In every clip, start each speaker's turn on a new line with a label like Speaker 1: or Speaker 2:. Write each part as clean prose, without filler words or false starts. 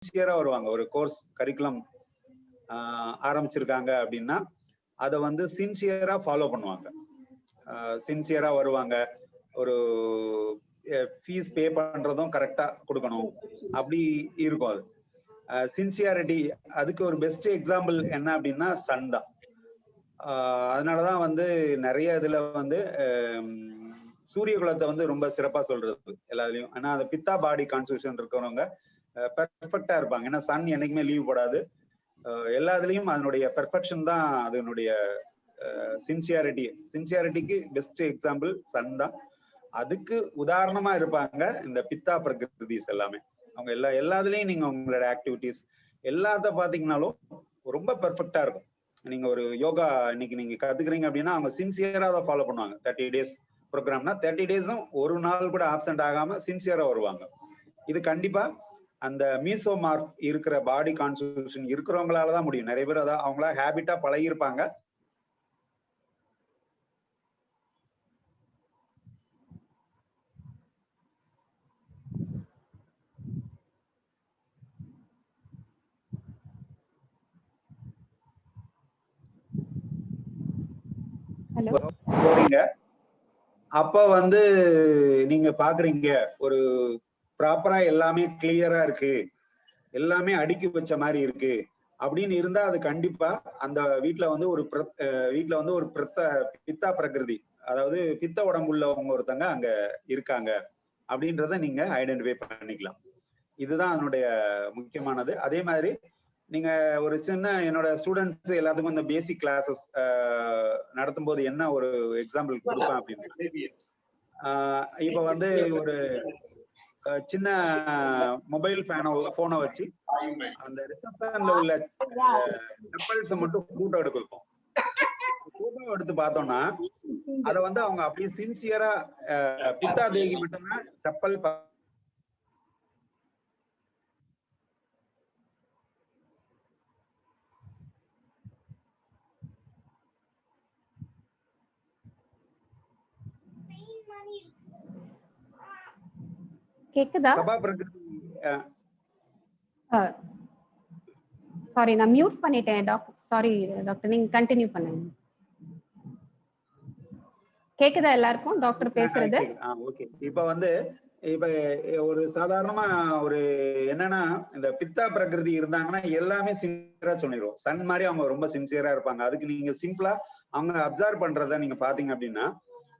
Speaker 1: சின்சியரா வருவாங்க. ஒரு கோர்ஸ் கரிக்குலம் ஆரம்பிச்சிருக்காங்க அப்படின்னா அதை வந்து சின்சியரா ஃபாலோ பண்ணுவாங்க. சின்சியரா வருவாங்க. ஒரு ஃபீஸ் பே பண்றதும் கரெக்டா கொடுக்கணும், அப்படி இருக்கும். அது சின்சியாரிட்டி. அதுக்கு ஒரு பெஸ்ட் எக்ஸாம்பிள் என்ன அப்படின்னா சன் தான். அதனாலதான் வந்து நிறைய இதுல வந்து சூரிய குலத்தை வந்து ரொம்ப சிறப்பா சொல்றது எல்லாத்துலயும். ஆனா அந்த பித்தா பாடி கான்ஸ்டிடியூஷன் இருக்கிறவங்க பெர்ஃபெக்டா இருப்பாங்க. ஏன்னா சன் என்னைக்குமே லீவ் போடாது. எல்லாத்துலயும் அதனுடைய பெர்ஃபெக்ஷன் தான் அதனுடைய சின்சியாரிட்டிக்கு பெஸ்ட் எக்ஸாம்பிள் சன் தான். அதுக்கு உதாரணமா இருப்பாங்க இந்த பித்தா பிரகிருதிஸ் எல்லாமே. அவங்க எல்லாத்துலயும் நீங்க உங்களோட ஆக்டிவிட்டிஸ் எல்லாத்த பாத்தீங்கன்னாலும் ரொம்ப பெர்ஃபெக்டா இருக்கும். நீங்க ஒரு யோகா இன்னைக்கு நீங்க கத்துக்கிறீங்க அப்படின்னா அவங்க சின்சியரா அதை ஃபாலோ பண்ணுவாங்க. 30 days ப்ரோக்ராம்னா 30 days ஒரு நாள் கூட ஆப்சென்ட் ஆகாம சின்சியரா வருவாங்க. இது கண்டிப்பா அந்த மீசோமார்ப் இருக்கிற பாடி கான்ஸ்டிடியூஷன் இருக்கிறவங்களாலதான் முடியும். நிறைய பேர் அதான் அவங்களா ஹேபிட்டா பழகிருப்பாங்க. போறீங்க அப்ப வந்து நீங்க பாக்குறீங்க ஒரு ப்ராப்பரா எல்லாமே கிளியரா இருக்கு, எல்லாமே அடுக்கி வச்ச மாதிரி இருக்கு அப்படின்னு இருந்தா அது கண்டிப்பா அந்த வீட்டுல வந்து ஒரு பித்தா பிரகிருதி, அதாவது பித்த உடம்புள்ளவங்க ஒருத்தங்க அங்க இருக்காங்க அப்படின்றத நீங்க ஐடென்டிஃபை பண்ணிக்கலாம். இதுதான் அதனுடைய முக்கியமானது. அதே மாதிரி நீங்க ஒரு சின்ன என்னோட ஸ்டூடெண்ட்ஸ் எல்லாத்துக்கும் இந்த பேசிக் கிளாஸஸ் நடத்தும் போது என்ன ஒரு எக்ஸாம்பிள் கொடுப்பேன் அப்படின்னா, இப்ப வந்து ஒரு சின்ன மொபைல் போனை வச்சு அந்த ரிசப்ஷன்ல உள்ள செப்பல்ஸ் மட்டும் போட்டோ எடுக்கும். போட்டோ எடுத்து பார்த்தோம்னா அதை வந்து அவங்க அப்படியே சின்சியரா பித்தா தேகி மட்டும்தான் செப்பல்
Speaker 2: கேக்குதா?
Speaker 1: சபா பிரகிருதி.
Speaker 2: சாரி, நான் மியூட் பண்ணிட்டேன் டாக்டர். சாரி டாக்டர், நீங்க கண்டினியூ பண்ணுங்க. கேக்குதா எல்லாருக்கும் டாக்டர் பேசுறது?
Speaker 1: ஓகே. இப்ப வந்து ஒரு சாதாரணமா ஒரு என்னன்னா இந்த பித்தா பிரகிருதி இருந்தாங்கன்னா எல்லாமே சின்சியரா சொல்லிடுவோம். சன் மாதிரி அவங்க ரொம்ப சின்சியரா இருப்பாங்க. அதுக்கு நீங்க சிம்பிளா அவங்க அப்சர்வ் பண்றத நீங்க பாத்தீங்க அப்படின்னா,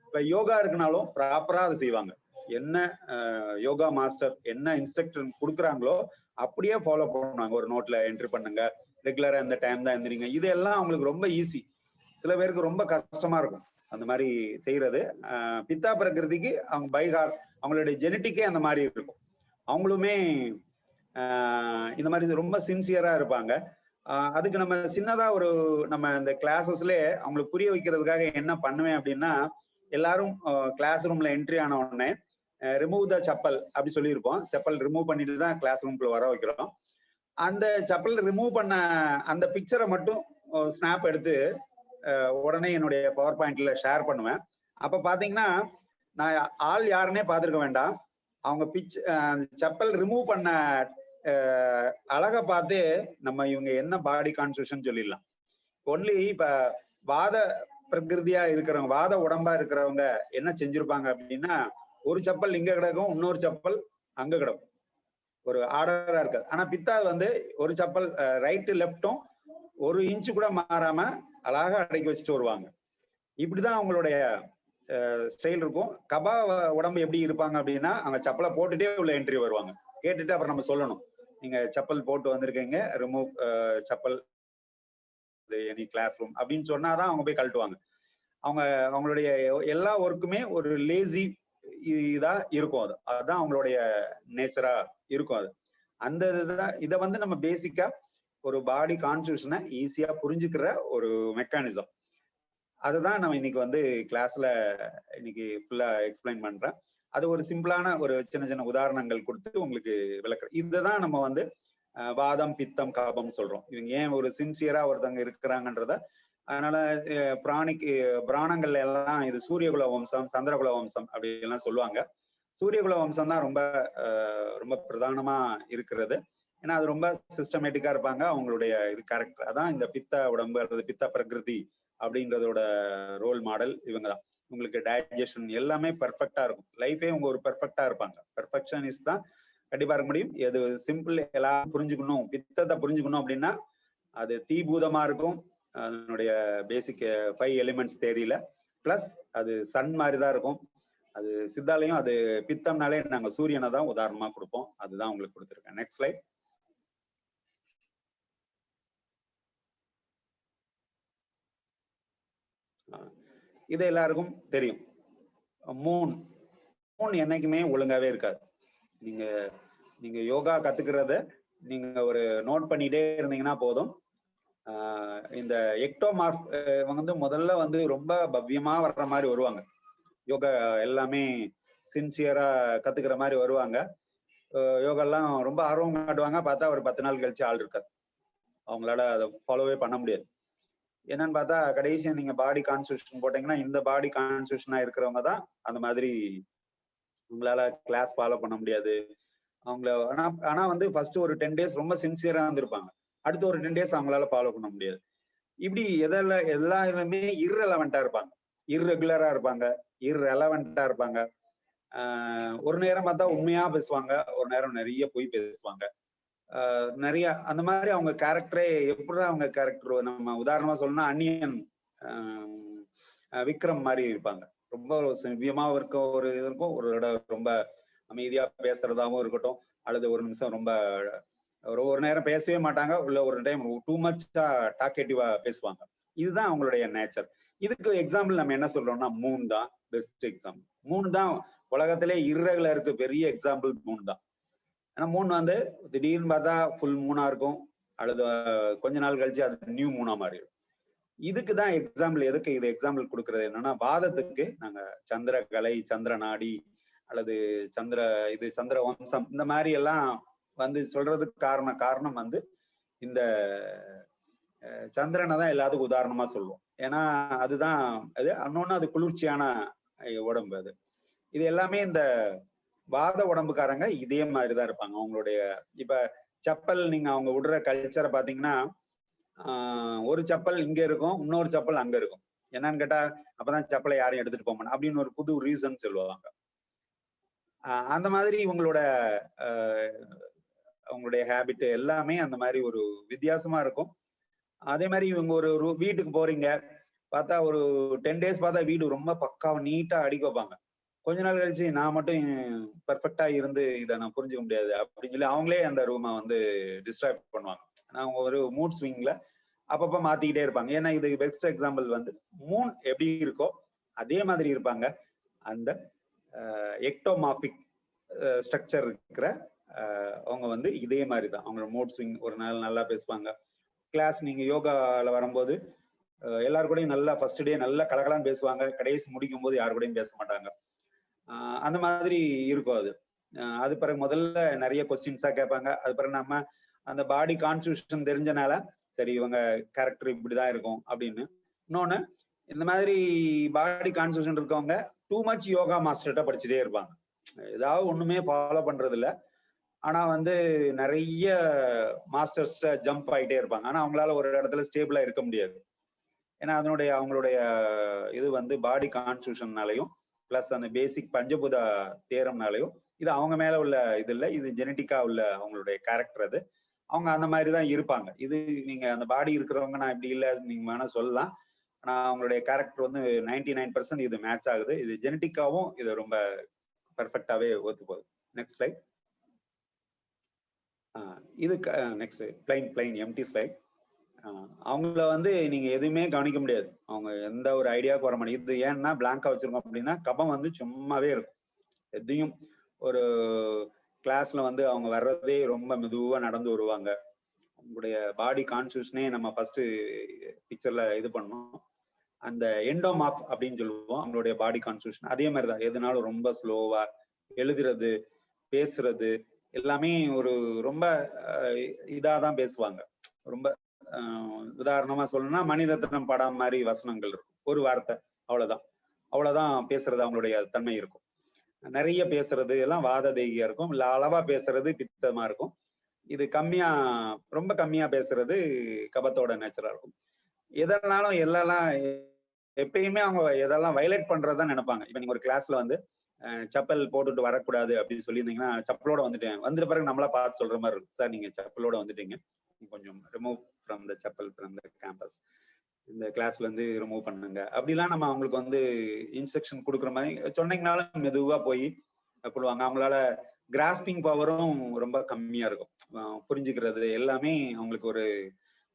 Speaker 1: இப்ப யோகா இருக்குனாலும் ப்ராப்பரா அதை செய்வாங்க. என்ன யோகா மாஸ்டர் என்ன இன்ஸ்ட்ரக்டர் கொடுக்குறாங்களோ அப்படியே ஃபாலோ பண்ணுவாங்க. ஒரு நோட்ல என்ட்ரி பண்ணுங்க, ரெகுலரா இந்த டைம் தான் எந்திரிங்க. இதெல்லாம் அவங்களுக்கு ரொம்ப ஈஸி. சில பேருக்கு ரொம்ப கஷ்டமா இருக்கும் அந்த மாதிரி செய்யறது. பித்தா பிரகிருதிக்கு அவங்க பைஹார் அவங்களுடைய ஜெனட்டிக்கே அந்த மாதிரி இருக்கும். அவங்களுமே இந்த மாதிரி ரொம்ப சின்சியரா இருப்பாங்க. அதுக்கு நம்ம சின்னதா நம்ம இந்த கிளாஸஸ்ல அவங்களுக்கு புரிய வைக்கிறதுக்காக என்ன பண்ணுவேன் அப்படின்னா, எல்லாரும் கிளாஸ் ரூம்ல என்ட்ரி ஆன உடனே ரிமூவ் த செப்பல் அப்படி சொல்லியிருப்போம். செப்பல் ரிமூவ் பண்ணிட்டு தான் கிளாஸ் ரூம்குள்ள வர வைக்கிறோம். அந்த செப்பல் ரிமூவ் பண்ண அந்த பிக்சரை மட்டும் ஸ்னாப் எடுத்து உடனே என்னுடைய பவர் பாயிண்ட்ல ஷேர் பண்ணுவேன். அப்ப பாத்தீங்கன்னா நான் ஆள் யாருன்னே பார்த்திருக்க வேண்டாம். அவங்க செப்பல் ரிமூவ் பண்ண அழகை பார்த்து நம்ம இவங்க என்ன பாடி கான்ஸ்டிடியூஷன் சொல்லிடலாம். ஒன்லி இப்ப வாத பிரகிருதியா இருக்கிறவங்க, வாத உடம்பா இருக்கிறவங்க என்ன செஞ்சிருப்பாங்க அப்படின்னா, ஒரு செப்பல் இங்க கிடக்கும், இன்னொரு செப்பல் அங்க கிடக்கும், ஒரு ஆர்டரா இருக்காது. ஆனா பித்தா வந்து ஒரு செப்பல் ரைட்டு லெப்டும் ஒரு இன்ச்சு கூட மாறாம அழகா அடக்கி வச்சுட்டு வருவாங்க. இப்படிதான் அவங்களுடைய ஸ்டைல் இருக்கும். கபா உடம்பு எப்படி இருப்பாங்க அப்படின்னா, அவங்க செப்பலை போட்டுட்டே உள்ள என்ட்ரி வருவாங்க. கேட்டுட்டு அப்புறம் நம்ம சொல்லணும், நீங்க செப்பல் போட்டு வந்திருக்கீங்க, remove chappal any class room அப்படின்னு சொன்னாதான் அவங்க போய் கழட்டுவாங்க. அவங்களுடைய எல்லா ஒர்க்குமே ஒரு லேசி இதா இருக்கும். அதுதான் அவங்களுடைய நேச்சரா இருக்கும். அது அந்த இதை வந்து நம்ம பேசிக்கா ஒரு பாடி கான்ஸ்டிடியூஷனை ஈஸியா புரிஞ்சுக்கிற ஒரு மெக்கானிசம். அதுதான் நம்ம இன்னைக்கு வந்து கிளாஸ்ல இன்னைக்கு ஃபுல்லா எக்ஸ்பிளைன் பண்றேன். அது ஒரு சிம்பிளான ஒரு சின்ன சின்ன உதாரணங்கள் கொடுத்து உங்களுக்கு விளக்குறேன். இதுதான் நம்ம வந்து வாதம் பித்தம் கபம் சொல்றோம். இவங்க ஏன் ஒரு சின்சியரா ஒருத்தங்க இருக்கிறாங்கன்றத. அதனால பிராணங்கள்ல எல்லாம் இது சூரியகுல வம்சம், சந்திரகுல வம்சம் அப்படி எல்லாம் சொல்லுவாங்க. சூரியகுல வம்சம் தான் ரொம்ப ரொம்ப பிரதானமா இருக்கிறது. ஏன்னா அது ரொம்ப சிஸ்டமேட்டிக்கா இருப்பாங்க. அவங்களுடைய இது கேரக்டர் அதான் இந்த பித்த உடம்பு அல்லது பித்த பிரகிருதி அப்படின்றதோட ரோல் மாடல் இவங்க தான். உங்களுக்கு டைஜஷன் எல்லாமே பெர்ஃபெக்டா இருக்கும். லைஃபே உங்க ஒரு பெர்ஃபெக்டா இருப்பாங்க. பெர்ஃபெக்ஷனிஸ்ட் தான் கண்டிப்பா இருக்க முடியும். எது சிம்பிள் எல்லாரும் புரிஞ்சுக்கணும், பித்தத்தை புரிஞ்சுக்கணும் அப்படின்னா அது தீபூதமா இருக்கும். அதனுடைய பேசிக் 5 எலிமெண்ட்ஸ் தெரியல. பிளஸ் அது சன் மாதிரி தான் இருக்கும். அது சித்தாலையும் அது பித்தம்னாலே நாங்க சூரியனை தான் உதாரணமா கொடுப்போம். அதுதான் உங்களுக்கு கொடுத்துருக்கேன். Next slide. இது எல்லாருக்கும் தெரியும். மூன் என்னைக்குமே ஒழுங்காவே இருக்காது. நீங்க யோகா கத்துக்கிறத நீங்க ஒரு நோட் பண்ணிட்டே இருந்தீங்கன்னா போதும். இந்த எக்டோமார்ஃப் இவங்க வந்து முதல்ல வந்து ரொம்ப பவ்யமா வர்ற மாதிரி வருவாங்க. யோகா எல்லாமே சின்சியரா கத்துக்கிற மாதிரி வருவாங்க. யோகெல்லாம் ரொம்ப ஆர்வம் காட்டுவாங்க. பார்த்தா ஒரு 10 நாள் கழிச்சு ஆள் இருக்காது. அவங்களால அதை ஃபாலோவே பண்ண முடியாது. என்னன்னு பார்த்தா கடைசியா நீங்க பாடி கான்ஸ்டியூஷன் போட்டீங்கன்னா இந்த பாடி கான்ஸ்டியூஷனா இருக்கிறவங்க தான் அந்த மாதிரி உங்களால கிளாஸ் ஃபாலோ பண்ண முடியாது. அவங்கள ஆனா வந்து ஃபர்ஸ்ட் ஒரு 10 days ரொம்ப சின்சியரா இருந்திருப்பாங்க. அடுத்த ஒரு 10 days அவங்களால ஃபாலோ பண்ண முடியாது. இப்படி எல்லாருமே இர்ரெலவெண்டா இருப்பாங்க, இர்ரெகுலரா இருப்பாங்க, இர்ரெலவெண்டா இருப்பாங்க. ஒரு நேரம் பார்த்தா உண்மையா பேசுவாங்க, ஒரு நேரம் நிறைய பொய் பேசுவாங்க. நிறைய அந்த மாதிரி அவங்க கேரக்டரே எப்படி அவங்க கேரக்டர் நம்ம உதாரணமா சொல்லணும்னா அன்னியன் விக்ரம் மாதிரி இருப்பாங்க. ரொம்ப சிவியமா இருக்க ஒரு இது இருக்கும், ஒரு ரொம்ப அமைதியா பேசுறதாவும் இருக்கட்டும், அல்லது ஒரு நிமிஷம் ரொம்ப ஒரு நேரம் பேசவே மாட்டாங்க, இல்ல ஒரு டைம் டூ மச்சா டாக்கேட்டிவா பேசுவாங்க. இதுதான் அவங்களுடைய நேச்சர். இதுக்கு எக்ஸாம்பிள் நம்ம என்ன சொல்றோம்னா மூன் தான் பெஸ்ட் எக்ஸாம்பிள். மூன் தான் உலகத்திலே இர்ரெகுலருக்கு பெரிய எக்ஸாம்பிள் மூன் தான். ஏன்னா மூன் வந்து திடீர்னு பார்த்தா ஃபுல் மூனா இருக்கும், அல்லது கொஞ்ச நாள் கழிச்சு அது நியூ மூனா மாறிடும். இதுக்கு தான் எக்ஸாம்பிள். எதுக்கு இது எக்ஸாம்பிள் கொடுக்கறது என்னன்னா வாதத்துக்கு நாங்க சந்திரகலை, சந்திர நாடி அல்லது சந்திர வம்சம் இந்த மாதிரி எல்லாம் வந்து சொல்றதுக்கு காரணம் வந்து இந்த சந்திரனை தான் எல்லாத்துக்கும் உதாரணமா சொல்லுவோம். ஏன்னா அதுதான் அது இன்னொன்னு அது குளிர்ச்சியான உடம்பு. அது இது எல்லாமே இந்த வாத உடம்புக்காரங்க இதே மாதிரிதான் இருப்பாங்க. அவங்களுடைய இப்ப செப்பல் நீங்க அவங்க விடுற கல்ச்சரை பாத்தீங்கன்னா ஒரு செப்பல் இங்க இருக்கும், இன்னொரு செப்பல் அங்க இருக்கும். என்னன்னு கேட்டா அப்பதான் செப்பலை யாரும் எடுத்துட்டு போக மாட்டோம் அப்படின்னு ஒரு புது ரீசன் சொல்லுவாங்க. அந்த மாதிரி அவங்களுடைய ஹேபிட் எல்லாமே அந்த மாதிரி ஒரு வித்தியாசமா இருக்கும். அதே மாதிரி இவங்க ஒரு வீட்டுக்கு போறீங்க, பார்த்தா ஒரு 10 days பார்த்தா வீடு ரொம்ப பக்காவா நீட்டா அடிக்க வைப்பாங்க. கொஞ்ச நாள் கழிச்சு நான் மட்டும் பெர்ஃபெக்டா இருந்து இதை நான் புரிஞ்சுக்க முடியாது அப்படின்னு சொல்லி அவங்களே அந்த ரூமை வந்து டிஸ்ட்ராக்ட் பண்ணுவாங்க. அவங்க ஒரு மூட் ஸ்விங்ல அப்பப்ப மாத்திக்கிட்டே இருப்பாங்க. ஏன்னா இது பெஸ்ட் எக்ஸாம்பிள் வந்து மூன் எப்படி இருக்கோ அதே மாதிரி இருப்பாங்க. அந்த எக்டோமார்பிக் ஸ்ட்ரக்சர் இருக்கிற அவங்க வந்து இதே மாதிரி தான். அவங்களோட மூட் ஸ்விங் ஒரு நாள் நல்லா பேசுவாங்க. கிளாஸ் நீங்க யோகால வரும்போது எல்லாரு கூடயும் நல்லா ஃபர்ஸ்ட் டே நல்லா கலகலான்னு பேசுவாங்க, கடைசி முடிக்கும் போது யாரு கூடயும் பேச மாட்டாங்க. அந்த மாதிரி இருக்கும். அது பிறகு முதல்ல நிறைய கொஸ்டின்ஸா கேட்பாங்க. அது பிறகு நம்ம அந்த பாடி கான்ஸ்டியூஷன் தெரிஞ்சனால சரி இவங்க கேரக்டர் இப்படிதான் இருக்கும் அப்படின்னு. இன்னொன்னு இந்த மாதிரி பாடி கான்ஸ்டியூஷன் இருக்கவங்க டூ மச் யோகா மாஸ்டர்கிட்ட படிச்சுட்டே இருப்பாங்க. ஏதாவது ஒண்ணுமே ஃபாலோ பண்றது இல்லை, ஆனா வந்து நிறைய மாஸ்டர்ஸ்ட ஜம்ப் ஆகிட்டே இருப்பாங்க. ஆனா அவங்களால ஒரு இடத்துல ஸ்டேபிளா இருக்க முடியாது. ஏன்னா அவங்களுடைய இது வந்து பாடி கான்ஸ்டியூஷன்னாலையும் பிளஸ் அந்த பேசிக் பஞ்சபூத தேரம்னாலையும் இது அவங்க மேல உள்ள இது இல்லை, இது ஜெனட்டிக்கா உள்ள அவங்களுடைய கேரக்டர். அது அவங்க அந்த மாதிரி தான் இருப்பாங்க. இது நீங்க அந்த பாடி இருக்கிறவங்க நான் இப்படி இல்லை நீங்க வேணா சொல்லலாம், ஆனா அவங்களுடைய கேரக்டர் வந்து 99% இது மேட்ச் ஆகுது. இது ஜெனட்டிக்காவும் இது ரொம்ப பெர்ஃபெக்டாவே ஒத்து போகுது. Next slide. இது நெக்ஸ்ட் பிளைன் எம்டி ஸ்லைட். அவங்கள வந்து நீங்க எதுவுமே கவனிக்க முடியாது, அவங்க எந்த ஒரு ஐடியாவுக்கு வர மாட்டேங்குது. இது ஏன்னா பிளாங்கா வச்சிருக்கோம் அப்படின்னா கபம் வந்து சும்மாவே இருக்கும். எதையும் ஒரு கிளாஸ்ல வந்து அவங்க வர்றதே ரொம்ப மெதுவா நடந்து வருவாங்க. அவங்களுடைய பாடி கான்ஸ்டியூஷனே நம்ம ஃபர்ஸ்ட் பிக்சர்ல இது பண்ணோம். அந்த எண்டோமார்ஃப் அப்படின்னு சொல்லுவோம் அவங்களுடைய பாடி கான்ஸ்டியூஷன். அதே மாதிரிதான் எதுனாலும் ரொம்ப ஸ்லோவா எழுதுறது, பேசுறது எல்லாமே ஒரு ரொம்ப இதாதான் பேசுவாங்க. ரொம்ப உதாரணமா சொல்லணும்னா மணிரத்னம் படம் மாதிரி வசனங்கள் இருக்கும், ஒரு வார்த்தை அவ்வளவுதான் பேசுறது அவங்களுடைய தன்மை இருக்கும். நிறைய பேசுறது எல்லாம் வாத தேகியா இருக்கும், இல்ல அளவா பேசுறது பித்தமா இருக்கும். இது கம்மியா, ரொம்ப கம்மியா பேசுறது கபத்தோட நேச்சரா இருக்கும். எதனாலும் எல்லாம் எப்பயுமே அவங்க எதெல்லாம் வயலேட் பண்றதுதான் நினைப்பாங்க. இப்ப நீங்க ஒரு கிளாஸ்ல வந்து செப்பல் போட்டுட்டு வரக்கூடாது அப்படின்னு சொல்லியிருந்தீங்கன்னா, செப்பலோட வந்துட்டேன், வந்துட்ட பிறகு நம்மளா பார்த்து சொல்ற மாதிரி இருக்கும். சார் நீங்க செப்பலோட வந்துட்டீங்க, கொஞ்சம் remove from the chappal from the campus, இந்த கிளாஸ்ல இருந்து ரிமூவ் பண்ணுங்க அப்படிலாம் நம்ம அவங்களுக்கு வந்து இன்ஸ்ட்ரக்ஷன் கொடுக்குற மாதிரி சொன்னீங்கனாலும் மெதுவா போய் போடுவாங்க. அவங்களால கிராஸ்பிங் பவரும் ரொம்ப கம்மியா இருக்கும். புரிஞ்சுக்கிறது எல்லாமே அவங்களுக்கு ஒரு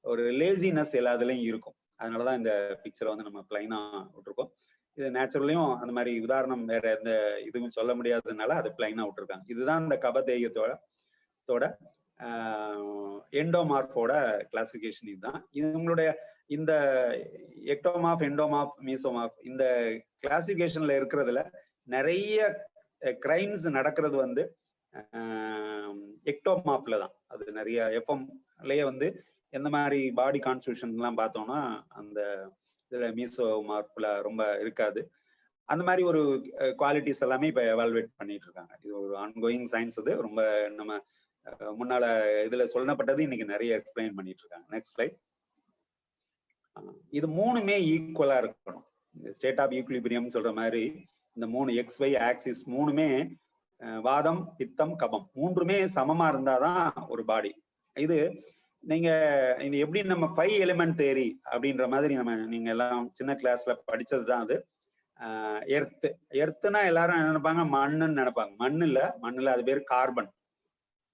Speaker 1: ஒரு லேசினஸ் எல்லாத்துலயும் இருக்கும். அதனாலதான் இந்த பிக்சரை வந்து நம்ம பிளைனா விட்டுருக்கோம். இது நேச்சுரலையும் அந்த மாதிரி உதாரணம் வேற எந்த இதுவும் சொல்ல முடியாததுனால அது பிளைனா விட்டுருக்காங்க. இதுதான் இந்த கபதேயத்தோட எண்டோமார்போட கிளாசிபிகேஷன். இதுதான் இவங்களுடைய இந்த எக்டோமார்ப், எண்டோமார்ப், மீசோமார்ப் இந்த கிளாசிபிகேஷன்ல இருக்கிறதுல நிறைய கிரைம்ஸ் நடக்கிறது வந்து எக்டோமார்ப்ல தான். அது நிறைய எஃப்எம்லயே வந்து எந்த மாதிரி பாடி கான்ஸ்டியூஷன் எல்லாம் பார்த்தோம்னா அந்த இதுல மீசோமார்ப்ல ரொம்ப இருக்காது. அந்த மாதிரி ஒரு குவாலிட்டிஸ் எல்லாமே இப்ப எவால்வேட் பண்ணிட்டு இருக்காங்க. இது ஒரு ஆன்கோயிங் சயின்ஸ். இது ரொம்ப நம்ம முன்னால இதுல சொல்லப்பட்டது இன்னைக்கு நிறைய எக்ஸ்பிளைன் பண்ணிட்டு இருக்காங்க. Next slide. இது மூணுமே ஈக்குவலா இருக்கணும். ஸ்டேட் ஆஃப் ஈக்குலிபிரியம் சொல்ற மாதிரி இந்த மூணு XY ஆக்சிஸ் மூணுமே வாதம், பித்தம், கபம் மூன்றுமே சமமா இருந்தாதான் ஒரு பாடி. இது நீங்க இது எப்படி நம்ம 5 எலிமெண்ட் தேரி அப்படின்ற மாதிரி நீங்க எல்லாம் சின்ன கிளாஸ்ல படிச்சதுதான் அது. எர்த்துனா எல்லாரும் என்ன நினைப்பாங்க, மண்ணுன்னு நினைப்பாங்க. மண்ணுல அது பேர் கார்பன்.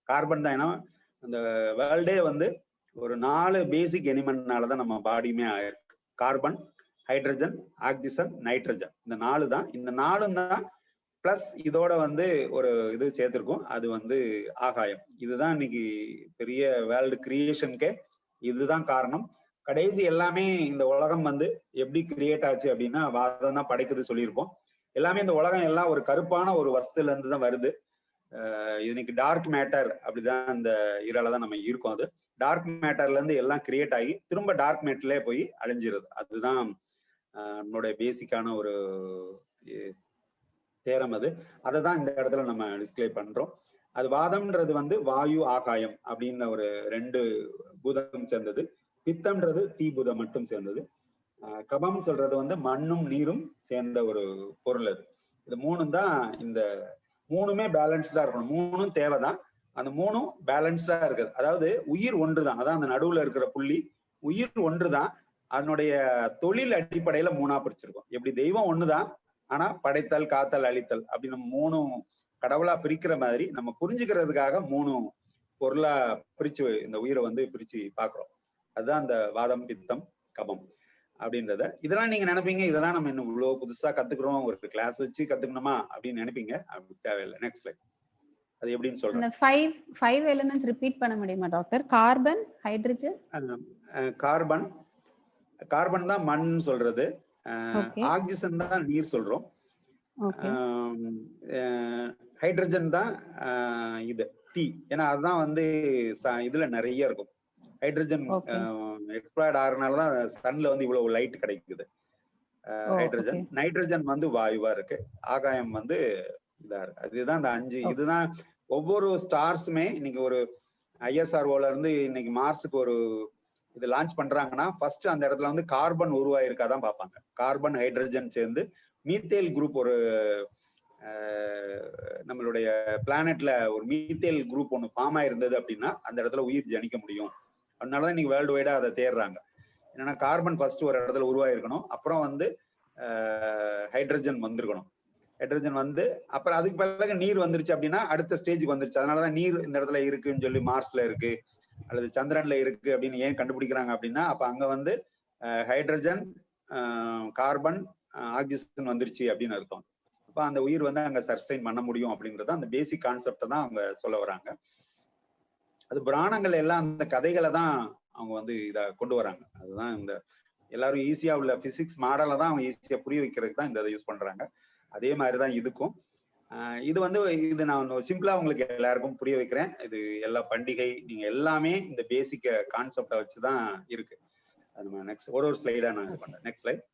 Speaker 1: கார்பன் தான். ஏன்னா அந்த வேர்ல்டே வந்து ஒரு 4 பேசிக் எலிமெண்ட்னாலதான் நம்ம பாடியுமே ஆயிருக்கு. Carbon, hydrogen, oxygen, nitrogen. இந்த 4 தான். இந்த 4 தான் பிளஸ் இதோட வந்து ஒரு இது சேர்த்திருக்கும், அது வந்து ஆகாயம். இதுதான் இன்னைக்கு பெரிய வேர்ல்டு கிரியேஷனுக்கே இதுதான் காரணம். கடைசி எல்லாமே இந்த உலகம் வந்து எப்படி கிரியேட் ஆச்சு அப்படின்னா வாதம் தான் படைக்குது சொல்லியிருப்போம். எல்லாமே இந்த உலகம் எல்லாம் ஒரு கருப்பான ஒரு வஸ்துல இருந்து தான் வருது. இன்னைக்கு டார்க் மேட்டர் அப்படிதான் இந்த இரால தான் நம்ம இருக்கோம். அது டார்க் மேட்டர்ல இருந்து எல்லாம் கிரியேட் ஆகி திரும்ப டார்க் மேட்டர்லயே போய் அழிஞ்சிருது. அதுதான் நம்மளுடைய பேசிக்கான ஒரு தேரம். அதை தான் இந்த இடத்துல நம்ம டிஸ்பிளே பண்றோம். அது வாதம்ன்றது வந்து வாயு, ஆகாயம் அப்படின்னு ஒரு 2 பூதம் சேர்ந்தது. பித்தம்ன்றது தீ பூதம் மட்டும் சேர்ந்தது. கபம் சொல்றது வந்து மண்ணும் நீரும் சேர்ந்த ஒரு பொருள். அது இது மூணும் தான். இந்த மூணுமே பேலன்ஸ்டா இருக்கணும். மூணும் தேவைதான். அந்த மூணும் பேலன்ஸ்டா இருக்குது. அதாவது உயிர் ஒன்றுதான். அதான் அந்த நடுவுல இருக்கிற புள்ளி. உயிர் ஒன்றுதான். அதனுடைய தொழில் அடிப்படையில மூணா பிரிச்சிருக்கோம். எப்படி தெய்வம் ஒண்ணுதான், ஆனா படைத்தல், காத்தல், அழித்தல் அப்படி நம்ம 3 கடவுளா பிரிக்கிற மாதிரி நம்ம புரிஞ்சுக்கிறதுக்காக 3 பொருளா பிரிச்சு இந்த உயிரை வந்து பிரிச்சு பாக்குறோம். அதுதான் அந்த வாதம், பித்தம், கபம் அப்படின்றத. இதெல்லாம் நீங்க நினைப்பீங்க, இதெல்லாம் நம்ம இன்னும் இவ்வளவு புதுசா கத்துக்கிறோம், ஒரு கிளாஸ் வச்சு கத்துக்கணுமா அப்படின்னு நினைப்பீங்க. அப்படி தேவையில்லை. Next slide. அது எப்படின்னு சொல்றேன்.
Speaker 2: அந்த 5 எலிமெண்ட்ஸ் ரிப்பீட் பண்ண முடியுமா டாக்டர்? கார்பன், ஹைட்ரஜன்,
Speaker 1: கார்பன் தான் மண் சொல்றது. ஆக்சிஜன் தான் நீர் சொல்றோம். ஹைட்ரஜன் தான் இது டீ. ஏன்னா அதுதான் வந்து இதுல நிறைய இருக்கும். ஹைட்ரஜன் எக்ஸ்ப்ளாய்ட் ஆகிறதுனாலதான் சன்ல வந்து இவ்வளவு லைட் கிடைக்குது. ஹைட்ரஜன். நைட்ரஜன் வந்து வாயுவா இருக்கு. ஆகாயம் வந்து இதா இருக்கு. அதுதான் இந்த 5. இதுதான் ஒவ்வொரு ஸ்டார்ஸுமே. இன்னைக்கு ஒரு ISROல இருந்து இன்னைக்கு மார்ஸுக்கு ஒரு இது லான்ச் பண்றாங்கன்னா ஃபர்ஸ்ட் அந்த இடத்துல வந்து கார்பன் உருவாயிருக்காதான் பார்ப்பாங்க. கார்பன், ஹைட்ரஜன் சேர்ந்து மீத்தேல் குரூப், ஒரு நம்மளுடைய பிளானட்ல ஒரு மீத்தேல் குரூப் ஒன்று ஃபார்ம் ஆயிருந்தது அப்படின்னா அந்த இடத்துல உயிர் ஜனிக்க முடியும். அதனாலதான் இன்னைக்கு வேர்ல்டு வைடா அதை தேடுறாங்க. என்னன்னா கார்பன் ஃபர்ஸ்ட் ஒரு இடத்துல உருவாயிருக்கணும், அப்புறம் வந்து ஹைட்ரஜன் வந்திருக்கணும். ஹைட்ரஜன் வந்து அப்புறம் அதுக்கு பிறகு நீர் வந்துருச்சு அப்படின்னா அடுத்த ஸ்டேஜுக்கு வந்துருச்சு. அதனாலதான் நீர் இந்த இடத்துல இருக்குன்னு சொல்லி மார்ஸ்ல இருக்கு அல்லது சந்திரன்ல இருக்கு அப்படின்னு ஏன் கண்டுபிடிக்கிறாங்க அப்படின்னா அப்ப அங்க வந்து ஹைட்ரஜன், கார்பன், ஆக்சிஜன் வந்துருச்சு அப்படின்னு அர்த்தம். அப்ப அந்த உயிர் வந்து அங்க சஸ்டைன் பண்ண முடியும் அப்படின்றது அந்த பேசிக் கான்செப்டை தான் அவங்க சொல்ல வராங்க. அது புராணங்கள் எல்லாம் அந்த கதைகளை தான் அவங்க வந்து இத கொண்டு வராங்க. அதுதான் இந்த எல்லாரும் ஈஸியா உள்ள பிசிக்ஸ் மாடலை தான் அவங்க ஈஸியா புரிய வைக்கிறதுக்கு தான் இந்த இதை யூஸ் பண்றாங்க. அதே மாதிரிதான் இதுக்கும். இது வந்து இது நான் சிம்பிளா உங்களுக்கு எல்லாருக்கும் புரிய வைக்கிறேன். இது எல்லா பண்டிகை நீங்க எல்லாமே இந்த பேசிக் கான்செப்டை வச்சுதான் இருக்கு. அது நெக்ஸ்ட் ஒரு ஸ்லைடா நான் இது பண்றேன். Next slide.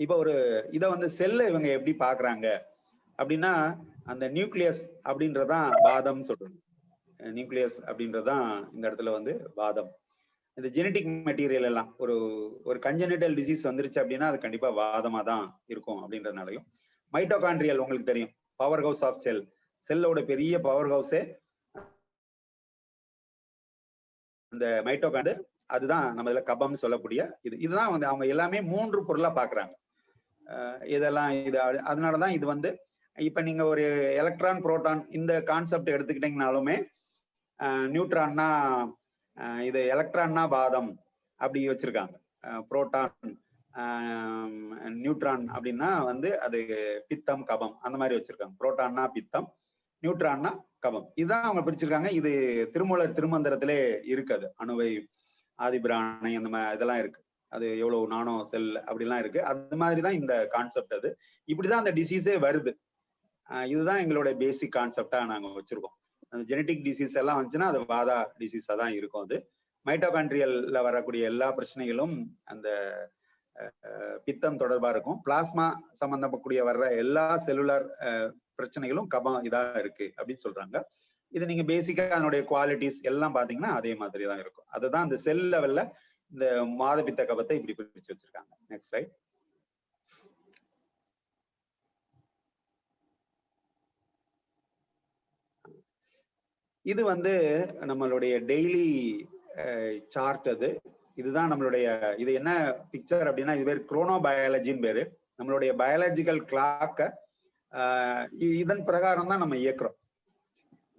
Speaker 1: இப்ப ஒரு இதை வந்து செல்லை இவங்க எப்படி பாக்குறாங்க அப்படின்னா அந்த நியூக்ளியஸ் அப்படின்றதான் வாதம் சொல்றது. நியூக்ளியஸ் அப்படின்றதான் இந்த இடத்துல வந்து வாதம். இந்த ஜெனட்டிக் மெட்டீரியல் எல்லாம் ஒரு கன்ஜெனிட்டல் டிசீஸ் வந்துருச்சு அப்படின்னா அது கண்டிப்பா வாதமா தான் இருக்கும் அப்படின்றதுனாலையும். மைட்டோகாண்ட்ரியல் உங்களுக்கு தெரியும், பவர் ஹவுஸ் ஆஃப் செல், செல்லோட பெரிய பவர் ஹவுஸே இந்த மைட்டோகாண்ட்ரியல். அதுதான் நம்ம இதுல கபம்னு சொல்லக்கூடிய இதுதான் வந்து அவங்க எல்லாமே 3 பொருளா பாக்குறாங்க. இதெல்லாம் இது அதனாலதான் இது வந்து இப்ப நீங்க ஒரு எலக்ட்ரான் புரோட்டான் இந்த கான்செப்ட் எடுத்துக்கிட்டீங்கனாலுமே நியூட்ரான்னா இது எலக்ட்ரான்னா வாதம் அப்படி வச்சிருக்காங்க. புரோட்டான் நியூட்ரான் அப்படின்னா வந்து அது பித்தம் கபம் அந்த மாதிரி வச்சிருக்காங்க. புரோட்டான்னா பித்தம், நியூட்ரான்னா கபம். இதுதான் அவங்க பிரிச்சிருக்காங்க. இது திருமூலர் திருமந்திரத்திலே இருக்குது. அணுவை ஆதிபிராணை அந்த மாதிரி இதெல்லாம் இருக்கு. அது எவ்வளவு நானோ செல் அப்படிலாம் இருக்கு. அது மாதிரிதான் இந்த கான்செப்ட். அது இப்படிதான் அந்த டிசீஸே வருது. இதுதான் எங்களுடைய பேசிக் கான்செப்டா நாங்க வச்சிருக்கோம். அந்த ஜெனட்டிக் டிசீஸ் எல்லாம் வந்துச்சுன்னா அது வாதா டிசீஸா தான் இருக்கும். அது மைட்டோகாண்ட்ரியல்ல வரக்கூடிய எல்லா பிரச்சனைகளும் அந்த பித்தம் தொடர்பா இருக்கும். பிளாஸ்மா சம்பந்தப்படக்கூடிய வர்ற எல்லா செல்லுலார் பிரச்சனைகளும் கபம் இதா இருக்கு அப்படின்னு சொல்றாங்க. இது நீங்க பேசிக்கா அதனுடைய குவாலிட்டிஸ் எல்லாம் பாத்தீங்கன்னா அதே மாதிரி தான் இருக்கும். அதுதான் இந்த செல் லெவல்ல இந்த மாதபித்த கபத்தை இப்படி பிரிச்சு வச்சிருக்காங்க. Next slide. இது வந்து நம்மளுடைய டெய்லி சார்ட். அது இதுதான் நம்மளுடைய இது என்ன பிக்சர் அப்படின்னா இது பேர் குரோனோபயாலஜின்னு பேரு. நம்மளுடைய பயாலஜிக்கல் கிளாக்க இதன் பிரகாரம் தான் நம்ம இயக்குறோம்.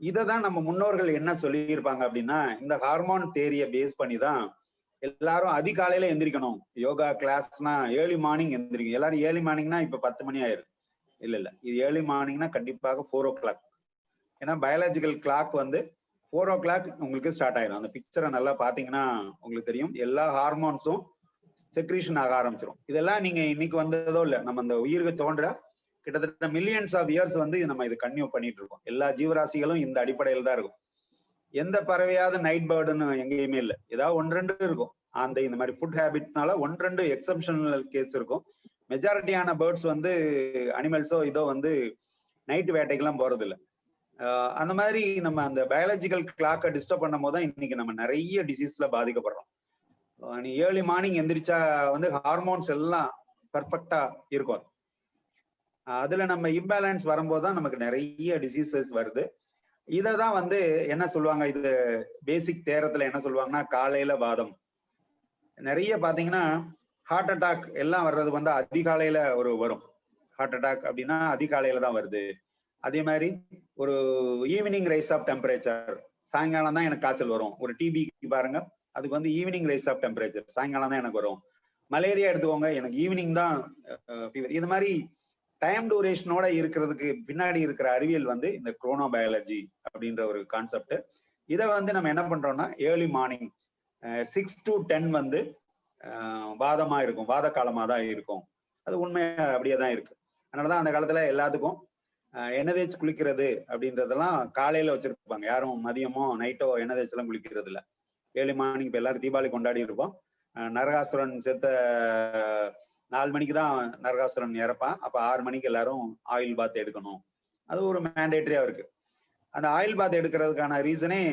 Speaker 1: இததான் நம்ம முன்னோர்கள் என்ன சொல்லியிருப்பாங்க அப்படின்னா இந்த ஹார்மோன் தேரியை பேஸ் பண்ணி தான் எல்லாரும் அதிகாலையில எந்திரிக்கணும். யோகா கிளாஸ்னா ஏர்லி மார்னிங் எந்திரிக்கும். எல்லாரும் ஏர்லி மார்னிங்னா இப்ப 10 மணி ஆயிரும். இல்ல இது ஏர்லி மார்னிங்னா கண்டிப்பாக 4 o'clock. ஏன்னா பயாலஜிக்கல் கிளாக் வந்து 4 o'clock உங்களுக்கு ஸ்டார்ட் ஆயிடும். அந்த பிக்சரை நல்லா பாத்தீங்கன்னா உங்களுக்கு தெரியும். எல்லா ஹார்மோன்ஸும் செக்ரீஷன் ஆக ஆரம்பிச்சிடும். இதெல்லாம் நீங்க இன்னைக்கு வந்ததோ இல்ல, நம்ம அந்த உயிருக்கு தோன்ற கிட்டத்தட்ட மில்லியன்ஸ் ஆஃப் இயர்ஸ் வந்து நம்ம இது கன்டினியூ பண்ணிட்டு இருக்கோம். எல்லா ஜீவராசிகளும் இந்த அடிப்படையில் தான் இருக்கும். எந்த பறவையாவது நைட் பேர்டுன்னு எங்கேயுமே இல்லை. ஏதாவது 1-2 இருக்கும். அந்த இந்த மாதிரி ஃபுட் ஹேபிட்ஸ்னால 1-2 எக்ஸப்ஷனல் கேஸ் இருக்கும். மெஜாரிட்டியான பேர்ட்ஸ் வந்து அனிமல்ஸோ இதோ வந்து நைட் வேட்டைக்கெல்லாம் போறது இல்லை. அந்த மாதிரி நம்ம அந்த பயாலஜிக்கல் கிளாக்கை டிஸ்டர்ப் பண்ணும் போது தான் இன்னைக்கு நம்ம நிறைய டிசீஸ்ல பாதிக்கப்படுறோம். நீ ஏர்லி மார்னிங் எந்திரிச்சா வந்து ஹார்மோன்ஸ் எல்லாம் பர்ஃபெக்டா இருக்கும். அதுல நம்ம இம்பேலன்ஸ் வரும்போது தான் நமக்கு நிறைய டிசீசஸ் வருது. இததான் வந்து என்ன சொல்லுவாங்க, இது பேசிக் தேரத்துல என்ன சொல்லுவாங்கன்னா காலையில வாதம். நிறைய பாத்தீங்கன்னா ஹார்ட் அட்டாக் எல்லாம் வர்றது வந்து அதிகாலையில வரும். ஹார்ட் அட்டாக் அப்படின்னா அதிகாலையில தான் வருது. அதே மாதிரி ஒரு ஈவினிங் ரைஸ் ஆஃப் டெம்பரேச்சர், சாயங்காலம் தான் எனக்கு காய்ச்சல் வரும். ஒரு டிபிக்கு பாருங்க, அதுக்கு வந்து ஈவினிங் ரைஸ் ஆஃப் டெம்பரேச்சர், சாயங்காலம் தான் எனக்கு வரும். மலேரியா எடுத்துக்கோங்க, எனக்கு ஈவினிங் தான் ஃபீவர். இது மாதிரி டைம் டூரேஷனோட இருக்கிறதுக்கு பின்னாடி இருக்கிற அறிவியல் வந்து இந்த குரோனோபயாலஜி அப்படின்ற ஒரு கான்செப்ட். இதை வந்து நம்ம என்ன பண்றோம்னா ஏர்லி மார்னிங் 6 to 10 வந்து வாதமா இருக்கும், வாத காலமா தான் இருக்கும். அது உண்மையா அப்படியே தான் இருக்கு. அதனாலதான் அந்த காலத்துல எல்லாத்துக்கும் எண்ணெய் தேய்ச்சி குளிக்கிறது அப்படின்றதெல்லாம் காலையில வச்சிருப்பாங்க. யாரும் மதியமோ நைட்டோ எண்ணெய் தேய்ச்செல்லாம் குளிக்கிறது இல்லை. ஏர்லி மார்னிங் இப்ப எல்லாரும் தீபாவளி கொண்டாடி இருப்போம். நரகாசுரன் செத்த 4 மணிக்கு தான் நரகாசுரன் இறப்பான். அப்ப 6 மணிக்கு எல்லாரும் ஆயில் பாத் எடுக்கணும். அது ஒரு மேண்டேட்டரியா இருக்கு. அந்த ஆயில் பாத் எடுக்கிறதுக்கான ரீசனே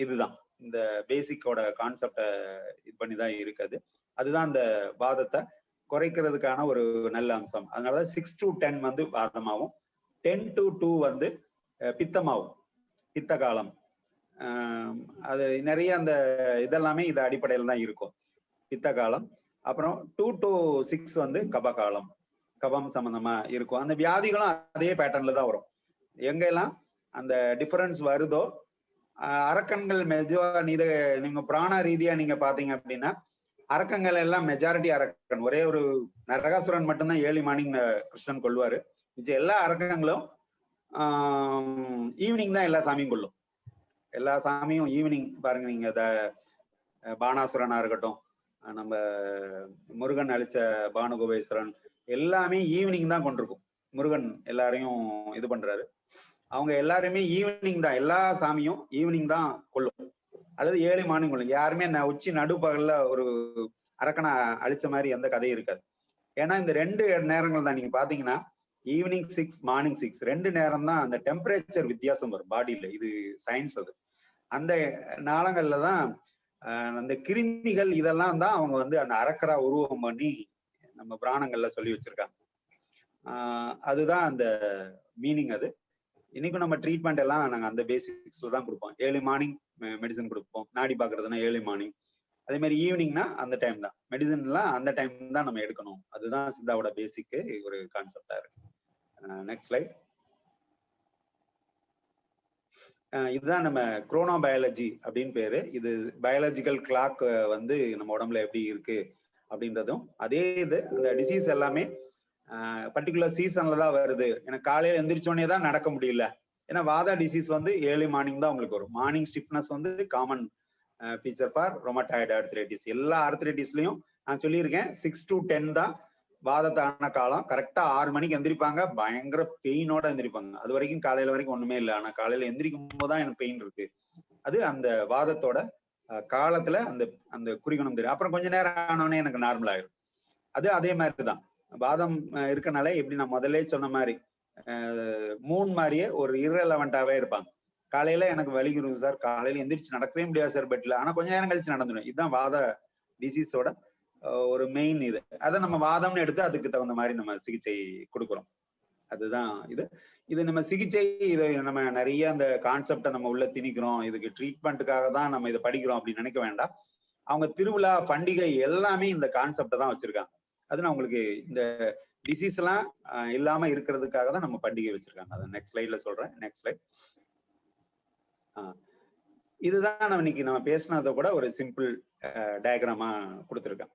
Speaker 1: இதுதான். இந்த பேசிக்கோட கான்செப்டை இது பண்ணிதான் இருக்குது. அதுதான் அந்த வாதத்தை குறைக்கிறதுக்கான ஒரு நல்ல அம்சம். அதனாலதான் 6 to 10 வந்து வாதமாகும், 10 to 2 வந்து பித்தமாகும், பித்த காலம். அது நிறைய அந்த இதெல்லாமே இது அடிப்படையில் தான் இருக்கும், பித்த காலம். அப்புறம் 2 to 6 வந்து கப காலம், கபம் சம்பந்தமா இருக்கும். அந்த வியாதிகளும் அதே பேட்டர்ன்ல தான் வரும். எங்கெல்லாம் அந்த டிஃபரன்ஸ் வருதோ, அரக்கன்கள் நீங்க பிராண ரீதியா நீங்க பாத்தீங்க அப்படின்னா அரக்கங்கள் எல்லாம் மெஜாரிட்டி அரக்கன். ஒரே ஒரு நரகாசுரன் மட்டும்தான் ஏர்லி மார்னிங் கிருஷ்ணன் கொள்வாரு. மிச்சம் எல்லா அரக்கங்களும் ஈவினிங் தான் எல்லா சாமியும் கொள்ளும். எல்லா சாமியும் ஈவினிங் பாருங்க. நீங்க பானாசுரனா இருக்கட்டும், நம்ம முருகன் அழிச்ச பானுகோபேஸ்வரன் எல்லாமே ஈவினிங் தான் கொண்டிருக்கும். முருகன் எல்லாரையும் இது பண்றாரு. அவங்க எல்லாருமே ஈவினிங் தான், எல்லா சாமியும் ஈவினிங் தான் கொள்ளும், அல்லது ஏர்லி மார்னிங் கொள்ளும். யாருமே உச்சி நடுப்பகல்ல ஒரு அரக்கனை அழிச்ச மாதிரி எந்த கதையும் இருக்காது. ஏன்னா இந்த 2 நேரங்கள் தான். நீங்க பாத்தீங்கன்னா ஈவினிங் 6 மார்னிங் 6 2 நேரம் தான் அந்த டெம்பரேச்சர் வித்தியாசம் வரும் பாடியில. இது சயின்ஸ். அது அந்த நாளங்கள்ல தான் அந்த கிருமிகள் இதெல்லாம் தான் அவங்க வந்து அந்த அரக்கரா உருவம் பண்ணி நம்ம புராணங்கள்ல சொல்லி வச்சிருக்காங்க. அதுதான் அந்த மீனிங். அது இன்னைக்கும் நம்ம ட்ரீட்மெண்ட் எல்லாம் நாங்க அந்த பேசிக்ஸ்ல தான் கொடுப்போம். ஏர்லி மார்னிங் மெடிசன் கொடுப்போம். நாடி பாக்குறதுன்னா ஏர்லி மார்னிங், அதே மாதிரி ஈவினிங்னா அந்த டைம் தான் மெடிசன்லாம் அந்த டைம் தான் நம்ம எடுக்கணும். அதுதான் சித்தாவோட பேசிக் ஒரு கான்செப்டா இருக்கு. Next slide. இதுதான் நம்ம குரோனோ பயாலஜி அப்படின்னு பேரு. இது பயாலஜிக்கல் கிளாக் வந்து நம்ம உடம்புல எப்படி இருக்கு அப்படின்றதும் அதே இது. இந்த டிசீஸ் எல்லாமே பர்டிகுலர் சீசன்ல தான் வருது. எனக்கு காலையில எந்திரிச்சோடனே தான் நடக்க முடியல. ஏன்னா வாதா டிசீஸ் வந்து ஏர்லி மார்னிங் தான் உங்களுக்கு வரும். மார்னிங் ஸ்டிஃப்னஸ் வந்து common feature for rheumatoid arthritis. எல்லா ஆர்த்ரைட்டிஸ்லயும் நான் சொல்லியிருக்கேன் 6 to 10 தான் வாதத்தான காலம். கரெக்டா 6 மணிக்கு எந்திரிப்பாங்க, பயங்கர பெயினோட எந்திரிப்பாங்க. அது வரைக்கும் காலையில வரைக்கும் ஒண்ணுமே இல்லை. ஆனா காலையில எந்திரிக்கும் போதுதான் எனக்கு பெயின் இருக்கு. அது அந்த வாதத்தோட காலத்துல அந்த அந்த குறிகுணம் தெரியும். அப்புறம் கொஞ்ச நேரம் ஆனோடனே எனக்கு நார்மல் ஆயிரும். அது அதே மாதிரிதான் வாதம் இருக்கனால எப்படி நான் முதல்ல சொன்ன மாதிரி மூன் மாதிரியே ஒரு irrelevant-ஆவே இருப்பாங்க. காலையில எனக்கு வலிக்குது சார், காலையில எந்திரிச்சு நடக்கவே முடியாது சார் பெட்ல, ஆனா கொஞ்ச நேரம் கழிச்சு நடந்துடும். இதுதான் வாத டிசீஸோட ஒரு மெயின் இது. அதை நம்ம வாதம்னு எடுத்து அதுக்கு தகுந்த மாதிரி நம்ம சிகிச்சை கொடுக்குறோம். அதுதான் இது. இது நம்ம சிகிச்சை, இதை நம்ம நிறைய அந்த கான்செப்டை நம்ம உள்ள திணிக்கிறோம், இதுக்கு ட்ரீட்மெண்ட்டுக்காக தான் நம்ம இதை படிக்கிறோம் அப்படின்னு நினைக்க வேண்டாம். அவங்க திருவிழா பண்டிகை எல்லாமே இந்த கான்செப்டை தான் வச்சிருக்காங்க. அது நான் உங்களுக்கு இந்த டிசீஸ் எல்லாம் இல்லாம இருக்கிறதுக்காக தான் நம்ம பண்டிகை வச்சிருக்காங்க. அதை நெக்ஸ்ட் ஸ்லைட்ல சொல்றேன். Next slide. இதுதான் நம்ம இன்னைக்கு நம்ம பேசினதை கூட ஒரு சிம்பிள் டயக்ராமா கொடுத்துருக்கேன்.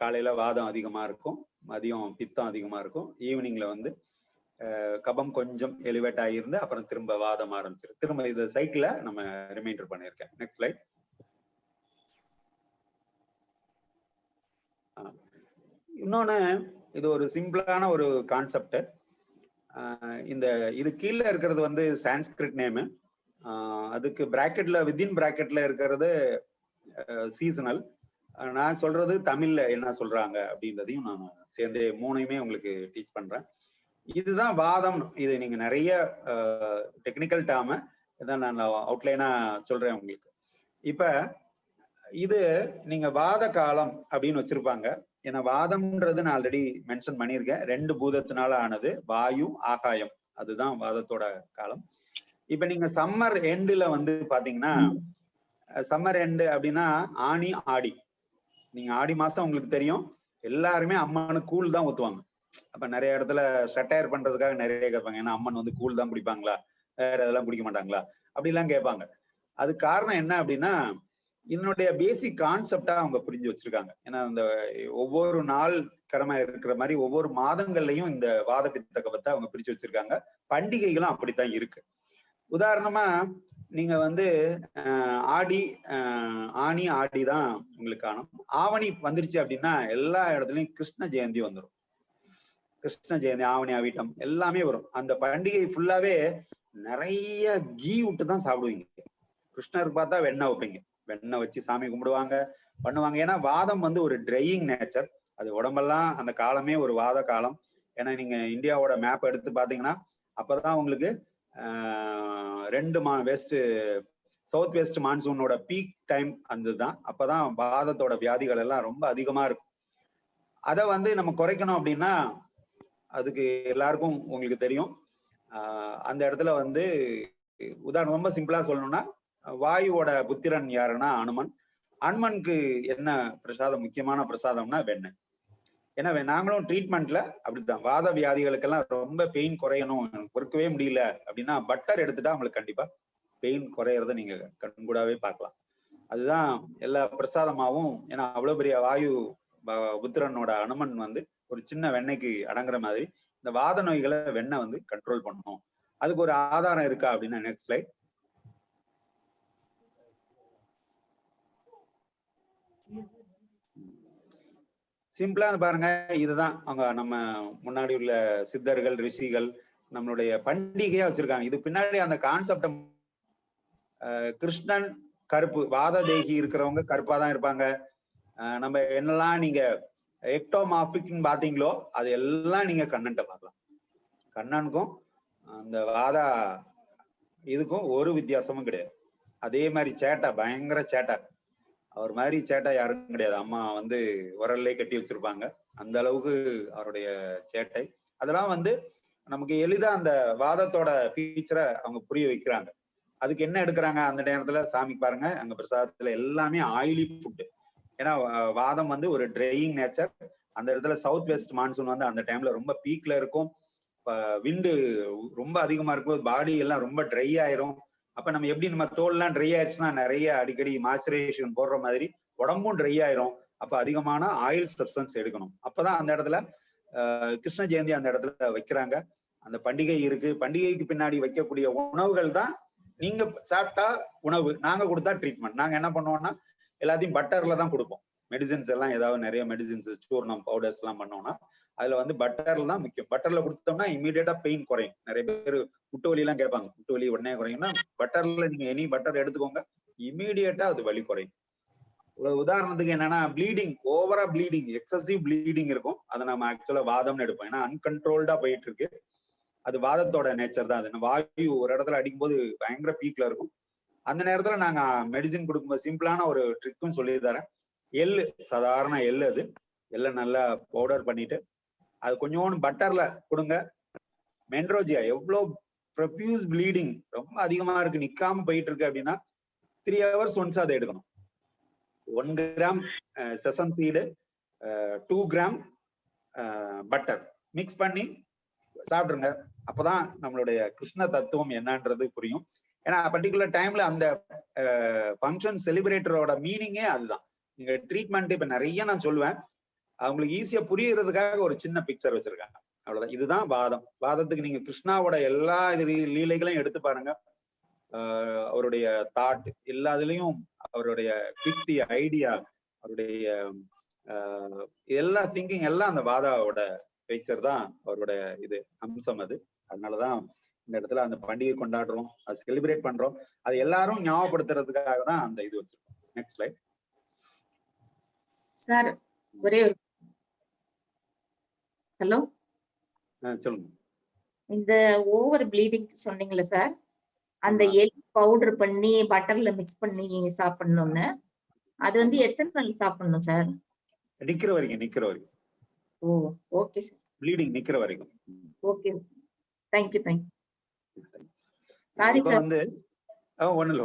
Speaker 1: காலையில வாதம் அதிகமா இருக்கும், மதியம் பித்தம் அதிகமா இருக்கும், ஈவினிங்ல வந்து கபம் கொஞ்சம் எலிவேட் ஆகியிருந்து அப்புறம் திரும்ப வாதம் ஆரம்பிச்சிரு. திரும்ப இது சைக்கிள நம்ம ரிமைண்டர் பண்ணியிருக்கேன். Next slide. இன்னொன்னு, இது ஒரு சிம்பிளான ஒரு கான்செப்ட். இந்த இது கீழே இருக்கிறது வந்து சான்ஸ்கிரிட் நேமு. அதுக்கு பிராக்கெட்ல வித்தின் பிராக்கெட்ல இருக்கிறது சீசனல். நான் சொல்றது தமிழ்ல என்ன சொல்றாங்க அப்படின்றதையும் நான் சேர்ந்து மூணையுமே உங்களுக்கு டீச் பண்றேன். இதுதான் வாதம். இது நீங்க நிறைய டெக்னிக்கல் டேர்ம் இதான் நான் அவுட்லைனா சொல்றேன் உங்களுக்கு. இப்ப இது நீங்க வாத காலம் அப்படின்னு வச்சிருப்பாங்க. ஏன்னா வாதம்ன்றது நான் ஆல்ரெடி மென்ஷன் பண்ணியிருக்கேன். 2 பூதத்தினால ஆனது, வாயு ஆகாயம். அதுதான் வாதத்தோட காலம். இப்ப நீங்க சம்மர் எண்டுல வந்து பாத்தீங்கன்னா, சம்மர் எண்டு அப்படின்னா ஆனி ஆடி. நீங்க ஆடி மாசம் உங்களுக்கு தெரியும், எல்லாருமே அம்மனுக்கு கூழ் தான் ஊத்துவாங்க. அப்ப நிறைய இடத்துல சட்டையர் பண்றதுக்காக நிறைய கேட்பாங்க, ஏன்னா அம்மன் வந்து கூழ் தான் குடிப்பாங்களா, வேற இதெல்லாம் குடிக்க மாட்டாங்களா அப்படிலாம் கேட்பாங்க. அது காரணம் என்ன அப்படின்னா, இதனுடைய பேசிக் கான்செப்டா அவங்க புரிஞ்சு வச்சிருக்காங்க. ஏன்னா இந்த ஒவ்வொரு நாள் கிழமை இருக்கிற மாதிரி ஒவ்வொரு மாதங்கள்லயும் இந்த வாத பித்த கபத்தை அவங்க பிரிச்சு வச்சிருக்காங்க. பண்டிகைகளும் அப்படித்தான் இருக்கு. உதாரணமா நீங்க வந்து ஆனி ஆடி தான் உங்களுக்கு காணும். ஆவணி வந்துருச்சு அப்படின்னா எல்லா இடத்துலயும் கிருஷ்ண ஜெயந்தி வந்துடும். கிருஷ்ண ஜெயந்தி, ஆவணி ஆவிட்டம் எல்லாமே வரும். அந்த பண்டிகை ஃபுல்லாவே நிறைய கீ விட்டு தான் சாப்பிடுவீங்க. கிருஷ்ணருக்கு பார்த்தா வெண்ணெய் வைப்பீங்க, வெண்ணெய் வச்சு சாமி கும்பிடுவாங்க, பண்ணுவாங்க. ஏன்னா வாதம் வந்து ஒரு ட்ரையிங் நேச்சர். அது உடம்பெல்லாம் அந்த காலமே ஒரு வாத காலம். ஏன்னா நீங்க இந்தியாவோட மேப் எடுத்து பாத்தீங்கன்னா அப்பதான் உங்களுக்கு 2 சவுத் வெஸ்ட் மான்சூனோட பீக் டைம் அதுதான். அப்பதான் வாதத்தோட வியாதிகள் எல்லாம் ரொம்ப அதிகமா இருக்கும். அதை வந்து நம்ம குறைக்கணும் அப்படின்னா அதுக்கு எல்லாருக்கும் உங்களுக்கு தெரியும். அந்த இடத்துல வந்து உதாரணம் ரொம்ப சிம்பிளா சொல்லணும்னா, வாயுவோட புத்திரன் யாருன்னா அனுமன். அனுமனுக்கு என்ன பிரசாதம், முக்கியமான பிரசாதம்னா வெண்ணெய். ஏன்னா நாங்களும் ட்ரீட்மெண்ட்ல அப்படித்தான். வாத வியாதிகளுக்கெல்லாம் ரொம்ப பெயின் குறையணும், பொறுக்கவே முடியல அப்படின்னா பட்டர் எடுத்துட்டா அவங்களுக்கு கண்டிப்பா பெயின் குறையறத நீங்க கண்கூடாவே பார்க்கலாம். அதுதான் எல்லா பிரசாதமாவும். ஏன்னா அவ்வளவு பெரிய வாயு புத்திரனோட அனுமன் வந்து ஒரு சின்ன வெண்ணெய்க்கு அடங்குற மாதிரி இந்த வாத நோய்களை வெண்ணெய் வந்து கண்ட்ரோல் பண்ணணும். அதுக்கு ஒரு ஆதாரம் இருக்கா அப்படின்னா நெக்ஸ்ட் ஸ்லைட். சிம்பிளா பாருங்க, இதுதான் அவங்க நம்ம முன்னாடி உள்ள சித்தர்கள் ரிஷிகள் நம்மளுடைய பண்டிகையா வச்சிருக்காங்க. இது பின்னாடி அந்த கான்செப்ட் கிருஷ்ணன் கருப்பு, வாத தேகி இருக்கிறவங்க கருப்பா தான் இருப்பாங்க. நம்ம என்னெல்லாம் நீங்க எக்டோமார்பிக்னு பாத்தீங்களோ அது எல்லாம் நீங்க கண்ணன்ட்ட பார்க்கலாம். கண்ணனுக்கும் அந்த வாதா இதுக்கும் ஒரு வித்தியாசமும் கிடையாது. அதே மாதிரி சேட்டை, பயங்கர சேட்டை. அவர் மாதிரி சேட்டை யாரும் கிடையாது. அம்மா வந்து உரல்லே கட்டி வச்சிருப்பாங்க. அந்த அளவுக்கு அவருடைய சேட்டை. அதெல்லாம் வந்து நமக்கு எளிதா அந்த வாதத்தோட ஃபீச்சரை அவங்க புரிய வைக்கிறாங்க. அதுக்கு என்ன எடுக்கிறாங்க அந்த நேரத்துல சாமி பாருங்க, அங்க பிரசாதத்துல எல்லாமே ஆயிலி ஃபுட். ஏன்னா வாதம் வந்து ஒரு ட்ரையிங் நேச்சர். அந்த இடத்துல சவுத் வெஸ்ட் மான்சூன் வந்து அந்த டைம்ல ரொம்ப பீக்ல இருக்கும். விண்டு ரொம்ப அதிகமா இருக்கும், பாடி எல்லாம் ரொம்ப ட்ரை ஆயிரும். அப்ப நம்ம எப்படி நம்ம தோல்லாம் ட்ரை ஆயிடுச்சுன்னா நிறைய அடிக்கடி மாய்ஸ்சரைசேஷன் போடுற மாதிரி உடம்பும் ட்ரை ஆயிரும். அப்ப அதிகமான ஆயில் சப்ஸ்டன்ஸ் எடுக்கணும். அப்பதான் அந்த இடத்துல கிருஷ்ண ஜெயந்தி அந்த இடத்துல வைக்கிறாங்க. அந்த பண்டிகை இருக்கு. பண்டிகைக்கு பின்னாடி வைக்கக்கூடிய உணவுகள் தான் நீங்க சாப்பிட்டா உணவு, நாங்க கொடுத்தா ட்ரீட்மெண்ட். நாங்க என்ன பண்ணுவோம்னா எல்லாத்தையும் பட்டர்ல தான் கொடுப்போம். மெடிசின்ஸ் எல்லாம் ஏதாவது நிறைய மெடிசின்ஸ் சூர்ணம் பவுடர்ஸ் எல்லாம் பண்ணோம்னா அதுல வந்து பட்டர்ல தான் முக்கியம். பட்டர்ல கொடுத்தோம்னா இமீடியட்டா பெயின் குறையும். நிறைய பேர் முட்டு வலி எல்லாம் கேட்பாங்க, முட்டு வலி உடனே குறையும்னா பட்டர்ல நீங்க எனி பட்டர் எடுத்துக்கோங்க, இமீடியட்டா அது வலி குறையும். உதாரணத்துக்கு என்னன்னா ப்ளீடிங், ஓவரா ப்ளீடிங், எக்ஸசிவ் ப்ளீடிங் இருக்கும். அதை நம்ம ஆக்சுவலா வாதம்னு எடுப்போம். ஏன்னா அன்கண்ட்ரோல்டா போயிட்டு இருக்கு. அது வாதத்தோட நேச்சர் தான். அது வாயு ஒரு இடத்துல அடிக்கும்போது பயங்கர பீக்ல இருக்கும். அந்த நேரத்துல நாங்க மெடிசின் கொடுக்கும்போது சிம்பிளான ஒரு ட்ரிக்கும் சொல்லி தரேன். எள்ளு, சாதாரண எள்ளு, அது எள்ளை நல்லா பவுடர் பண்ணிட்டு அது கொஞ்சோண்டு பட்டர்ல கொடுங்க. மென்ட்ரோஜியா எவ்வளவு ப்ரொஃபியூஸ் ப்ளீடிங் ரொம்ப அதிகமா இருக்கு, நிக்காம போயிட்டு இருக்கு அப்படின்னா 3 hours ஒன்ஸ் அதை எடுக்கணும். 1 gram sesame seed, 2 gram butter mix பண்ணி சாப்பிடுங்க. அப்பதான் நம்மளுடைய கிருஷ்ண தத்துவம் என்னன்றது புரியும். ஏன்னா பர்டிகுலர் டைம்ல அந்த ஃபங்க்ஷன் செலிப்ரேட்டரோட மீனிங்கே அதுதான். நீங்க ட்ரீட்மெண்ட் இப்ப நிறைய நான் சொல்லுவேன், அவங்களுக்கு ஈஸியா புரியறதுக்காக ஒரு சின்ன பிக்சர் வச்சிருக்காங்க, அவ்வளவுதான். இதுதான் வாதம். வாதத்துக்கு நீங்க கிருஷ்ணாவோட எல்லா லீலைகளையும் எடுத்து பாருங்க. அவருடைய தாட் எல்லாத்துலயும் அவருடைய யுக்தி, ஐடியா, அவருடைய எல்லா திங்கிங் எல்லாம் அந்த வாதாவோட பிக்சர் தான் அவருடைய இது அம்சம். அது அதனாலதான் இந்த இடத்துல அந்த பண்டிகை கொண்டாடுறோம், அது செலிப்ரேட் பண்றோம். அது எல்லாரும் ஞாபகப்படுத்துறதுக்காக தான் அந்த இது வச்சிருக்கோம். Next slide
Speaker 3: sir. ஒரே ஹலோ
Speaker 1: சொல்லுங்க.
Speaker 3: இந்த ஓவர் ப்ளீடிங் சொன்னீங்களா சார், அந்த எல் பவுடர் பண்ணி பட்டர்ல மிக்ஸ் பண்ணி சாப்பிடணும்னு, அது வந்து எத்தனை நாள் சாப்பிடணும் சார்?
Speaker 1: நிக்கிற வரைக்கும்.
Speaker 3: ஓ ஓகே சார்.
Speaker 1: ப்ளீடிங் நிக்கிற வரைக்கும்.
Speaker 3: Okay, thank you. Sorry sir.
Speaker 1: வந்து ஒண்ணு இல்ல,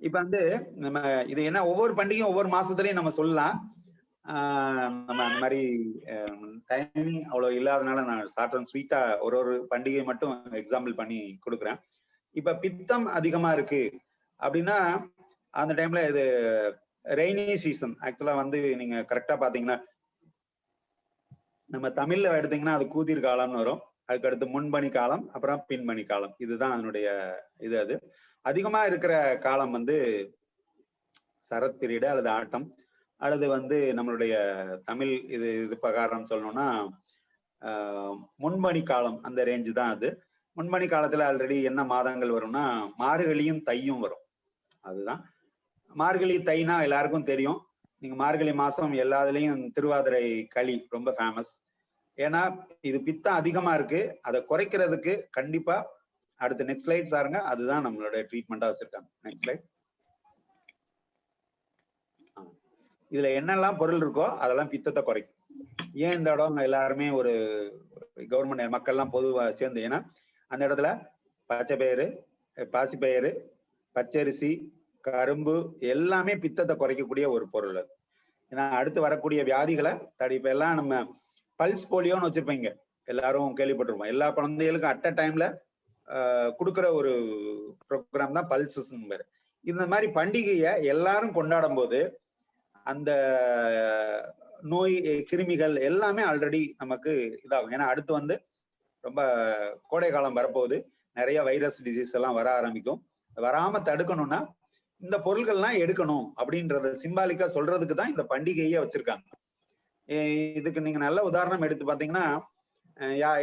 Speaker 1: இப்ப வந்து நம்ம இது என்ன ஒவ்வொரு பண்டிகையும் ஒவ்வொரு மாசத்துலயும் நம்ம சொல்லலாம். நம்ம அந்த மாதிரி டைமிங் அவ்வளவு இல்லாதனால நான் ஷார்ட் அண்ட் ஸ்வீட்டா ஒரு பண்டிகை மட்டும் எக்ஸாம்பிள் பண்ணி கொடுக்குறேன். இப்ப பித்தம் அதிகமா இருக்கு அப்படின்னா அந்த டைம்ல இது ரெய்னி சீசன். ஆக்சுவலா வந்து நீங்க கரெக்டா பாத்தீங்கன்னா நம்ம தமிழ்ல எடுத்தீங்கன்னா அது கூதிர் காலம்னு வரும். அதுக்கு அடுத்து முன்பனி காலம், அப்புறம் பின்பனி காலம். இதுதான் அதனுடைய இது. அது அதிகமா இருக்கிற காலம் வந்து சரத் பீரியடு அல்லது ஆட்டம், அல்லது வந்து நம்மளுடைய தமிழ் இது பிரகாரம் சொல்லணும்னா முன்பனி காலம், அந்த ரேஞ்சு தான் அது. முன்பனி காலத்துல ஆல்ரெடி என்ன மாதங்கள் வரும்னா மார்கழியும் தையும் வரும். அதுதான் மார்கழி தைனா எல்லாருக்கும் தெரியும். நீங்க மார்கழி மாசம் எல்லாத்துலயும் திருவாதிரை களி ரொம்ப ஃபேமஸ். ஏன்னா இது பித்தம் அதிகமா இருக்கு, அதை குறைக்கிறதுக்கு கண்டிப்பா அடுத்த நெக்ஸ்ட் ஸ்லைட் சாருங்க, அதுதான் நம்மளுடைய ட்ரீட்மெண்டா வச்சிருக்காங்க. Next slide. இதுல என்னெல்லாம் பொருள் இருக்கோ அதெல்லாம் பித்தத்தை குறைக்கும். ஏன் இந்த இடம் எல்லாருமே ஒரு கவர்மெண்ட் மக்கள்லாம் பொதுவா சேர்ந்து, ஏன்னா அந்த இடத்துல பச்சை பயிறு, பாசிப்பயிறு, பச்சரிசி, கரும்பு எல்லாமே பித்தத்தை குறைக்கக்கூடிய ஒரு பொருள் அது. ஏன்னா அடுத்து வரக்கூடிய வியாதிகளை இப்ப எல்லாம் நம்ம பல்ஸ் போலியோன்னு வச்சிருப்பீங்க, எல்லாரும் கேள்விப்பட்டிருப்போம். எல்லா குழந்தைகளுக்கும் அட் அ டைம்ல கொடுக்குற ஒரு ப்ரோக்ராம் தான் பல்சஸ். இந்த மாதிரி பண்டிகையை எல்லாரும் கொண்டாடும் போது அந்த நோய் கிருமிகள் எல்லாமே ஆல்ரெடி நமக்கு இதாகும். ஏன்னா அடுத்து வந்து ரொம்ப கோடை காலம் வரப்போகுது, நிறைய வைரஸ் டிசீஸ் எல்லாம் வர ஆரம்பிக்கும். வராம தடுக்கணும்னா இந்த பொருள்கள்லாம் எடுக்கணும் அப்படின்றத சிம்பாலிக்கா சொல்றதுக்கு தான் இந்த பண்டிகையே வச்சிருக்காங்க. இதுக்கு நீங்க நல்ல உதாரணம் எடுத்து பாத்தீங்கன்னா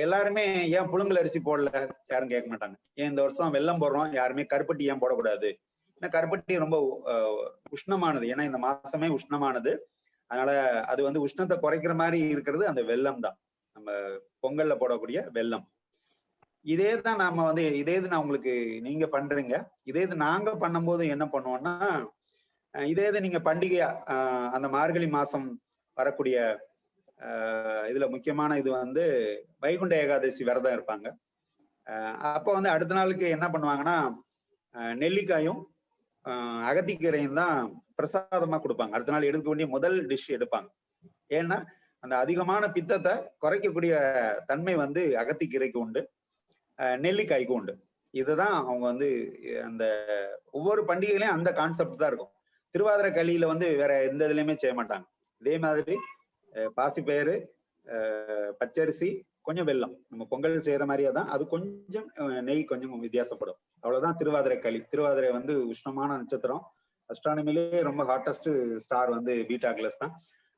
Speaker 1: எல்லாருமே ஏன் புழுங்கல் அரிசி போடல யாரும் கேட்க மாட்டாங்க. ஏன் இந்த வருஷம் வெல்லம் போடுறோம், யாருமே கருப்பட்டி ஏன் போடக்கூடாது? ஏன்னா கருப்பட்டி ரொம்ப உஷ்ணமானது, ஏன்னா இந்த மாசமே உஷ்ணமானது. அதனால அது வந்து உஷ்ணத்தை குறைக்கிற மாதிரி இருக்கிறது அந்த வெல்லம் தான். நம்ம பொங்கல்ல போடக்கூடிய வெல்லம். இதே தான் நாம வந்து இதே இது நான் உங்களுக்கு நீங்க பண்றீங்க. இதே இது நாங்க பண்ணும்போது என்ன பண்ணுவோம்னா, இதே இது நீங்க பண்டிகையா அந்த மார்கழி மாசம் வரக்கூடிய இதுல முக்கியமான இது வந்து வைகுண்ட ஏகாதசி விரதம் இருப்பாங்க. அப்போ வந்து அடுத்த நாளுக்கு என்ன பண்ணுவாங்கன்னா, நெல்லிக்காயும் அகத்திக்கீரையும் தான் பிரசாதமா கொடுப்பாங்க. அடுத்த நாள் எடுக்க வேண்டிய முதல் டிஷ் எடுப்பாங்க. ஏன்னா அந்த அதிகமான பித்தத்தை குறைக்கக்கூடிய தன்மை வந்து அகத்திக்கீரைக்கு உண்டு, நெல்லிக்காய்க்கு உண்டு. இதுதான் அவங்க வந்து அந்த ஒவ்வொரு பண்டிகையிலையும் அந்த கான்செப்ட் தான் இருக்கும். திருவாதிரை களியில வந்து வேற எந்த இதுலயுமே செய்ய மாட்டாங்க. இதே மாதிரி பாசிப்பயிறு, பச்சரிசி, கொஞ்சம் வெல்லம், நம்ம பொங்கல் செய்யற மாதிரியே தான். அது கொஞ்சம் நெய் கொஞ்சம் வித்தியாசப்படும், அவ்வளவுதான். திருவாதிரை களி. திருவாதிரை வந்து உஷ்ணமான நட்சத்திரம், அஸ்ட்ரானமிலேயே ரொம்ப ஹாட்டஸ்ட் ஸ்டார் வந்து பீட்டா கிளஸ் தான்.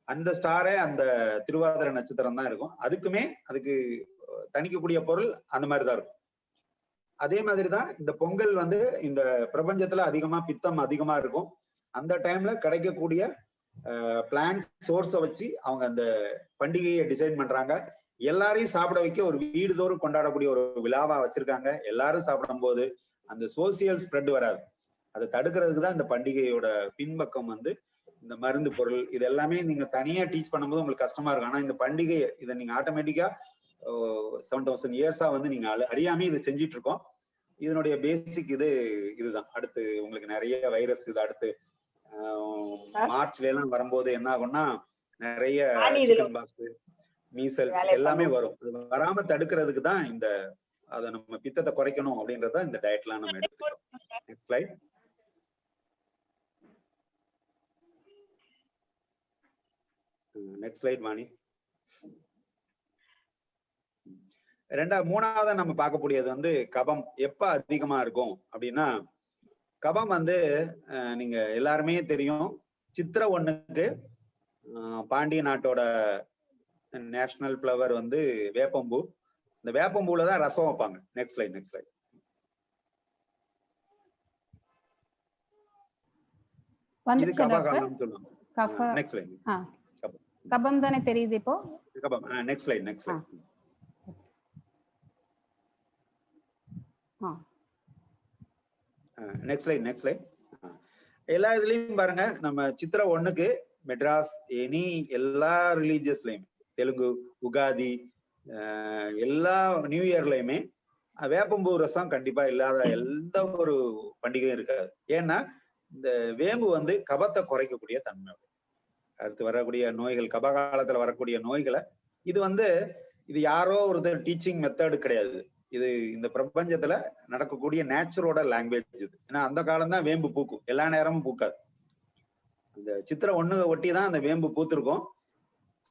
Speaker 1: அந்த ஸ்டாரே அந்த திருவாதிரை நட்சத்திரம் தான் இருக்கும். அதுக்கு தணிக்கக்கூடிய பொருள் அந்த மாதிரிதான் இருக்கும். அதே மாதிரிதான் இந்த பொங்கல் வந்து இந்த பிரபஞ்சத்துல அதிகமா பித்தம் அதிகமா இருக்கும். அந்த டைம்ல கிடைக்கக்கூடிய பிளான்ட் சோர்ஸை வச்சு அவங்க அந்த பண்டிகையை டிசைன் பண்றாங்க. எல்லாரையும் சாப்பிட வைக்க ஒரு வீடு தோறும் கொண்டாடக்கூடிய ஒரு விழாவா வச்சிருக்காங்க. எல்லாரும் சாப்பிடும் போது அந்த சோசியல் ஸ்ப்ரெட் வராது. அதை தடுக்கிறதுக்கு தான் இந்த பண்டிகையோட பின்பக்கம் வந்து இந்த மருந்து பொருள். இது எல்லாமே நீங்க தனியா டீச் பண்ணும்போது உங்களுக்கு கஷ்டமா இருக்கும். ஆனா இந்த பண்டிகை இதை நீங்க ஆட்டோமேட்டிக்கா 7000 இயர்ஸா வந்து நீங்க அறியாமே இதை செஞ்சிட்டு இருக்கோம். இதனுடைய பேசிக் இதுதான். அடுத்து உங்களுக்கு நிறைய வைரஸ் இது அடுத்து மார்ச்ல எல்லாம் வரும்போது என்ன ஆகும்னா நிறைய சிக்கன் பாக்ஸ், மீசல்ஸ் எல்லாமே வரும். வராம தடுக்கிறதுக்கு தான் இந்த அதை நம்ம பித்தத்தை குறைக்கணும் அப்படின்றத இந்த டயட்லாம் நம்ம எடுத்துக்கிறோம். Next slide. Next slide Vani. மூணாவதா நம்ம பார்க்கக்கூடியது வந்து கபம் எப்ப அதிகமா இருக்கும் அப்படின்னா, கபம் வந்து நீங்க எல்லாருமே தெரியும், சித்திரை 1க்கு பாண்டிய நாட்டோட நேஷனல் ஃப்ளவர் வந்து வேப்பம்பூ. இந்த வேப்பம்பூல தான் ரசம் வைப்பாங்க. Next slide. Next slide. இது கபகாலம்னு சொல்லுவாங்க. Next slide.
Speaker 2: கபம் தானே தெரியுது இப்போ.
Speaker 1: கபம். Next slide. Next slide. Next slide. Next slide. எல்லா இதுலயும் பாருங்க, நம்ம சித்திரை 1க்கு மெட்ராஸ் எல்லா ரிலீஜியஸ்லயுமே, தெலுங்கு, உகாதி, எல்லா நியூ இயர்லயுமே வேப்பம்பூ ரசம் கண்டிப்பா இல்லாத எந்த ஒரு பண்டிகையும் இருக்காது. ஏன்னா இந்த வேம்பு வந்து கபத்தை குறைக்கக்கூடிய தன்மை. அடுத்து வரக்கூடிய நோய்கள், கபகாலத்துல வரக்கூடிய நோய்களை இது யாரோ ஒருத்தர் டீச்சிங் மெத்தடு கிடையாது. இது இந்த பிரபஞ்சத்துல நடக்கக்கூடிய நேச்சரோட லாங்குவேஜ் இது. ஏன்னா அந்த காலம் தான் வேம்பு பூக்கும், எல்லா நேரமும் பூக்காது. இந்த சித்திரை 1 ஒட்டி தான் அந்த வேம்பு பூத்திருக்கும்.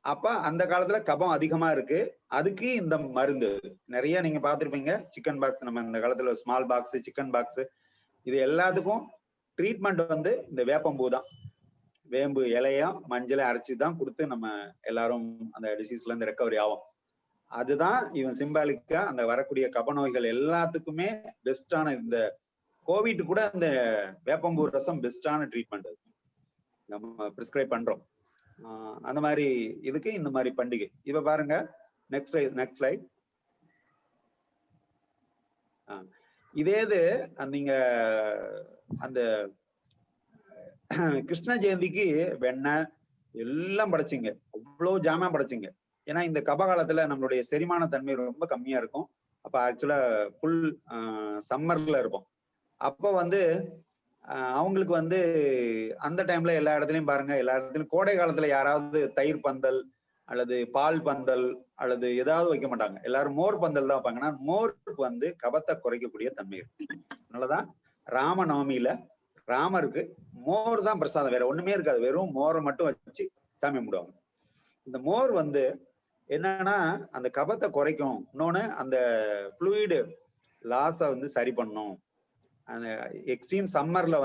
Speaker 1: அப்ப அந்த காலத்துல கபம் அதிகமா இருக்கு. அதுக்கு இந்த மருந்து நிறைய நீங்க பார்த்திருப்பீங்க. சிக்கன் பாக்ஸ், நம்ம இந்த காலத்துல ஸ்மால் பாக்ஸ், சிக்கன் பாக்ஸ், இது எல்லாத்துக்கும் ட்ரீட்மெண்ட் வந்து இந்த வேப்பம்பூ தான். வேம்பு இலையா மஞ்சளை அரைச்சி தான் கொடுத்து நம்ம எல்லாரும் அந்த டிசீஸ்ல இருந்து ரெக்கவரி ஆகும். அதுதான் இவன் சிம்பாலிக்கா அந்த வரக்கூடிய கப நோய்கள் எல்லாத்துக்குமே பெஸ்டான, இந்த கோவிட் கூட இந்த வேப்பம்பூ ரசம் பெஸ்டான ட்ரீட்மெண்ட் நம்ம பிரிஸ்கிரைப் பண்றோம். அந்த மாதிரி இதுக்கு இந்த மாதிரி பண்டிகை. இப்ப பாருங்க நெக்ஸ்ட் ஸ்லைட். இதே இது நீங்க அந்த கிருஷ்ண ஜெயந்திக்கு வெண்ணெய் எல்லாம் படைச்சிங்க, அவ்வளவு ஜாமான் படைச்சிங்க. ஏன்னா இந்த கபகாலத்துல நம்மளுடைய செரிமான தன்மை ரொம்ப கம்மியா இருக்கும். அப்ப ஆக்சுவலா ஃபுல் சம்மர்ல இருக்கும். அப்போ அவங்களுக்கு அந்த டைம்ல எல்லா இடத்துலயும் பாருங்க, எல்லா இடத்துலயும் கோடை காலத்துல யாராவது தயிர் பந்தல் அல்லது பால் பந்தல் அல்லது ஏதாவது வைக்க மாட்டாங்க. எல்லாரும் மோர் பந்தல் தான் வைப்பாங்கன்னா, மோருக்கு கபத்தை குறைக்கக்கூடிய தன்மை இருக்கு. அதனாலதான் ராமநவமியில ராமருக்கு மோர் தான் பிரசாதம், வேற ஒண்ணுமே இருக்காது. வெறும் மோரை மட்டும் வச்சு சாமி கும்பிடுவாங்க. இந்த மோர் என்னன்னா அந்த கபத்தை குறைக்கும். இன்னொன்னு அந்த ஃப்ளூயிடு லாஸை சரி பண்ணும். அந்த எக்ஸ்ட்ரீம் சம்மர்ல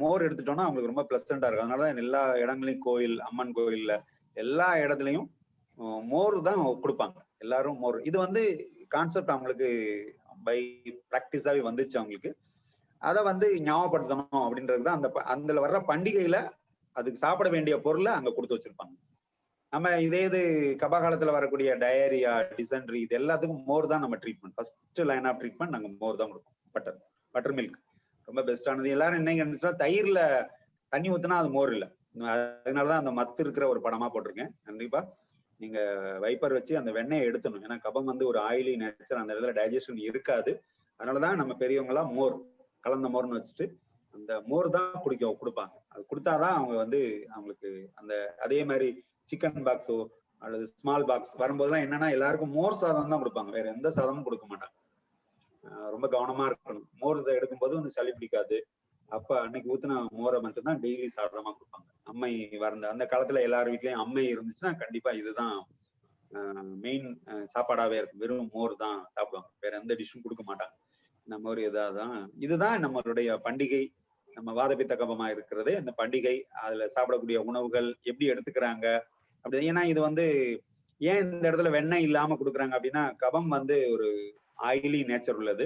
Speaker 1: மோர் எடுத்துட்டோம்னா அவங்களுக்கு ரொம்ப பிளசண்டா இருக்கும். அதனாலதான் எல்லா இடங்களையும் கோயில், அம்மன் கோயில்ல எல்லா இடத்துலயும் மோர் தான் கொடுப்பாங்க. எல்லாரும் மோர். இது கான்செப்ட் அவங்களுக்கு பை பிராக்டிஸாவே வந்துருச்சு அவங்களுக்கு. அதை ஞாபகப்படுத்தணும் அப்படின்றதுதான் அந்த வர்ற பண்டிகையில அதுக்கு சாப்பிட வேண்டிய பொருளை அங்க கொடுத்து வச்சிருப்பாங்க. நம்ம இதே இது கபாகாலத்துல வரக்கூடிய டயரியா, டிசென்ட்ரி இது எல்லாத்துக்கும் மோர் தான் நம்ம treatment. First line of treatment நாங்க மோர் தான் கொடுப்போம். பட்டர் மில்க் ரொம்ப பெஸ்டானது. எல்லாரும் என்ன தயிர்ல தண்ணி ஊத்துனா அது மோர் இல்லை. அதனாலதான் அந்த மத்து இருக்கிற ஒரு படமா போட்டிருக்கேன். கண்டிப்பா நீங்க வைப்பர் வச்சு அந்த வெண்ணெயை எடுத்தணும். ஏன்னா கபம் வந்து ஒரு ஆயிலி நேச்சர், அந்த இடத்துல டைஜஷன் இருக்காது. அதனாலதான் நம்ம பெரியவங்க எல்லாம் மோர் கலந்த மோர்னு வச்சுட்டு அந்த மோர் தான் கொடுப்பாங்க. அது கொடுத்தாதான் அவங்க வந்து அவங்களுக்கு அந்த அதே மாதிரி சிக்கன் பாக்ஸோ அல்லது ஸ்மால் பாக்ஸ் வரும்போதெல்லாம் என்னன்னா எல்லாருக்கும் மோர் சாதம் தான் கொடுப்பாங்க, வேற எந்த சாதமும் கொடுக்க மாட்டாங்க. ரொம்ப கவனமா இருக்கணும். மோர் இதை எடுக்கும்போது வந்து சளி பிடிக்காது. அப்ப அன்னைக்கு ஊத்துன மோரை மட்டும்தான் டெய்லி சாதமா கொடுப்பாங்க. அம்மை வறந்த அந்த காலத்துல எல்லார் வீட்லயும் அம்மை இருந்துச்சுன்னா கண்டிப்பா இதுதான் மெயின் சாப்பாடாவே இருக்கும். வெறும் மோர் தான் சாப்பிடுவாங்க, வேற எந்த டிஷ்ஷும் கொடுக்க மாட்டாங்க. நம்ம ஒரு இதாதான் இதுதான் நம்மளுடைய பண்டிகை. நம்ம வாதபித்த கபமா இருக்கிறது இந்த பண்டிகை. அதுல சாப்பிடக்கூடிய உணவுகள் எப்படி எடுத்துக்கிறாங்க அப்படி. ஏன்னா இது வந்து ஏன் இந்த இடத்துல வெண்ணெய் இல்லாம கொடுக்குறாங்க அப்படின்னா, கபம் வந்து ஒரு ஆயிலி நேச்சர் உள்ளது.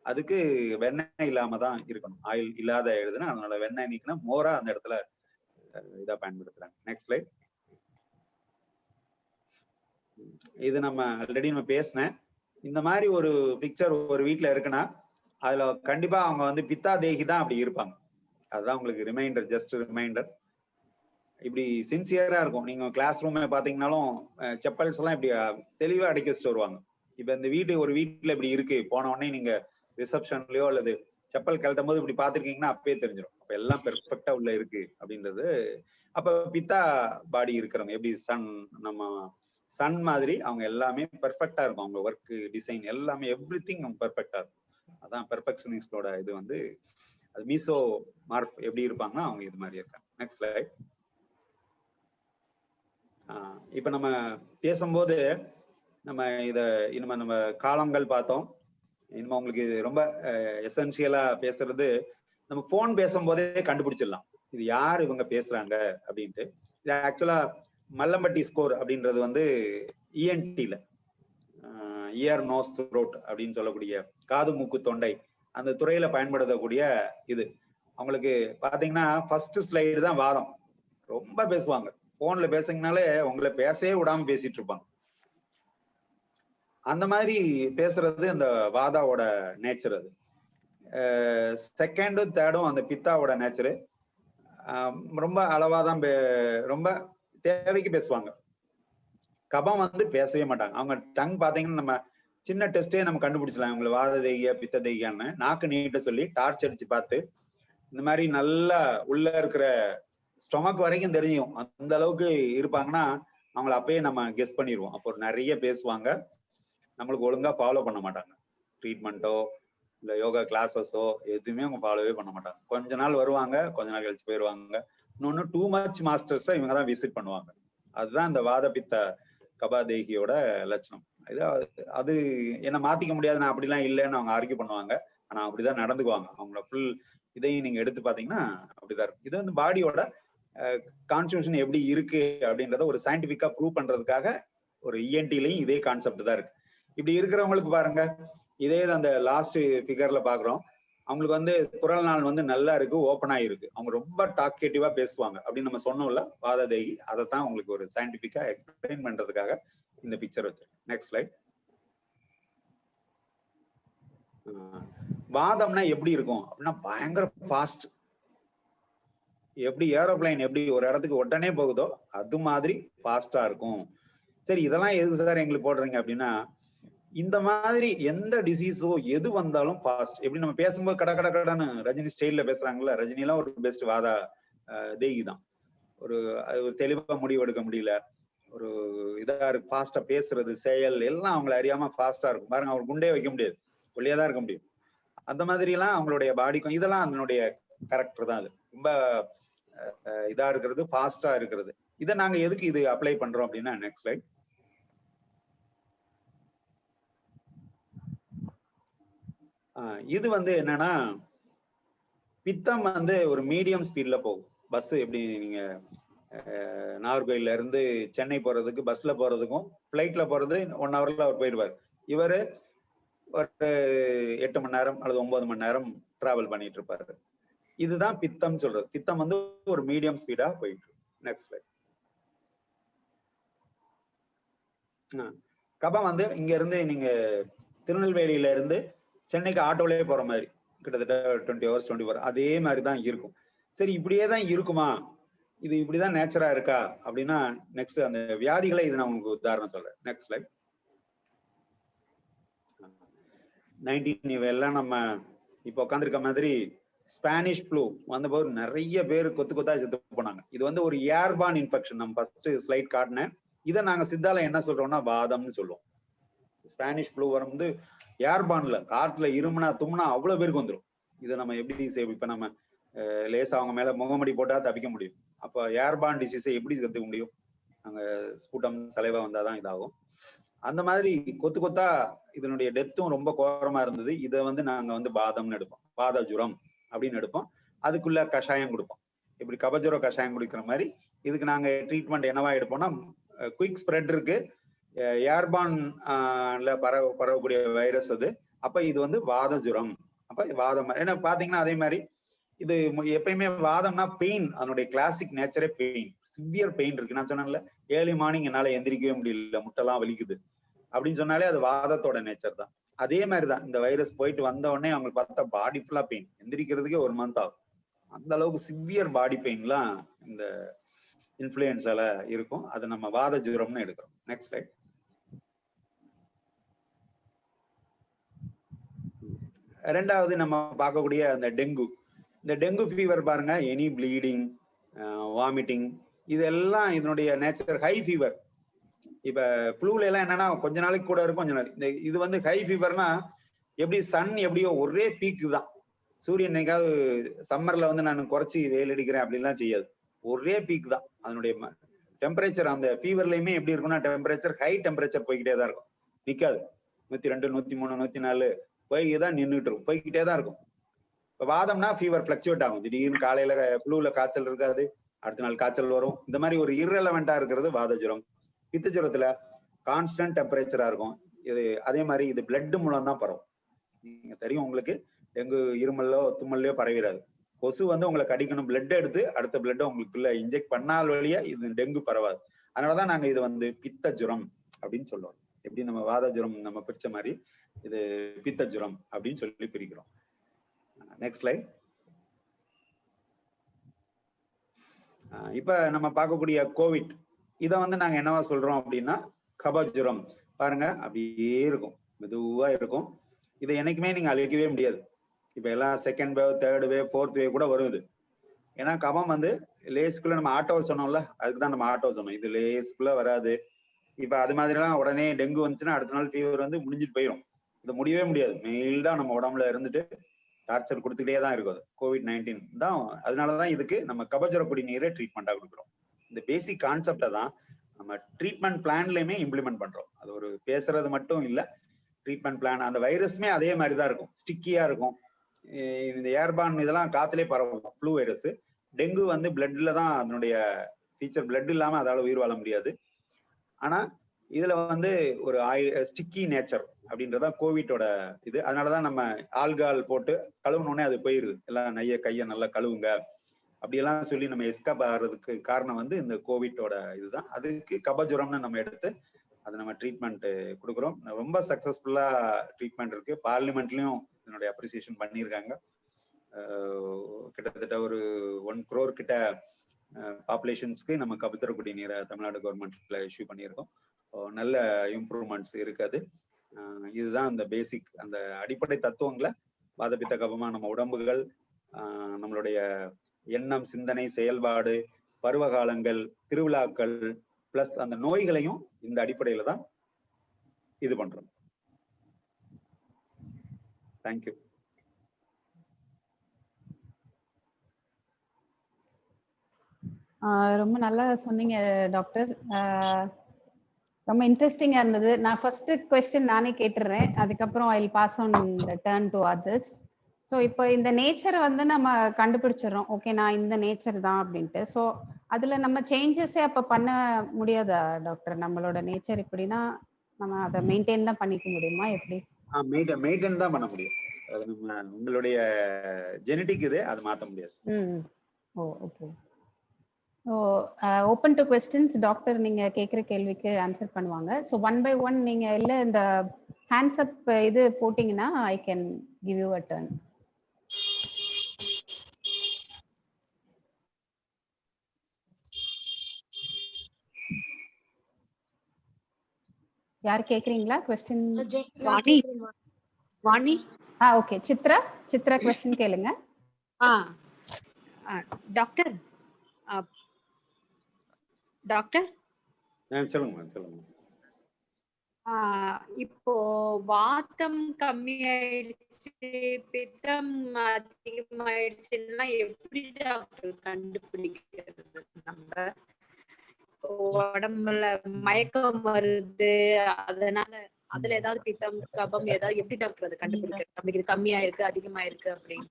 Speaker 1: அதுக்கு வெண்ணெய் இல்லாம தான் இருக்கணும். ஆயில் இல்லாத எழுதுனா அதனால வெண்ணெய் நீக்கினா மோரா அந்த இடத்துல இதா பயன்படுத்துறாங்க. Next slide. இது நம்ம ஆல்ரெடி நம்ம பேசினேன். இந்த மாதிரி ஒரு பிக்சர் ஒரு வீட்டுல இருக்குன்னா அதுல கண்டிப்பா அவங்க வந்து பித்தா தேகி தான் அப்படி இருப்பாங்க. அதுதான் உங்களுக்கு ரிமைண்டர், ஜஸ்ட் ரிமைண்டர். இப்படி சின்சியரா இருக்கும். நீங்க கிளாஸ் ரூம் பாத்தீங்கன்னாலும் செப்பல்ஸ் எல்லாம் இப்படி தெளிவா அடக்கி வச்சுட்டு வருவாங்க. இப்ப இந்த ஒரு வீட்டுல இப்படி இருக்கு, போன உடனே நீங்க ரிசப்ஷன்லயோ அல்லது செப்பல் கழட்டும் போது இப்படி பாத்துருக்கீங்கன்னா அப்பயே தெரிஞ்சிடும். அப்ப எல்லாம் பெர்ஃபெக்டா உள்ள இருக்கு அப்படின்றது. அப்ப பித்தா பாடி இருக்கிறவங்க எப்படி நம்ம சன் மாதிரி அவங்க எல்லாமே பெர்ஃபெக்டா இருக்கும். அவங்க ஒர்க் டிசைன் எல்லாமே எவ்ரி திங் பெர்ஃபெக்டா இருக்கும். அதான் பெர்ஃபெக்ஷனிஸ்டோட இது வந்து அது மீசோ மார்க் எப்படி இருப்பாங்கன்னா அவங்க இது மாதிரி இருக்காங்க. Next slide. இப்ப நம்ம பேசும்போது நம்ம இனிமே நம்ம காலங்கள் பார்த்தோம். இனிமே உங்களுக்கு இது ரொம்ப எசென்சியலா பேசுறது, நம்ம போன் பேசும்போதே கண்டுபிடிச்சிடலாம் இது யார் இவங்க பேசுறாங்க அப்படின்ட்டு. இது ஆக்சுவலா மல்லம்பட்டி ஸ்கோர் அப்படின்றது வந்து இஎன்டில இயர் நோஸ் த்ரோட் அப்படின்னு சொல்லக்கூடிய காது மூக்கு தொண்டை அந்த துறையில பயன்படுத்தக்கூடிய இது. அவங்களுக்கு பாத்தீங்கன்னா ஃபர்ஸ்ட் ஸ்லைடு தான் வாதம். ரொம்ப பேசுவாங்க. போன்ல பேசுங்கனாலே உங்களை பேசவே விடாம பேசிட்டு இருப்பாங்க. அந்த மாதிரி பேசுறது அந்த வாதாவோட நேச்சர். அது செகண்டும் தேர்டும் அந்த பித்தாவோட நேச்சரு. ரொம்ப அளவாதான் ரொம்ப தேவைக்கு பேசுவாங்க. கபம் வந்து பேசவே மாட்டாங்க. அவங்க டங் பாத்தீங்கன்னா நம்ம சின்ன டெஸ்டே நம்ம கண்டுபிடிச்சலாம் இவங்களை வாத தேகியா பித்த தேகியான்னு. நாக்கு நீட்ட சொல்லி டார்ச் அடிச்சு பார்த்து இந்த மாதிரி நல்லா உள்ள இருக்கிற ஸ்டொமக் வரைக்கும் தெரியும். அந்த அளவுக்கு இருப்பாங்கன்னா அவங்களை அப்பயே நம்ம கெஸ் பண்ணிடுவோம். அப்போ நிறைய பேசுவாங்க, நம்மளுக்கு ஒழுங்கா ஃபாலோ பண்ண மாட்டாங்க. ட்ரீட்மெண்ட்டோ இல்ல யோகா கிளாஸஸோ எதுவுமே அவங்க ஃபாலோவே பண்ண மாட்டாங்க. கொஞ்ச நாள் வருவாங்க, கொஞ்ச நாள் கழிச்சு போயிடுவாங்க. இன்னொன்னு டூ மச் மாஸ்டர்ஸை இவங்க தான் விசிட் பண்ணுவாங்க. அதுதான் இந்த வாத பித்த கபாதேகியோட லட்சணம். அது என்ன மாத்திக்க முடியாது, நான் அப்படிலாம் இல்லைன்னு அவங்க ஆர்கியூ பண்ணுவாங்க. ஆனா அப்படிதான் நடந்துக்குவாங்க. அவங்களோட ஃபுல் இதையும் நீங்க எடுத்து பாத்தீங்கன்னா அப்படிதான் இருக்கும். இது வந்து பாடியோட கான்ஸ்டிடியூஷன் எப்படி இருக்கு அப்படின்றத ஒரு சயின்டிபிக்கா ப்ரூவ் பண்றதுக்காக ஒரு இஎன்டிலையும் இதே கான்செப்ட் தான் இருக்கு. இப்படி இருக்கிறவங்களுக்கு பாருங்க, இதே அந்த லாஸ்ட் ஃபிகர்ல பாக்குறோம். அவங்களுக்கு வந்து குரல் நாள் வந்து நல்லா இருக்கு, ஓப்பன் ஆயிருக்கு. அவங்க ரொம்ப டாக்கேட்டிவா பேசுவாங்க அப்படின்னு நம்ம சொன்னோம்ல வாததேகி. அதைத்தான் உங்களுக்கு ஒரு சயின்டிபிக்கா எக்ஸ்பிளைன் பண்றதுக்காக இந்த பிக்சர் வச்சிருக்கேன். Next slide. வாதம்னா எப்படி இருக்கும் அப்படின்னா பயங்கர ஃபாஸ்ட். எப்படி ஏரோப்ளைன் எப்படி ஒரு இடத்துக்கு உடனே போகுதோ அது மாதிரி ஃபாஸ்டா இருக்கும். சரி, இதெல்லாம் எதுக்கு சார் எங்களுக்கு போடுறீங்க அப்படின்னா, இந்த மாதிரி எந்த டிசீஸோ எது வந்தாலும் ஃபாஸ்ட். எப்படி நம்ம பேசும்போது கட கட கடன்னு ரஜினி ஸ்டைல்ல பேசுறாங்கல்ல, ரஜினி எல்லாம் ஒரு பெஸ்ட் வாதா தேகி தான். ஒரு தெளிவா முடிவு எடுக்க முடியல, ஒரு இதா இருக்கு, ஃபாஸ்டா பேசுறது செயல் எல்லாம் அவங்களை அறியாம ஃபாஸ்டா இருக்கும். பாருங்க, அவர் குண்டே வைக்க முடியாது, ஒல்லியாதான் இருக்க முடியும். அந்த மாதிரி எல்லாம் அவங்களுடைய பாடிக்கும் இதெல்லாம் அதனுடைய கேரக்டர் தான். அது ரொம்ப இதா இருக்கிறது, ஃபாஸ்டா இருக்கிறது. இதை நாங்க எதுக்கு இது அப்ளை பண்றோம் அப்படின்னா, நெக்ஸ்ட் ஸ்லைட். இது வந்து என்னன்னா, பித்தம் வந்து ஒரு மீடியம் ஸ்பீட்ல போகும். பஸ் எப்படி நீங்க நாகர்கோயில்ல இருந்து சென்னை போறதுக்கு பஸ்ல போறதுக்கும் பிளைட்ல போறது 1 ஹவர்ல அவர் போயிடுவார். இவரு ஒரு 8 மணி நேரம் அல்லது 9 மணி நேரம் டிராவல் பண்ணிட்டு இருப்பாரு. இதுதான் பித்தம் சொல்றது. பித்தம் வந்து ஒரு மீடியம் ஸ்பீடா போயிட்டு. Next slide. கபம் வந்து இங்க இருந்து நீங்க திருநெல்வேலியில இருந்து சென்னைக்கு ஆட்டோலயே போற மாதிரி கிட்டத்தட்ட 20 hours 24 அதே மாதிரி தான் இருக்கும். சரி இப்படியே தான் இருக்குமா, இது இப்படிதான் நேச்சரா இருக்கா அப்படின்னா, நெக்ஸ்ட் அந்த வியாதிகளை இது நான் உங்களுக்கு உதாரணம் சொல்றேன். Next slide. 19 எல்லாம் நம்ம இப்ப உட்காந்துருக்க மாதிரி ஸ்பானிஷ் ஃப்ளூ வந்தபோது நிறைய பேர் கொத்து கொத்தா செத்து போனாங்க. இது வந்து ஒரு ஏர்பான் இன்ஃபெக்ஷன். நம்ம ஃபர்ஸ்ட் ஸ்லைட் காட்டினேன். இதை நாங்க சித்தால என்ன சொல்றோம்னா வாதம்னு சொல்லுவோம். ஸ்பானிஷ் ஃப்ளூ வந்து ஏர்பான்ல காட்டுல இருமுனா தும்னா அவ்வளவு பேருக்கு வந்துடும். இதை நம்ம எப்படி இப்ப நம்ம லேசா அவங்க மேல முகமடி போட்டா தப்பிக்க முடியும். அப்ப ஏர்பான் டிசீஸை எப்படி கத்துக்க முடியும்? நாங்க ஸ்பூட்டம் சலைவா வந்தாதான் இதாகும். அந்த மாதிரி கொத்து கொத்தா இதனுடைய டெத்தும் ரொம்ப கோரமா இருந்தது. இதை வந்து நாங்க வந்து பாதம்னு எடுப்போம், பாத ஜுரம் அப்படின்னு எடுப்போம். அதுக்குள்ள கஷாயம் கொடுப்போம். இப்படி கபஜுர கஷாயம் குடிக்கிற மாதிரி இதுக்கு நாங்க ட்ரீட்மெண்ட் என்னவா எடுப்போம்னா, குயிக் ஸ்ப்ரெட் இருக்கு, ஏர்பான்ல பரவக்கூடிய வைரஸ் அது. அப்ப இது வந்து வாத ஜுரம். அப்ப வாதம் ஏன்னா பாத்தீங்கன்னா அதே மாதிரி இது எப்பயுமே வாதம்னா பெயின், அதனுடைய கிளாசிக் நேச்சரே பெயின், சிவியர் பெயின் இருக்கு. நான் சொன்னேன்ல ஏர்லி மார்னிங் என்னால எந்திரிக்கவே முடியல, முட்டெல்லாம் வலிக்குது அப்படின்னு சொன்னாலே அது வாதத்தோட நேச்சர் தான். அதே மாதிரிதான் இந்த வைரஸ் போயிட்டு வந்த உடனே அவங்களுக்கு பார்த்தா பாடி ஃபுல்லா பெயின், எந்திரிக்கிறதுக்கே 1 month ஆகும். அந்த அளவுக்கு சிவியர் பாடி பெயின்லாம் இந்த இன்ஃப்ளூயன்ஸால இருக்கும். அது நம்ம வாத ஜுரம்னு எடுக்கிறோம். Next slide. ரெண்டாவது நம்ம பார்க்கக்கூடிய அந்த டெங்கு. இந்த டெங்கு ஃபீவர் பாருங்க, எனி ப்ளீடிங், வாமிட்டிங், இதெல்லாம் இதனுடைய நேச்சர். High fever. இப்ப ஃப்ளூல எல்லாம் என்னன்னா கொஞ்ச நாளைக்கு கூட இருக்கும், கொஞ்ச நாளைக்கு. இந்த இது வந்து ஹை ஃபீவர்னா எப்படி சன் எப்படியோ ஒரே பீக்கு தான். சூரியன் என்னைக்காவது சம்மர்ல வந்து நான் குறைச்சி வெயில் அடிக்கிறேன் அப்படின்லாம் செய்யாது, ஒரே பீக் தான் அதனுடைய டெம்பரேச்சர். அந்த ஃபீவர்லயுமே எப்படி இருக்கும்னா டெம்பரேச்சர் ஹை டெம்பரேச்சர் போய்கிட்டே தான் இருக்கும், நிக்காது. 102 103 104 போய்தான் நின்றுட்டு இருக்கும், போய்கிட்டே தான் இருக்கும். இப்ப வாதம்னா ஃபீவர் பிளக்சுவேட் ஆகும். திடீர்னு காலையில ஃப்ளூல காய்ச்சல் இருக்காது, அடுத்த நாள் காய்ச்சல் வரும். இந்த மாதிரி ஒரு இர்ரெலவெண்டா இருக்கிறது வாத ஜுரம். பித்த ஜுரத்துல கான்ஸ்டன்ட் டெம்பரேச்சரா இருக்கும். இது அதே மாதிரி இது பிளட் மூலம் தான் பரவும். நீங்க தெரியும் உங்களுக்கு, டெங்கு இருமல்லோ தும்மல்லையோ பரவிடாது. கொசு வந்து உங்களை கடிக்கணும், பிளட் எடுத்து அடுத்த பிளட் உங்களுக்குள்ள இன்ஜெக்ட் பண்ணால் வழியா இது டெங்கு பரவாது. அதனாலதான் நாங்க இது வந்து பித்த ஜுரம் அப்படின்னு சொல்லுவோம். எப்படி நம்ம வாத ஜுரம் நம்ம பிரிச்ச மாதிரி இது பித்த ஜுரம் அப்படின்னு சொல்லி பிரிக்கிறோம். Next slide. இப்ப நம்ம பார்க்கக்கூடிய கோவிட், இதை வந்து நாங்க என்னவா சொல்றோம் அப்படின்னா கபஜுரம். பாருங்க அப்படியே இருக்கும், மெதுவா இருக்கும். இதை என்னைக்குமே நீங்க அழிக்கவே முடியாது. இப்ப எல்லாம் second wave, third wave, fourth wave கூட வருது. ஏன்னா கபம் வந்து லேஸ்க்குள்ள நம்ம ஆட்டோ சொன்னோம்ல, அதுக்குதான் நம்ம ஆட்டோ சொன்னோம். இது லேஸ்க்குள்ள வராது. இப்ப அது மாதிரிலாம் உடனே டெங்கு வந்துச்சுன்னா அடுத்த நாள் ஃபீவர் வந்து முடிஞ்சிட்டு போயிடும். இது முடியவே முடியாது, மெயில்டா நம்ம உடம்புல இருந்துட்டு டார்ச்சர் கொடுத்துக்கிட்டே தான் இருக்கும். COVID-19 தான். அதனாலதான் இதுக்கு நம்ம கபஜுர குடிநீரை ட்ரீட்மெண்டா கொடுக்குறோம். இந்த பேசிக் கான்செப்டை தான் நம்ம ட்ரீட்மெண்ட் பிளான்லயுமே இம்ப்ளிமெண்ட் பண்றோம். அது ஒரு பேசுறது மட்டும் இல்ல, ட்ரீட்மெண்ட் பிளான். அந்த வைரஸ்மே அதே மாதிரி தான் இருக்கும், ஸ்டிக்கியா இருக்கும். இந்த ஏர்பான் இதெல்லாம் காத்துலயே பரவும் ஃப்ளூ வைரஸ். டெங்கு வந்து பிளட்ல தான் அதனுடைய ஃபீச்சர், பிளட் இல்லாம அதால உயிர் வாழ முடியாது. ஆனா இதுல வந்து ஒரு ஸ்டிக்கி நேச்சர் அப்படின்றதான் கோவிட்டோட இது. அதனாலதான் நம்ம ஆல்கால் போட்டு கழுவுனோடனே அது போயிருது. எல்லாம் கையை நல்லா கழுவுங்க அப்படியெல்லாம் சொல்லி நம்ம எஸ்கேப் ஆகிறதுக்கு காரணம் வந்து இந்த கோவிட்டோட இதுதான். அதுக்கு கபஜுரம்னு நம்ம எடுத்து அதை நம்ம ட்ரீட்மெண்ட் கொடுக்குறோம். ரொம்ப சக்சஸ்ஃபுல்லா ட்ரீட்மெண்ட் இருக்கு. பார்லிமெண்ட்லயும் இதனுடைய அப்ரிசியேஷன் பண்ணியிருக்காங்க. கிட்டத்தட்ட ஒரு 1 crore கிட்ட பாப்புலேஷன்ஸ்க்கு நம்ம கபசுர குடிநீரை தமிழ்நாடு கவர்மெண்ட்ல இஷ்யூ பண்ணியிருக்கோம். நல்ல இம்ப்ரூவ்மெண்ட்ஸ் இருக்காது. இதுதான் அந்த பேசிக், அந்த அடிப்படை தத்துவங்களை வாதபித்த கபமா நம்ம உடம்புகள், நம்மளுடைய எண்ணம், சிந்தனை, செயல்பாடு, பருவகாலங்கள், திருவிழாக்கள் பிளஸ் அந்த நோய்களையும் இந்த அடிப்படையில தான் இது பண்றோம். தேங்க்யூ.
Speaker 2: ரொம்ப நல்லா சொன்னீங்க டாக்டர். ரொம்ப இன்ட்ரெஸ்டிங்கா இருந்தது. நான் ஃபர்ஸ்ட் கொஸ்டின் நானே கேட்டுறேன், அதுக்கப்புறம் I will pass on the turn to others. So இப்போ இந்த நேச்சரை வந்து நம்ம கண்டுபிடிச்சிடறோம், ஓகே நான் இந்த நேச்சர் தான் அப்படின்ட்டு. ஸோ அதுல நம்ம சேஞ்சஸே அப்ப பண்ண முடியாதா டாக்டர்? நம்மளோட நேச்சர் இப்படின்னா நம்ம அதை மெயின்டைன் தான் பண்ணிக்க முடியுமா, எப்படி?
Speaker 1: மெயின்டைன் தான் பண்ண முடியும். அது நம்ம உங்களுடைய ஜெனடிக் இது, அது மாற்ற முடியாது.
Speaker 2: Oh okay. So open to questions. Doctor நீங்க கேட்குற கேள்விக்கு ஆன்சர் பண்ணுவாங்க. ஸோ 1 by 1 நீங்க இல்லை இந்த ஹேண்ட்ஸ் அப் இது போட்டிங்கன்னா I can give you a turn. யார் கேக்குறீங்களா question?
Speaker 4: Vani Vani
Speaker 2: okay. Chitra question கேளுங்க.
Speaker 4: டாக்டர் டாக்டர்
Speaker 1: சொல்லுங்க.
Speaker 4: இப்போ வாத்தம் கம்மியாயிடுச்சு, பித்தம் அதிகமாயிடுச்சுன்னா எப்படி டாக்டர் கண்டுபிடிக்கிறது? நம்ம உடம்புல மயக்கம் வருது, அதனால அதுல ஏதாவது பித்தம் கபம் ஏதாவது எப்படி டாக்டர் அதை கண்டுபிடிக்கிறது? நமக்கு இது கம்மியா இருக்கு அதிகமா இருக்கு அப்படின்னு.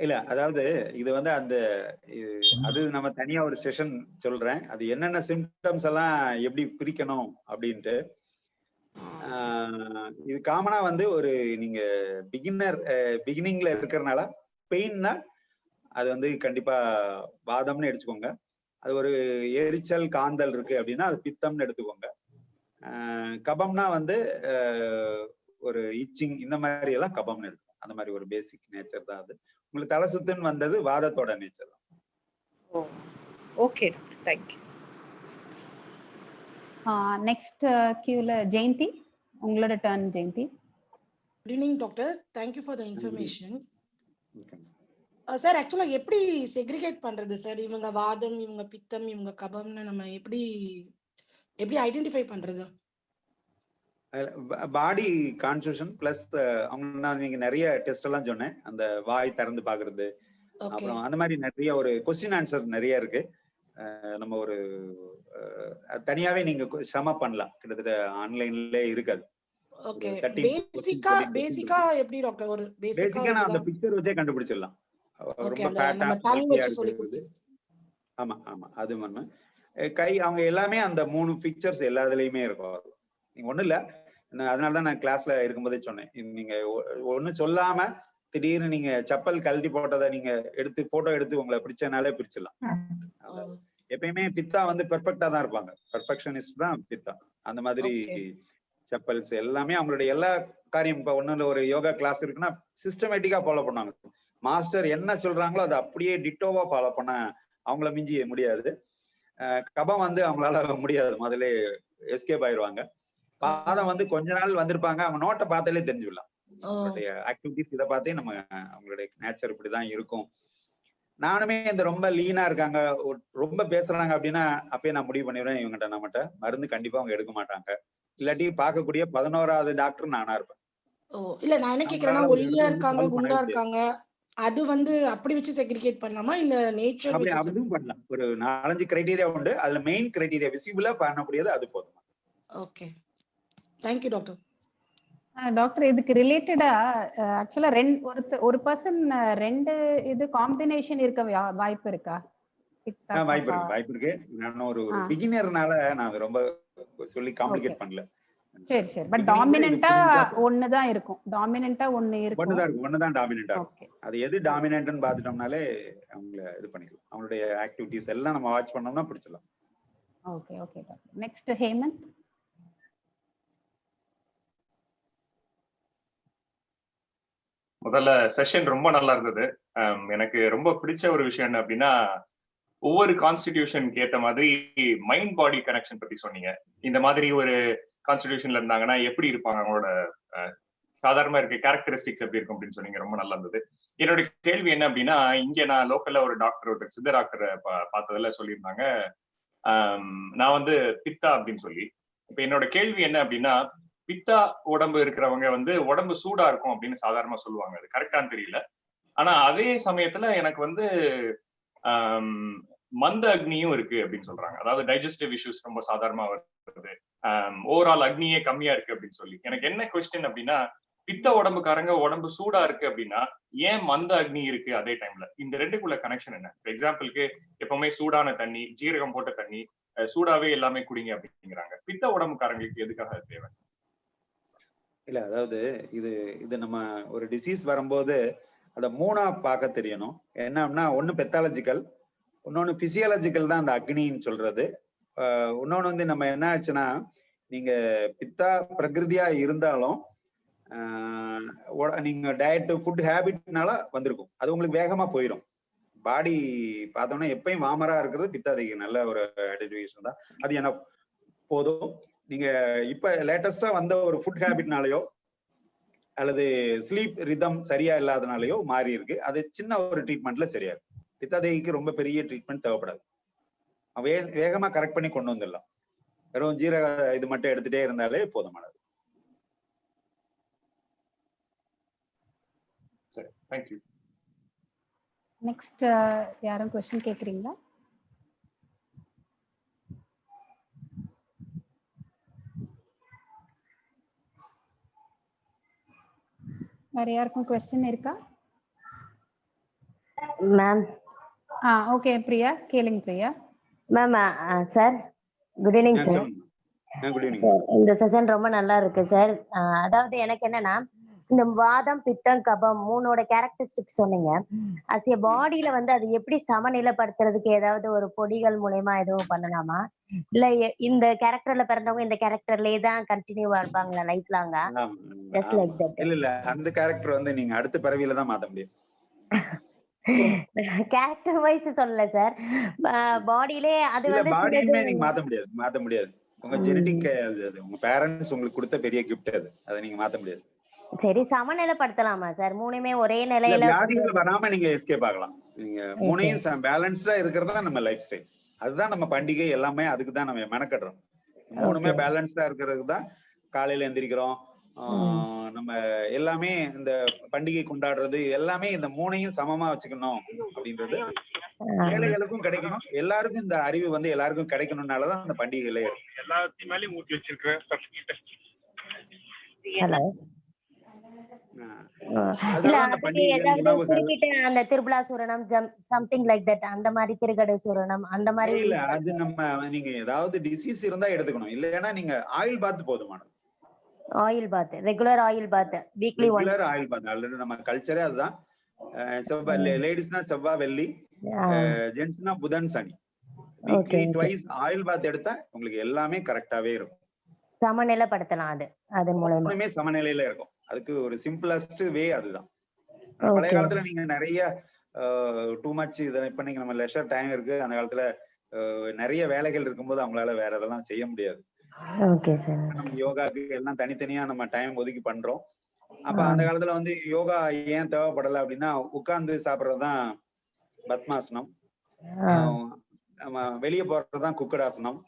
Speaker 1: இல்ல அதாவது இது வந்து அந்த அது நம்ம தனியா ஒரு செஷன் சொல்றேன். அது என்னென்ன சிம்டம்ஸ் எல்லாம் எப்படி பிரிக்கணும் அப்படின்ட்டு. இது காமனா வந்து ஒரு நீங்க பிகினிங்ல இருக்கிறனால பெயின்னா அது வந்து கண்டிப்பா வாதம்னு எடுத்துக்கோங்க. அது ஒரு எரிச்சல் காந்தல் இருக்கு அப்படின்னா அது பித்தம்னு எடுத்துக்கோங்க. கபம்னா வந்து ஒரு இச்சிங் இந்த மாதிரி எல்லாம் கபம்னு எடுத்துக்கோங்க. அந்த மாதிரி ஒரு பேசிக் நேச்சர் தான் அது. உங்களுக்கு தலை சுத்துன்னு வந்தது வாதத்தோட நேச்சர் தான்.
Speaker 4: Okay doctor, thank you.
Speaker 2: Next கியூல ஜெயந்தி, உங்களோட turn Jayanthi.
Speaker 5: Good evening doctor, thank you for the information. Sir ஆக்சுவலா எப்படி செக்ரிகேட் பண்றது சார்? இவங்க வாதம், இவங்க பித்தம், இவங்க கபம்னு நம்ம எப்படி ஐடென்டிஃபை பண்றது?
Speaker 1: பாடி கான்ஸ்டியூஷன் பிளஸ் அவங்க நீங்க நிறைய டெஸ்ட் எல்லாம் சொன்னேன். அந்த வாய் திறந்து பாக்குறது, அப்புறம் அந்த மாதிரி நிறைய ஒரு கொஸ்டின் ஆன்சர் நிறைய இருக்கு. நம்ம ஒரு தனியாவே நீங்க ஷம பண்ணலாம். கிட்டத்தட்ட ஆன்லைன்ல இருக்காது.
Speaker 5: ஓகே. பேசிக்கா எப்படி டாக்டர்? ஒரு
Speaker 1: பேசிக்கா நான் அந்த பிக்சர் வச்சே கண்டுபிடிச்சிடலாம். ரொம்ப ஆமா அது ஒண்ணு. கை அவங்க எல்லாமே அந்த 3 பிக்சர்ஸ் எல்லாத்துலயுமே இருக்கும். நீங்க ஒண்ணு இல்ல, அதனாலதான் நான் கிளாஸ்ல இருக்கும்போதே சொன்னேன். நீங்க ஒண்ணு சொல்லாம திடீர்னு நீங்க செப்பல் கழட்டி போட்டதை நீங்க எடுத்து போட்டோ எடுத்து உங்களை பிடிச்சனாலே பிரிச்சிடலாம். எப்பயுமே பித்தா வந்து பெர்ஃபெக்டா தான் இருப்பாங்க. பெர்ஃபெக்ஷனிஸ்ட் தான் பித்தா. அந்த மாதிரி செப்பல்ஸ் எல்லாமே அவங்களுடைய எல்லா காரியம். இப்ப ஒண்ணுல ஒரு யோகா கிளாஸ் இருக்குன்னா சிஸ்டமேட்டிக்கா ஃபாலோ பண்ணுவாங்க. மாஸ்டர் என்ன சொல்றாங்களோ அதை அப்படியே டிட்டோவா ஃபாலோ பண்ண அவங்கள மிஞ்சி முடியாது. கபம் வந்து அவங்களால முடியாது, முதல்ல எஸ்கேப் ஆயிடுவாங்க. பாதம் வந்து கொஞ்ச நாள் வந்திருப்பாங்க, அவங்க நோட்டை பார்த்தாலே தெரிஞ்சுக்கலாம். அவங்களுடைய ஆக்டிவிட்டிஸ் இதை பார்த்தே நம்ம அவங்களுடைய நேச்சர் இப்படிதான் இருக்கும். நானுமே இந்த ரொம்ப லீனா இருக்காங்க, ரொம்ப பேசுறாங்க அப்படின்னா அப்பயே நான் முடிவு பண்ணிடுவேன், இவங்ககிட்ட நம்மகிட்ட மருந்து கண்டிப்பா அவங்க எடுக்க மாட்டாங்க. இல்லாட்டி பார்க்கக்கூடிய 11வது டாக்டர் நானா இருப்பேன்.
Speaker 5: இல்ல நான் என்ன கேக்குறேன்னா, ஒல்லியா இருக்காங்க, குண்டா இருக்காங்க, அது வந்து அப்படி வச்சு செக்ரிகேட் பண்ணலாமா இல்ல நேச்சர் வச்சு?
Speaker 1: அதுவும் பண்ணலாம். ஒரு 4-5 கிரைட்டீரியா உண்டு. அதுல மெயின் கிரைட்டீரியா விசிபிளா பண்ணக்கூடியது அது போதும்.
Speaker 5: Okay, thank you doctor.
Speaker 2: Doctor இதுக்கு ரிலேட்டடா ஆக்சுவலா ஒரு பர்சன் 2 இது காம்பினேஷன் இருக்க வாய்ப்பு இருக்கா?
Speaker 1: வாய்ப்பு இருக்கு. நான் ஒரு பிகினர்னால நான் ரொம்ப சொல்லி காம்ப்ளிகேட் பண்ணல.
Speaker 2: சரி. பட் டாமினன்ட்டா ஒன்னு தான் இருக்கும். டாமினன்ட்டா ஒன்னு இருக்கும்.
Speaker 1: ஒன்னு தான் டாமினன்ட்டா இருக்கும். அது எது டாமினன்ட்னு பாத்துட்டோம்னாலே அவங்கள இது பண்ணிக்கலாம். அவங்களுடைய ஆக்டிவிட்டீஸ் எல்லாம் நம்ம வாட்ச் பண்ணோம்னா பிடிச்சலாம்.
Speaker 2: Okay doctor. நெக்ஸ்ட் ஹேமந்த்.
Speaker 6: முதல்ல செஷன் ரொம்ப நல்லா இருந்தது. எனக்கு ரொம்ப பிடிச்ச ஒரு விஷயம் என்ன அப்படின்னா, ஒவ்வொரு கான்ஸ்டிடியூஷனுக்கு ஏற்ற மாதிரி மைண்ட் பாடி கனெக்ஷன் பத்தி சொன்னீங்க. இந்த மாதிரி ஒரு கான்ஸ்டிடியூஷன்ல இருந்தாங்கன்னா எப்படி இருப்பாங்க, அவங்களோட சாதாரணமா இருக்க கேரக்டரிஸ்டிக்ஸ் எப்படி இருக்கும் அப்படின்னு சொன்னீங்க. ரொம்ப நல்லா இருந்தது. என்னோட கேள்வி என்ன அப்படின்னா, இங்க நான் லோக்கல்ல ஒரு டாக்டர், ஒருத்தர் சித்த டாக்டர் பார்த்ததுல சொல்லியிருந்தாங்க, நான் வந்து பித்தா அப்படின்னு சொல்லி. இப்ப என்னோட கேள்வி என்ன அப்படின்னா, பித்தா உடம்பு இருக்கிறவங்க வந்து உடம்பு சூடா இருக்கும் அப்படின்னு சாதாரணமா சொல்லுவாங்க. அது கரெக்டான்னு தெரியல. ஆனா அதே சமயத்துல எனக்கு வந்து மந்த அக்னியும் இருக்கு அப்படின்னு சொல்றாங்க. அதாவது டைஜஸ்டிவ் இஷ்யூஸ் ரொம்ப சாதாரணமா வருது, ஓவரால் அக்னியே கம்மியா இருக்கு அப்படின்னு சொல்லி. எனக்கு என்ன கொஸ்டின் அப்படின்னா, பித்த உடம்புக்காரங்க உடம்பு சூடா இருக்கு அப்படின்னா ஏன் மந்த அக்னி இருக்கு அதே டைம்ல? இந்த ரெண்டுக்குள்ள கனெக்ஷன் என்ன? எக்ஸாம்பிளுக்கு எப்பவுமே சூடான தண்ணி, ஜீரகம் போட்ட தண்ணி, சூடாவே எல்லாமே குடிங்க அப்படிங்கிறாங்க. பித்த உடம்புக்காரங்களுக்கு எதுக்காக தேவை?
Speaker 1: இல்ல அதாவது இது நம்ம ஒரு டிசீஸ் வரும்போது அதை 3ஆ பார்க்க தெரியணும். என்ன அப்படின்னா, ஒண்ணு பெத்தாலஜிக்கல், இன்னொன்னு பிசியாலஜிக்கல் தான் அந்த அக்னின்னு சொல்றது. இன்னொன்னு வந்து நம்ம என்ன ஆச்சுன்னா, நீங்க பித்தா பிரகிருதியா இருந்தாலும் நீங்க டயட் ஃபுட் ஹேபிட்னால வந்திருக்கும். அது உங்களுக்கு வேகமா போயிடும். பாடி பார்த்தோம்னா எப்பயும் வாமரா இருக்கிறது பித்தாதிக்கு நல்ல ஒரு ஐடென்டிஃபிகேஷன் தான். அது என்ன போதும். நீங்க இப்ப லேட்டஸ்டா வந்த ஒரு ஃபுட் ஹேபிட்னாலயோ அல்லது ஸ்லீப் ரிதம் சரியா இல்லாதனாலயோ மாறி இருக்கு. அது சின்ன ஒரு ட்ரீட்மெண்ட்ல சரியா இருக்கு. பித்தாதிக்கு ரொம்ப பெரிய ட்ரீட்மெண்ட் தேவைப்படாது. வேகமா கரெக்ட் பண்ணி கொண்டு வந்துடலாம். வெறும் ஜீரக இது மட்டும் எடுத்துட்டே இருந்தாலே போதுமானது.
Speaker 6: சரி, தேங்க் யூ.
Speaker 2: நெக்ஸ்ட் யாரும் क्वेश्चन கேக்குறீங்களா? வேற யாருக்கும் क्वेश्चन இருக்கா?
Speaker 7: மேம்.
Speaker 2: ஓகே பிரியா, கேளுங்க Priya.
Speaker 7: Ma'am sir, good evening sir.
Speaker 1: Good evening.
Speaker 7: இந்த செஷன் ரொம்ப நல்லா இருக்கு சார். அதாவது எனக்கு என்னன்னா, இந்த வாதம், பித்தம், கபம் 3ஓட கேரக்டரிஸ்டிக்ஸ் சொன்னீங்க. அஸ் எ பாடியில வந்து அது எப்படி சமநிலைப்படுத்துறதுக்கு ஏதாவது ஒரு பொடிகள் மூலமா எதுவும் பண்ணலாமா? இல்ல இந்த கேரக்டர்ல பிறந்தவங்க இந்த கேரக்டர்லயே தான் கண்டினியூவா இருப்பாங்களா லைஃப் லாங்கா? Just like that.
Speaker 1: இல்ல அந்த கேரக்டர் வந்து நீங்க அடுத்த பிறவியில தான் மாத்த முடியும்.
Speaker 7: கேரக்டர் வைஸ் சொல்லல சார். பாடியிலே அது வந்து
Speaker 1: பாடியுமே நீங்க மாத்த முடியாது. உங்க ஜெனடிக் உங்க பேரண்ட்ஸ் உங்களுக்கு கொடுத்த பெரிய கிஃப்ட் அது. அதை நீங்க மாத்த முடியாது.
Speaker 7: சரி, சமநிலைப்படுத்தலாமா சார்? மூணுமே ஒரே நிலையில
Speaker 1: வியாதிகள் வராம நீங்க எஸ்கேப் ஆகலாம். நீங்க மூணையும் பேலன்ஸ்டா இருக்கிறதா நம்ம லைஃப் ஸ்டைல். அதுதான் நம்ம பண்டிகை எல்லாமே அதுக்கு தான் நம்ம மெனக்கடுறோம். மூணுமே பேலன்ஸ்டா இருக்கிறதுக்கு தான் காலையில எந்திரிக்கிறோம். நம்ம எல்லாமே இந்த பண்டிகை கொண்டாடுறது எல்லாமே இந்த மூணையும் சமமா வச்சுக்கணும் அப்படின்றது ஏழைகளுக்கும் கிடைக்கணும். எல்லாருக்கும் இந்த அறிவு வந்து எல்லாருக்கும் கிடைக்கணும்னாலதான் அந்த பண்டிகைகளே இருக்கு.
Speaker 8: எல்லாத்தையும் மேலயும் ஊட்டி வச்சிருக்கேன்.
Speaker 7: ஹலோ. அந்த திருபுலா சூரணம் சம்திங் லைக் தட், அந்த மாதிரி திருகட சூரணம் அந்த மாதிரி
Speaker 1: இல்ல. அது நம்ம நீங்க ஏதாவது டிசீஸ் இருந்தா எடுத்துக்கணும். இல்லைன்னா நீங்க ஆயில் பாத் போதுமானது.
Speaker 7: Oil bath, regular oil bath, weekly once.
Speaker 1: Regular oil bath already நம்ம கல்ச்சரே அதுதான். லேடிஸ்னா செவ்வாய் வெள்ளி, ஜென்ட்ஸ்னா புதன் சனி. வீக்லி ட்வைஸ் ஆயில் பாத் எடுத்தா உங்களுக்கு எல்லாமே கரெக்டாவே இருக்கும்.
Speaker 7: சமநிலைப்படுத்தலாம். அது மூலமா
Speaker 1: சமநிலையில இருக்கும். அதுக்கு ஒரு சிம்பிளஸ்ட் வே அதுதான். பழைய காலத்துல நீங்க நிறைய டூ மச் இதை இப்ப நீங்க நம்ம லெஷர் டைம் இருக்கு. அந்த காலத்துல நிறைய வேலைகள் இருக்கும்போது அவங்களால வேற இதெல்லாம் செய்ய முடியாது. நம்ம யோகாக்கு எல்லாம் தனித்தனியா நம்ம டைம் ஒதுக்கி பண்றோம். அப்ப அந்த காலத்துல வந்து யோகா ஏன் தேவைப்படல அப்படின்னா, உட்கார்ந்து சாப்பிடுறதுதான் பத்மாசனம், நம்ம வெளியே போறதுதான் குக்கடாசனம்.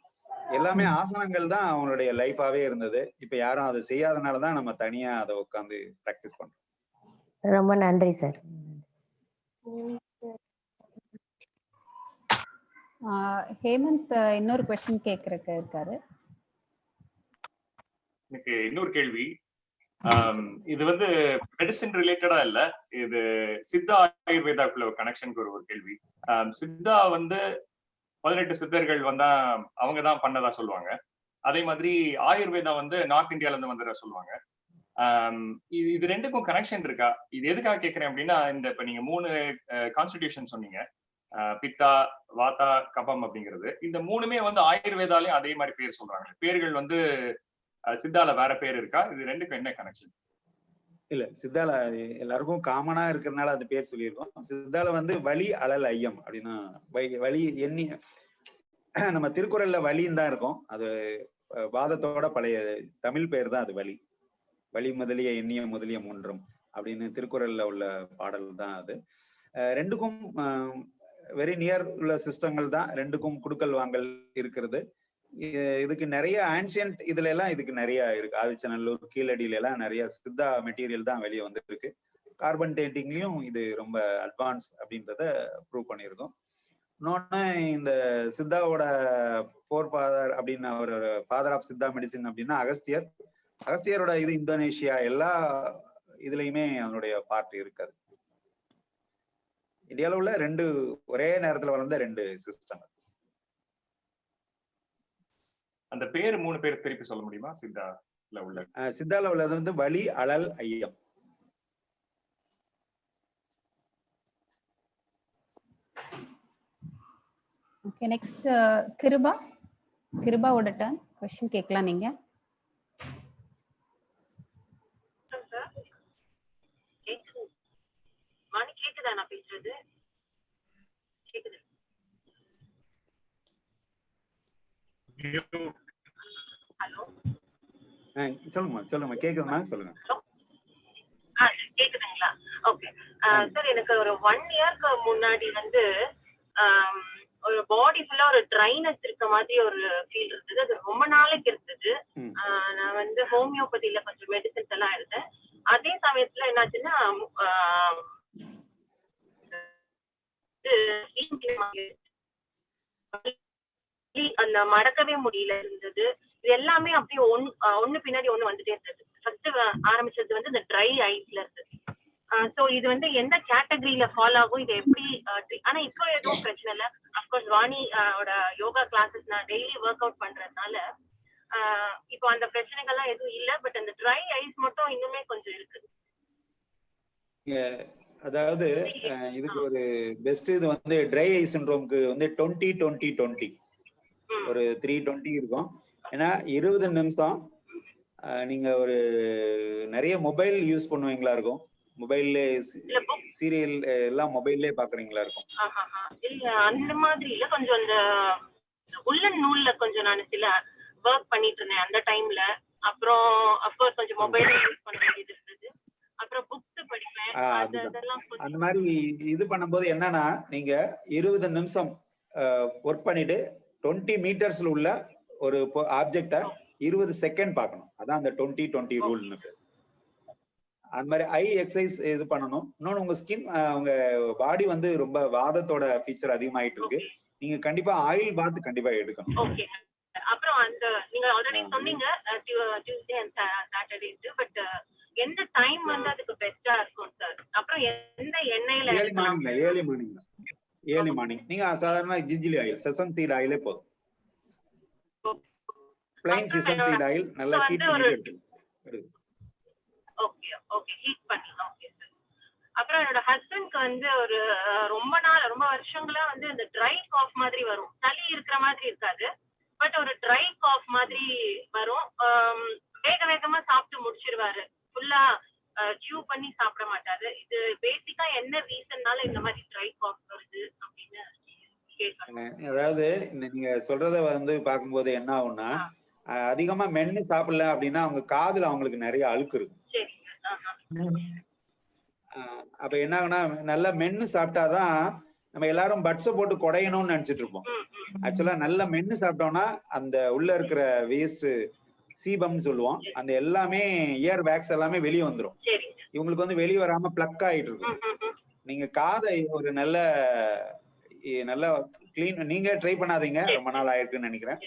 Speaker 1: எல்லாமே ஆசனங்கள் தான் அவங்களுடைய லைஃபாவே இருந்தது. இப்ப யாரும் அதை செய்யாதனாலதான் நம்ம தனியா அதை உட்கார்ந்து பிராக்டிஸ் பண்றோம்.
Speaker 7: ரொம்ப நன்றி சார்.
Speaker 2: ஹேமந்த் இன்னொரு क्वेश्चन கேக்குறதுக்கு இருக்காரு.
Speaker 6: எனக்கு இன்னொரு கேள்வி. இது வந்து மெடிசின் ரிலேட்டடா இல்ல, இது சித்தா ஆயுர்வேதாக்குள்ள ஒரு கனெக்ஷனுக்கு ஒரு கேள்வி. சித்தா வந்து 18 சித்தர்கள் வந்தா அவங்கதான் பண்ணதா சொல்லுவாங்க. அதே மாதிரி ஆயுர்வேதா வந்து நார்த் இந்தியால இருந்து வந்ததா சொல்லுவாங்க. இது ரெண்டுக்கும் கனெக்ஷன் இருக்கா? இது எதுக்காக கேட்கிறேன் அப்படின்னா, இந்த இப்ப நீங்க 3 கான்ஸ்டிடியூஷன் சொன்னீங்க, பித்தா, வாதா, கபம் அப்படிங்கிறது. இந்த 3மே வந்து ஆயுர்வேதாலையும் அதே மாதிரி பேர் சொல்றாங்க. பேர்கள் வந்து சித்தால வேற பேர் இருக்கா? இது ரெண்டுக்கும் என்ன கனெக்ஷன்?
Speaker 1: இல்ல, சித்தால எல்லாருக்கும் காமனா இருக்கிறதுனால அது பேர் சொல்லியிருக்கோம். சித்தால வந்து வலி அழல் ஐயம் அப்படின்னா வலி எண்ணி நம்ம திருக்குறள்ல வலின்னு தான் இருக்கும். அது வாதத்தோட பழைய தமிழ் பெயர் தான் அது. வலி வலி முதலிய எண்ணிய முதலிய மூன்றும் அப்படின்னு திருக்குறள்ல உள்ள பாடல் தான் அது. ரெண்டுக்கும் வெரி நியர் உள்ள சிஸ்டங்கள் தான். ரெண்டுக்கும் குடுக்கல் வாங்கல் இருக்கிறது. இதுக்கு நிறைய ஆன்சியன்ட் இதுல எல்லாம் இதுக்கு நிறைய இருக்கு. ஆதிச்சநல்லூர், கீழடியில எல்லாம் நிறைய சித்தா மெட்டீரியல் தான் வெளியே வந்துட்டு இருக்கு. கார்பன் டேட்டிங்லயும் இது ரொம்ப அட்வான்ஸ் அப்படின்றத ப்ரூவ் பண்ணியிருக்கோம். இன்னொன்னு, இந்த சித்தாவோட போர் ஃபாதர் அப்படின்னு ஒரு ஃபாதர் ஆஃப் சித்தா மெடிசின் அப்படின்னா அகஸ்தியர். அகஸ்தியரோட இது இந்தோனேஷியா எல்லா இதுலயுமே அதனுடைய பார்ட் இருக்காது. இந்தியாவில் உள்ள ரெண்டு ஒரே நேரத்துல வளர்ந்த 2 சிஸ்டம்.
Speaker 6: அந்த பேர் 3 பேர் திருப்பி சொல்ல முடியுமா? சித்தால உள்ள
Speaker 1: சித்தால உள்ளது வந்து வலி அழல் ஐயம்.
Speaker 2: ஓகே, நெக்ஸ்ட் கிருபாவோட டர்ன். கொஸ்டின் கேட்கலாம் நீங்க.
Speaker 8: கேக்குதா நான் பேசுறது? கேக்குது. ஹலோ,
Speaker 1: சொல்லுங்க கேக்குதுமா, சொல்லுங்க.
Speaker 8: கேக்குதுங்களா? ஓகே சார், எனக்கு ஒரு 1 இயர்க்கு முன்னாடி வந்து ஒரு பாடி ஃபுல்லா ஒரு ட்ரைனஸ் இருக்க மாதிரி ஒரு ஃபீல் இருந்தது. அது ரொம்ப நாளைக்கு இருந்தது. நான் வந்து ஹோமியோபதியில கொஞ்சம் மெடிசன்ஸ் எல்லாம் எடுத்தேன். அதே சமயத்துல என்னாச்சுன்னா அந்த மடக்கவே முடியல இருந்தது. இது எல்லாமே அப்படியே ஒண்ணு பின்னாடி ஒண்ணு வந்துட்டே இருந்தது. ஃபர்ஸ்ட் ஆரம்பிச்சது வந்து இந்த ட்ரை ஐஸ்ல இருந்தது. சோ இது வந்து எந்த கேட்டகரியில ஃபாலோ ஆகும், இது எப்படி ஆனா இப்போ எதுவும் பிரச்சனை இல்லை. அப்கோர்ஸ் வாணி ஓட யோகா கிளாஸஸ் நான் டெய்லி ஒர்க் அவுட் பண்றதுனால இப்போ அந்த பிரச்சனைகள்லாம் எதுவும் இல்லை. பட் அந்த ட்ரை ஐஸ் மட்டும் இன்னுமே கொஞ்சம் இருக்கு.
Speaker 1: அதாவது இதுக்கு ஒரு பெஸ்ட் இது வந்து ட்ரை ஐ சிண்ட்ரோம்க்கு வந்து 20-20-20 ஒரு 320 இருக்கும். ஏன்னா 20 நிமிஷம் நீங்க ஒரு நிறைய மொபைல் யூஸ் பண்ணுவீங்களா இருக்கும். மொபைல்ல சீரியல் எல்லாம் மொபைல்லே பாக்குறீங்களா இருக்கும்.
Speaker 8: இல்ல அந்த மாதிரி இல்ல, கொஞ்சம் அந்த உள்ளன் நூல்ல கொஞ்சம் நான் சில ஒர்க் பண்ணிட்டு இருந்தேன் அந்த டைம்ல. அப்புறம் அப்கோர்ஸ் கொஞ்சம் மொபைல் யூஸ் பண்ண வேண்டியது இருந்தது. அப்புறம் புக்ஸ் படிப்பேன்.
Speaker 1: அந்த மாதிரி இது பண்ணும்போது என்னன்னா, நீங்க 20 நிமிஷம் ஒர்க் பண்ணிட்டு 20 மீட்டர்ஸ்ல உள்ள ஒரு ஆப்ஜெக்ட 20 செகண்ட் பார்க்கணும். அதான் அந்த 20-20 ரூல்னு. அந்த மாதிரி ஐ எக்ஸசைஸ் இது பண்ணணும். இன்னொன்னு, உங்க ஸ்கின் உங்க பாடி வந்து ரொம்ப வாதத்தோட ஃபீச்சர் அதிகமாயிட்டு இருக்கு. நீங்க கண்டிப்பா ஆயில் பாத் கண்டிப்பா எடுக்கணும்.
Speaker 8: ஓகே. அப்புறம் அந்த நீங்க ஆல்ரெடி சொன்னீங்க டியூஸ்டே அண்ட் சாட்டர்டே, பட் எந்த டைம் வந்து அதுக்கு பெஸ்டா இருக்கும் சார்? அப்புறம் எந்த எண்ணெயில?
Speaker 1: Early morning. நீங்க சாதாரண ஜிஞ்சிலி ஆயில், செசம் சீட் ஆயிலே போதும். பிளைன் செசம் சீட் ஆயில் நல்லா ஹீட் பண்ணி எடுத்து.
Speaker 8: ஓகே ஓகே, ஹீட் பண்ணி. Okay sir. அப்புறம் என்னோட ஹஸ்பண்ட்க்கு வந்து ஒரு ரொம்ப வருஷங்களா வந்து இந்த ட்ரை காஃப் மாதிரி வரும். சளி இருக்கிற மாதிரி இருக்காது, பட் ஒரு ட்ரை காஃப் மாதிரி வரும். வேகமா சாப்பிட்டு முடிச்சிருவாரு. ஃபுல்லா சியூ பண்ணி சாப்பிட மாட்டாரு. இது பேசிக்கா என்ன ரீசன்னால இந்த மாதிரி ட்ரை காஃப் வருது அப்படின்னு கேட்கணும்.
Speaker 1: அதாவது இந்த நீங்க சொல்றத வந்து பார்க்கும்போது என்ன ஆகும்னா, அதிகமா மென்னு சாப்பிடல அப்படின்னா அவங்க காதுல அவங்களுக்கு நிறைய அழுக்கு இருக்கும். அப்ப என்ன ஆகுனா, நல்லா மென்னு சாப்பிட்டாதான் நம்ம எல்லாரும் பட்ஸ போட்டு குடையணும்னு நினைச்சிட்டு இருப்போம். ஆக்சுவலா நல்லா மென்னு சாப்பிட்டோம்னா அந்த உள்ள இருக்கிற வேஸ்ட் சீபம்னு சொல்லுவோம், அந்த எல்லாமே இயர் வேக்ஸ் எல்லாமே வெளியே வந்துடும். இவங்களுக்கு வந்து வெளியே வராம பிளக் ஆயிட்டு இருக்கும். நீங்க காதை ஒரு நல்ல கிளீன் நீங்க ட்ரை பண்ணாதீங்க, ரொம்ப நாள் ஆயிருக்குன்னு நினைக்கிறேன்.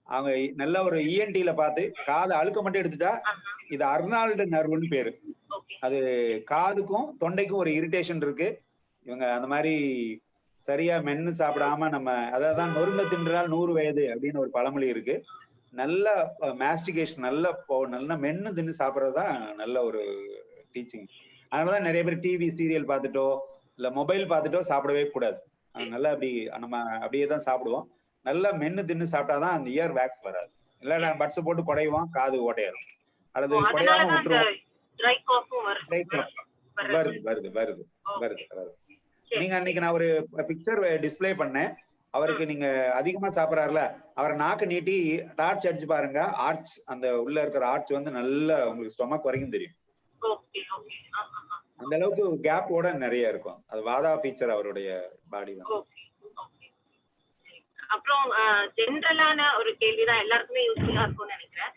Speaker 1: அவங்க நல்ல ஒரு இஎன்டில பார்த்து காதை அழுக்க மட்டும் எடுத்துட்டா, இது அர்னால்டு நர்வுன்னு பேரு. அது காதுக்கும் தொண்டைக்கும் ஒரு இரிட்டேஷன் இருக்கு. இவங்க அந்த மாதிரி சரியா மென்னு சாப்பிடாம, நம்ம அதான் நொறுங்க தின்றால் 100 வயது அப்படின்னு ஒரு பழமொழி இருக்கு. நல்ல மாஸ்டிகேஷன், நல்ல மென்னு தின்னு சாப்பிட்றதுதான் நல்ல ஒரு டீச்சிங். அதனாலதான் நிறைய பேர் டிவி சீரியல் பார்த்துட்டோ இல்ல மொபைல் பார்த்துட்டோ சாப்பிடவே கூடாது. நல்லா நம்ம அப்படியே தான் சாப்பிடுவோம். நல்லா மென்னு தின்னு சாப்பிட்டாதான் அந்த இயர் வேக்ஸ் வராது. இல்ல பட்ஸ் போட்டு குடையுவோம், காது ஓட்டையாரும். அல்லது குடையாம விட்டுருவோம். வருது. நீங்க அன்னைக்கு நான் ஒரு பிக்சர் டிஸ்பிளே பண்ணேன். அவருக்கு நீங்க அதிகமா சாப்பிடறாருல, அவரை நாக்கு நீட்டி டார்ச் அடிச்சு பாருங்க. ஆர்ச், அந்த உள்ள இருக்கிற ஆர்ச் வந்து நல்ல உங்களுக்கு ஸ்டொமக் வரைக்கும் தெரியும். அந்த அளவுக்கு கேப்போட நிறைய இருக்கும். அது வாதா ஃபீச்சர் அவருடைய பாடி தான்.
Speaker 8: அப்புறம் ஜென்ரலான ஒரு கேள்விதான், எல்லாருக்குமே யூஸ்ஃபுல்லா இருக்கும்னு நினைக்கிறேன்.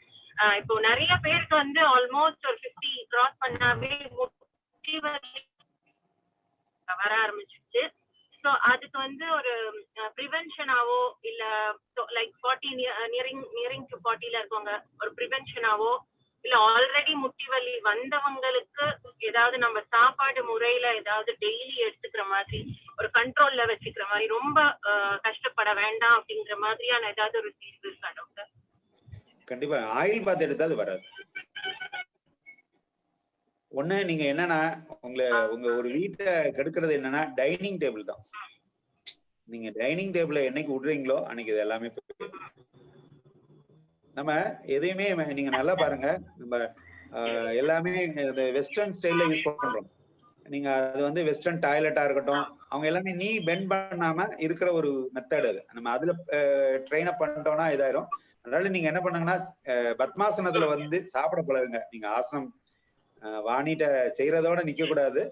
Speaker 8: இப்போ நிறைய பேருக்கு வந்து ஆல்மோஸ்ட் ஒரு 50 கிராஸ் பண்ணாவே வர ஆரம்பிச்சிருச்சு. ஸோ அதுக்கு வந்து ஒரு ப்ரிவென்ஷனாவோ இல்ல லைக் 40 நியரிங் டு 40ல இருக்கவங்க ஒரு ப்ரிவென்ஷனாவோ இல்ல ஆல்ரெடி முட்டி வலி வந்தவங்களுக்கு ஏதாவது நம்ம சாப்பாடு முறையில ஏதாவது டெய்லி எடுத்துக்கிற மாதிரி ஒரு கண்ட்ரோல்ல வச்சுக்கிற மாதிரி, ரொம்ப கஷ்டப்பட வேண்டாம் அப்படிங்கிற மாதிரியான ஏதாவது ஒரு தீர்வு இருக்கா டாக்டர்?
Speaker 1: கண்டிப்பா ஆயில் பாத் எடுத்தா அது வராது. ஒண்ணு நீங்க என்னன்னா, உங்க ஒரு வீட்டை கெடுக்கிறது என்னன்னா டைனிங் டேபிள் தான். நீங்க டைனிங் டேபிள என்னைக்கு விடுறீங்களோ அன்னைக்கு இது எல்லாமே நம்ம எதையுமே நீங்க நல்லா பாருங்க, நம்ம எல்லாமே வெஸ்டர்ன் ஸ்டைல்ல யூஸ் பண்றோம். நீங்க அது வந்து வெஸ்டர்ன் டாய்லெட்டா இருக்கட்டும், அவங்க எல்லாமே நீ பெண்ட் பண்ணாம இருக்கிற ஒரு மெத்தட் அது. நம்ம அதுல ட்ரெயின் அப் பண்ணிட்டோம்னா இதாயிரும். அதனால நீங்க என்ன பண்ணுங்கன்னா பத்மாசனத்துல வந்து சாப்பிட பழகுங்க. நீங்க ஆசனம் வாணிட்ட செய்யறதோட நிக்க கூடாது.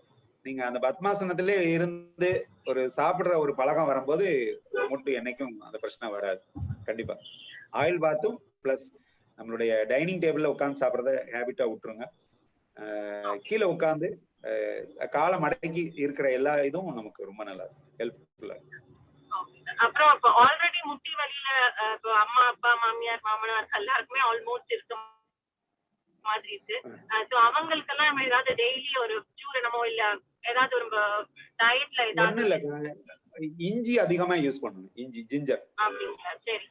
Speaker 1: நீங்க அந்த பத்மாசனத்திலே இருந்து ஒரு சாப்பிடுற ஒரு பழக்கம் வரும்போது முட்டு என்னைக்கும் அந்த பிரச்சனை வராது. கண்டிப்பா ஆயில் பாத்தும் பிளஸ் நம்மளுடைய டைனிங் டேபிள்ல உட்காந்து சாப்பிடறத ஹேபிட்டா விட்டுருங்க. கீழே உட்காந்து காலை மடக்கி இருக்கிற எல்லா இதுவும் நமக்கு ரொம்ப நல்லா ஹெல்ப்ஃபுல்லா.
Speaker 8: அப்புறம் இப்ப ஆல்ரெடி முட்டி வலியில இப்போ அம்மா அப்பா மாமியார் மாமனார் எல்லாருக்குமே ஆல்மோஸ்ட் இருக்க மாதிரி இருக்கு. சோ அவங்களுக்கெல்லாம் நம்ம ஏதாவது டெய்லி ஒரு சூரணமோ இல்ல ஏதாவது ஒரு டயட்ல ஏதாவது
Speaker 1: இல்ல, இஞ்சி அதிகமா யூஸ் பண்ணணும். இஞ்சி ஜிஞ்சர்
Speaker 8: அப்படிங்களா? சரி.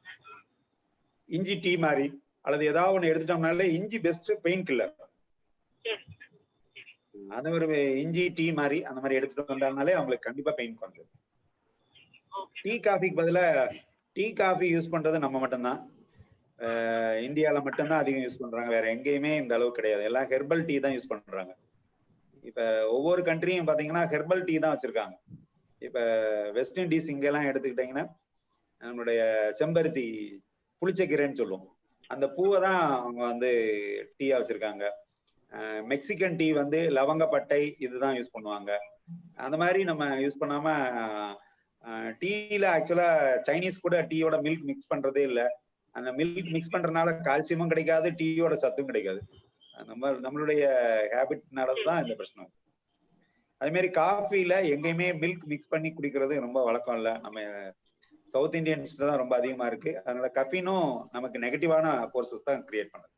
Speaker 1: இஞ்சி டீ மாதிரி அல்லது ஏதாவது ஒண்ணு எடுத்துட்டோம்னாலே இஞ்சி பெஸ்ட் பெயின் கில்லர். அந்த மாதிரி இஞ்சி டீ மாதிரி அந்த மாதிரி எடுத்துட்டு வந்தாலே அவங்களுக்கு கண்டிப்பா பெயின் குறைஞ்சிடும். டீ காஃபிக்கு பதிலா டீ காஃபி யூஸ் பண்றது நம்ம மட்டும்தான், இந்தியால மட்டும்தான் அதிகம் யூஸ் பண்றாங்க. வேற எங்கேயுமே இந்த அளவு கிடையாது. எல்லாம் ஹெர்பல் டீ தான் யூஸ் பண்றாங்க. இப்ப ஒவ்வொரு கண்ட்ரியும் பாத்தீங்கன்னா ஹெர்பல் டீ தான் வச்சிருக்காங்க. இப்ப வெஸ்ட் இண்டீஸ் இங்கெல்லாம் எடுத்துக்கிட்டீங்கன்னா நம்மளுடைய செம்பருத்தி புளிச்சக்கீரைன்னு சொல்லுவோம், அந்த பூவை தான் அவங்க வந்து டீயா வச்சிருக்காங்க. மெக்சிகன் டீ வந்து லவங்கப்பட்டை இதுதான் யூஸ் பண்ணுவாங்க. அந்த மாதிரி நம்ம யூஸ் பண்ணாம டீல ஆக்சுவலா சைனீஸ் கூட டீயோட மில்க் மிக்ஸ் பண்றதே இல்லை. அந்த மில்க் மிக்ஸ் பண்றதுனால கால்சியமும் கிடைக்காது, டீயோட சத்தும் கிடைக்காது. நம்மளுடைய ஹேபிட்னாலதான் இந்த பிரச்சனை. அதே மாதிரி காஃபில எங்கேயுமே மில்க் மிக்ஸ் பண்ணி குடிக்கிறது ரொம்ப வழக்கம் இல்லை. நம்ம சவுத் இந்தியன்ஸ் தான் ரொம்ப அதிகமா இருக்கு. அதனால கஃபீனும் நமக்கு நெகட்டிவான ஃபோர்ஸஸ் தான் கிரியேட் பண்ணுது.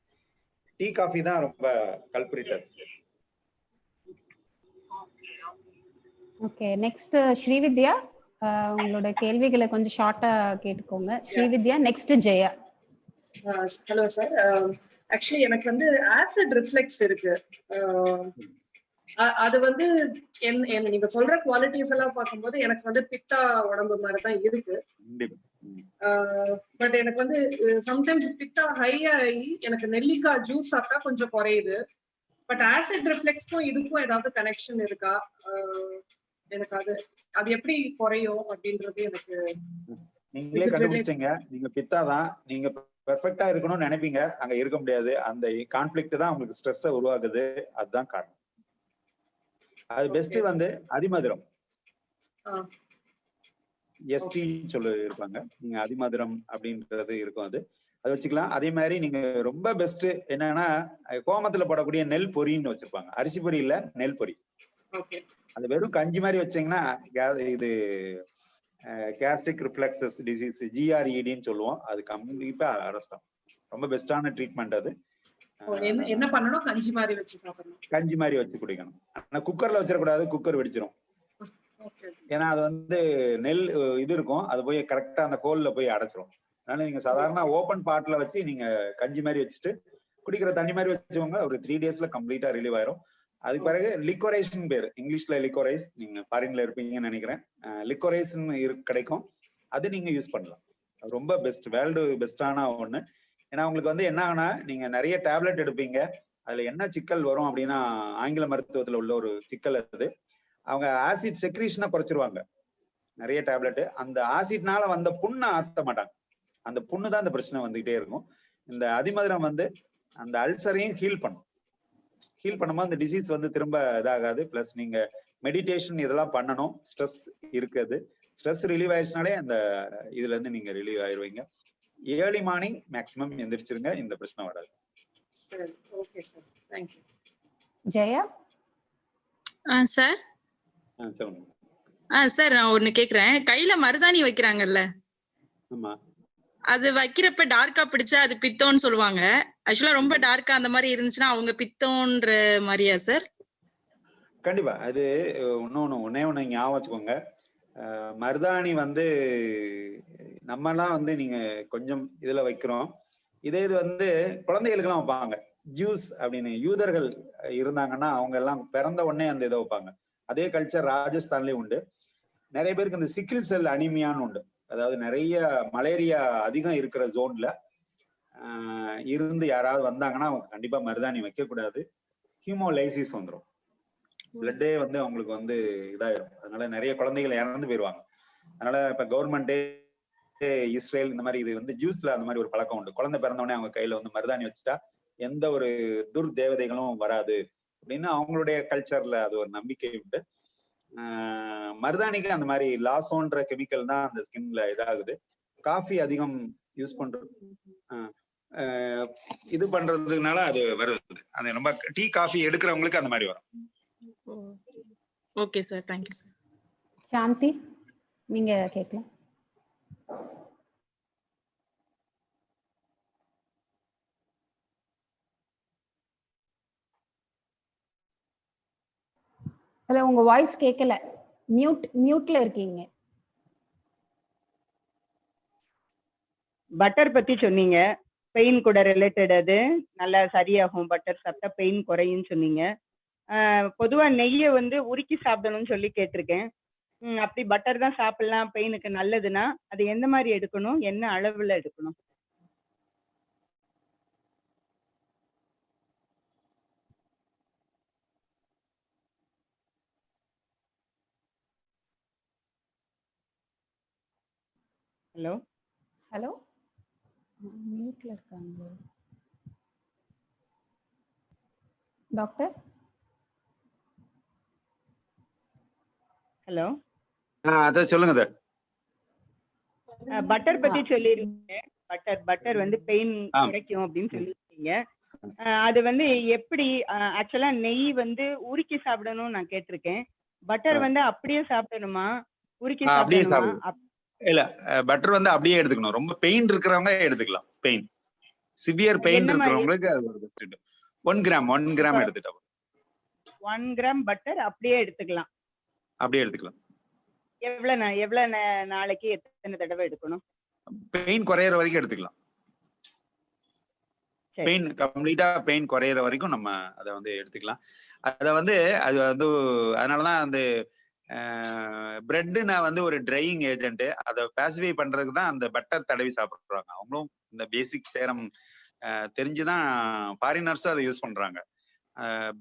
Speaker 1: டீ காஃபி தான் ரொம்ப கல்பிரிட்டர்.
Speaker 2: ஓகே, நெக்ஸ்ட் ஸ்ரீவித்யா, உங்களோட கேள்விகளை கொஞ்சம் ஷார்ட்டா கேட்டுக்கோங்க. Srividya, next Jaya.
Speaker 9: Hello sir, actually எனக்கு வந்து ஆசிட் ரிஃப்ளெக்ஸ் இருக்கு. அது வந்து நீங்க சொல்ற குவாலிட்டிஸ் எல்லாம் பார்க்கும்போது எனக்கு வந்து பித்தா உடம்பு மாதிரி தான் இருக்கு. பட் எனக்கு வந்து சம்டைம்ஸ் பித்தா ஹை ஆகி எனக்கு நெல்லிக்காய் ஜூஸ் சாப்பிட்டா கொஞ்சம் குறையுது. பட் ஆசிட் ரிஃப்ளெக்ஸ்க்கும் இதுக்கும் ஏதாவது கனெக்ஷன் இருக்கா? எனக்கு அது எப்படி குறையும் அப்படின்றது எனக்கு.
Speaker 1: நீங்களே கண்டுபிடிச்சிட்டீங்க, நீங்க பித்தா தான். நீங்க பெர்ஃபெக்ட்டா இருக்கணும்னு நினைப்பீங்க, அங்க இருக்க முடியாது. அந்த கான்ஃபிளிக்ட் தான் உங்களுக்கு ஸ்ட்ரெஸ்ஸை உருவாக்குது. அதுதான் காரணம். அது பெஸ்ட் வந்து அதிமதுரம், எஸ்டி சொல்லு இருப்பாங்க. நீங்க அதிமதுரம் அப்படின்றது இருக்கும், அது வச்சுக்கலாம். அதே மாதிரி நீங்க ரொம்ப பெஸ்ட் என்னன்னா கோமத்துல போடக்கூடிய நெல் பொரின்னு வச்சிருப்பாங்க. அரிசி பொரி இல்ல, நெல் பொரி. அது வெறும் கஞ்சி மாதிரி வச்சீங்கன்னா இது கேஸ்ட்ரிக் ரிஃப்ளெக்ஸஸ் டிசீஸ் GREDன்னு சொல்லுவோம். அது கண்டிப்பா அரெஸ்ட். ரொம்ப பெஸ்டான ட்ரீட்மெண்ட் அது.
Speaker 9: என்ன பண்ணணும்? கஞ்சி மாதிரி வச்சு சாப்பிடணும்.
Speaker 1: கஞ்சி மாதிரி வச்சு குடிக்கணும். ஆனா குக்கர்ல வச்சிடக்கூடாது, குக்கர் வெடிச்சிடும். ஏன்னா அது வந்து நெல் இது இருக்கும், அது போய் கரெக்டா அந்த கோல்ல போய் அடைச்சிரும். அதனால நீங்க சாதாரண ஓப்பன் பாட்ல வச்சு நீங்க கஞ்சி மாதிரி வச்சுட்டு குடிக்கிற தண்ணி மாதிரி வச்சுக்கோங்க. ஒரு 3 daysல கம்ப்ளீட்டா ரிலீவ் ஆயிரும். அதுக்கு பிறகு லிக்கோரைஸ்ன்னு பேரு, இங்கிலீஷ்ல லிக்கோரைஸ். நீங்க ஃபாரின்ல இருப்பீங்கன்னு நினைக்கிறேன். லிக்கோரைஸ்ன்னு கிடைக்கும், அது நீங்க யூஸ் பண்ணலாம். ரொம்ப பெஸ்ட், வேர்ல்டு பெஸ்டான ஒண்ணு. ஏன்னா உங்களுக்கு வந்து என்ன ஆகுனா நீங்க நிறைய டேப்லெட் எடுப்பீங்க, அதுல என்ன சிக்கல் வரும் அப்படின்னா ஆங்கில மருத்துவத்துல உள்ள ஒரு சிக்கல் அது. அவங்க ஆசிட் செக்ரீஷனை குறைச்சிருவாங்க நிறைய டேப்லெட். அந்த ஆசிட்னால வந்த புண்ணை ஆத்த மாட்டாங்க. அந்த புண்ணு தான் அந்த பிரச்சனை வந்துகிட்டே இருக்கும். இந்த அதிமதுரம் வந்து அந்த அல்சரையும் ஹீல் பண்ணும். ஹீல் பண்ணும்போது அந்த டிசீஸ் வந்து திரும்ப இதாகாது. பிளஸ் நீங்க மெடிடேஷன் இதெல்லாம் பண்ணணும். ஸ்ட்ரெஸ் இருக்குது, ஸ்ட்ரெஸ் ரிலீவ் ஆயிடுச்சுனாலே அந்த இதுல இருந்து நீங்க ரிலீவ் ஆயிடுவீங்க. ஏர்லி மார்னிங் மேக்ஸிமம் எந்திரிச்சிருங்க, இந்த பிரச்சனை வராது.
Speaker 9: சரி, okay sir, thank you.
Speaker 2: Jaya.
Speaker 10: Sir
Speaker 1: சொல்லுங்க.
Speaker 10: சார் நான் ஒன்னு கேக்குறேன். கையில மருதாணி வைக்கிறாங்கல்ல,
Speaker 1: ஆமா,
Speaker 10: அது வைக்கிறப்ப டார்க்கா பிடிச்சா அது பித்தோன்னு சொல்லுவாங்க. ஆக்சுவலா ரொம்ப டார்க்கா அந்த மாதிரி இருந்துச்சுன்னா அவங்க பித்தோன்ற மாதிரியா சார்?
Speaker 1: கண்டிப்பா. அது ஒன்னே ஒண்ணு ஞாபகம் வச்சுக்கோங்க. மருதாணி வந்து நம்மலாம் வந்து நீங்க கொஞ்சம் இதுல வைக்கிறோம். இதே இது வந்து குழந்தைகளுக்கெல்லாம் வைப்பாங்க. ஜூஸ் அப்படின்னு யூதர்கள் இருந்தாங்கன்னா அவங்க எல்லாம் பிறந்த உடனே அந்த இதை வைப்பாங்க. அதே கல்ச்சர் ராஜஸ்தான்லயும் உண்டு. நிறைய பேருக்கு இந்த சிக்கிள் செல் அனிமியான்னு உண்டு. அதாவது நிறைய மலேரியா அதிகம் இருக்கிற ஜோன்ல இருந்து யாராவது வந்தாங்கன்னா அவங்க கண்டிப்பா மருதாணி வைக்க கூடாது. ஹீமோலைசிஸ் வந்துடும், பிளட்டே வந்து அவங்களுக்கு வந்து இதாயிரும். அதனால நிறைய குழந்தைகள் இறந்து போயிடுவாங்க. அதனால இப்ப கவர்மெண்டே இஸ்ரேல் இந்த மாதிரி இது வந்து ஜூஸ்ல அந்த மாதிரி ஒரு பழக்கம் உண்டு. குழந்தை பிறந்தவொடனே அவங்க கையில வந்து மருதாணி வச்சுட்டா எந்த ஒரு துர்தேவதைகளும் வராது அப்படின்னு அவங்களுடைய கல்ச்சர்ல அது ஒரு நம்பிக்கை உண்டு. மருதாணிக்கு அந்த மாதிரி லாசோன்ற கெமிக்கல் தான் அந்த ஸ்கின்ல இதாகுது. காஃபி அதிகம் யூஸ் பண்றது இது பண்றதுனால அது வருது. அது ரொம்ப டீ காஃபி எடுக்கிறவங்களுக்கு அந்த மாதிரி வரும்.
Speaker 10: Okay sir, thank you sir.
Speaker 2: Shanthi நீங்க கேட்கலாம். ஹலோ, உங்க வாய்ஸ் கேட்கல, மியூட்ல இருக்கீங்க.
Speaker 11: பட்டர் பத்தி சொன்னீங்க, பெயின் கூட ரிலேட்டட், அது நல்லா சரியாகும், பட்டர் சாப்பிட்டா பெயின் குறையும் சொன்னீங்க. பொதுவா நெய்யை வந்து உருக்கி சாப்பிடணும்னு சொல்லி கேட்டிருக்கேன். அப்படி பட்டர் தான் சாப்பிடலாம், பெயினுக்கு நல்லதுன்னா அது எந்த மாதிரி எடுக்கணும், என்ன அளவுல எடுக்கணும்? ஹலோ
Speaker 2: ஹலோ, மியூட்ல இருக்காங்க டாக்டர்.
Speaker 11: ஹலோ,
Speaker 1: அத சொல்லுங்க.
Speaker 11: பட்டர் பத்தி சொல்லிருக்கீங்க. பட்டர் வந்து பெயின் குறைக்கும் அப்படின்னு சொல்லிருக்கீங்க. அது வந்து எப்படி ஆக்சுவலா நெய் வந்து உருக்கி சாப்பிடணும் நான் கேட்டிருக்கேன். பட்டர் வந்து அப்படியே சாப்பிடணுமா, உருக்கி சாப்பிடணுமா?
Speaker 1: இல்ல, பட்டர் வந்து அப்படியே எடுத்துக்கணும். ரொம்ப பெயின் இருக்கிறவங்க எடுத்துக்கலாம். பெயின் சிவியர் பெயின் இருக்கிறவங்களுக்கு அது ஒரு பெஸ்ட். 1 கிராம் எடுத்துட்டா
Speaker 11: 1 கிராம் பட்டர் அப்படியே எடுத்துக்கலாம்.
Speaker 1: அப்படியே எடுத்துக்கலாம்.
Speaker 11: எவ்வளவு நாளைக்கு எத்தனை தடவை எடுக்கணும்?
Speaker 1: பெயின் குறையிற வரைக்கும் எடுத்துக்கலாம். பெயின் கம்ப்ளீட்டா பெயின் குறையிற வரைக்கும் நம்ம அதை வந்து எடுத்துக்கலாம். அதை வந்து அது வந்து அதனாலதான் வந்து பிரெட்னா வந்து ஒரு ட்ரையிங் ஏஜென்ட். அதை பாசிஃபை பண்றதுக்கு தான் அந்த பட்டர் தடவி சாப்பிடுறாங்க. அவங்களும் இந்த பேசிக் சேரம் தெரிஞ்சுதான் ஃபாரினர்ஸ் அதை யூஸ் பண்றாங்க.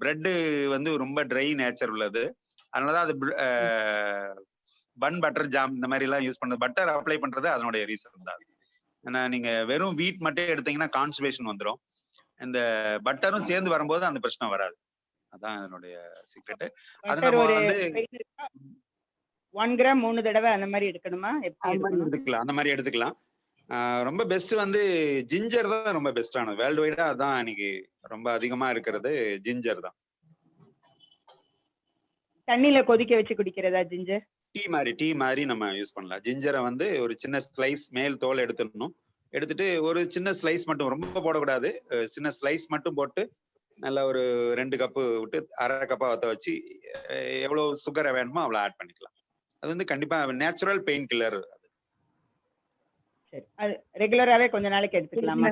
Speaker 1: பிரெட் வந்து ரொம்ப ட்ரை நேச்சர் உள்ளது. அதனாலதான் அது பன் பட்டர் ஜாம் இந்த மாதிரி எல்லாம் யூஸ் பண்றது, பட்டர் அப்ளை பண்றது அதனுடைய ரீசன் தான். ஏன்னா நீங்க வெறும் வீட் மட்டும் எடுத்தீங்கன்னா கான்ஸ்டிபேஷன் வந்துடும். இந்த பட்டரும் சேர்ந்து வரும்போது அந்த பிரச்சனை வராது. அதான் அதனுடைய சீக்ரெட். அது நம்ம வந்து
Speaker 11: 1 கிராம் 3 தடவை அந்த மாதிரி எடுக்கணுமா?
Speaker 1: எடுத்துக்கலாம், அந்த மாதிரி எடுத்துக்கலாம். ரொம்ப பெஸ்ட் வந்து ஜிஞ்சர் தான் ரொம்ப பெஸ்டானது. வேர்ல்டு வைடா அதான் இன்னைக்கு ரொம்ப அதிகமா இருக்கிறது ஜிஞ்சர் தான்.
Speaker 11: தண்ணியில கொதிக்க வச்சு குடிக்கிறதா ஜிஞ்சர்?
Speaker 1: டீ மாதிரி நம்ம யூஸ் பண்ணலாம். ஜிஞ்சரை வந்து ஒரு சின்ன ஸ்லைஸ் மேல் தோல் எடுத்துடணும். எடுத்துட்டு ஒரு சின்ன ஸ்லைஸ் மட்டும், ரொம்ப போடக்கூடாது, சின்ன ஸ்லைஸ் மட்டும் போட்டு நல்லா ஒரு 2 கப்பு விட்டு 1/2 கப்பா வத்த வச்சு எவ்வளவு சுகரை வேணுமோ அவ்வளவு ஆட் பண்ணிக்கலாம். அது வந்து கண்டிப்பா நேச்சுரல் பெயின் கில்லர்.
Speaker 11: சரி, அது ரெகுலராவே கொஞ்ச நாளைக்கு எடுத்துக்கலாமா?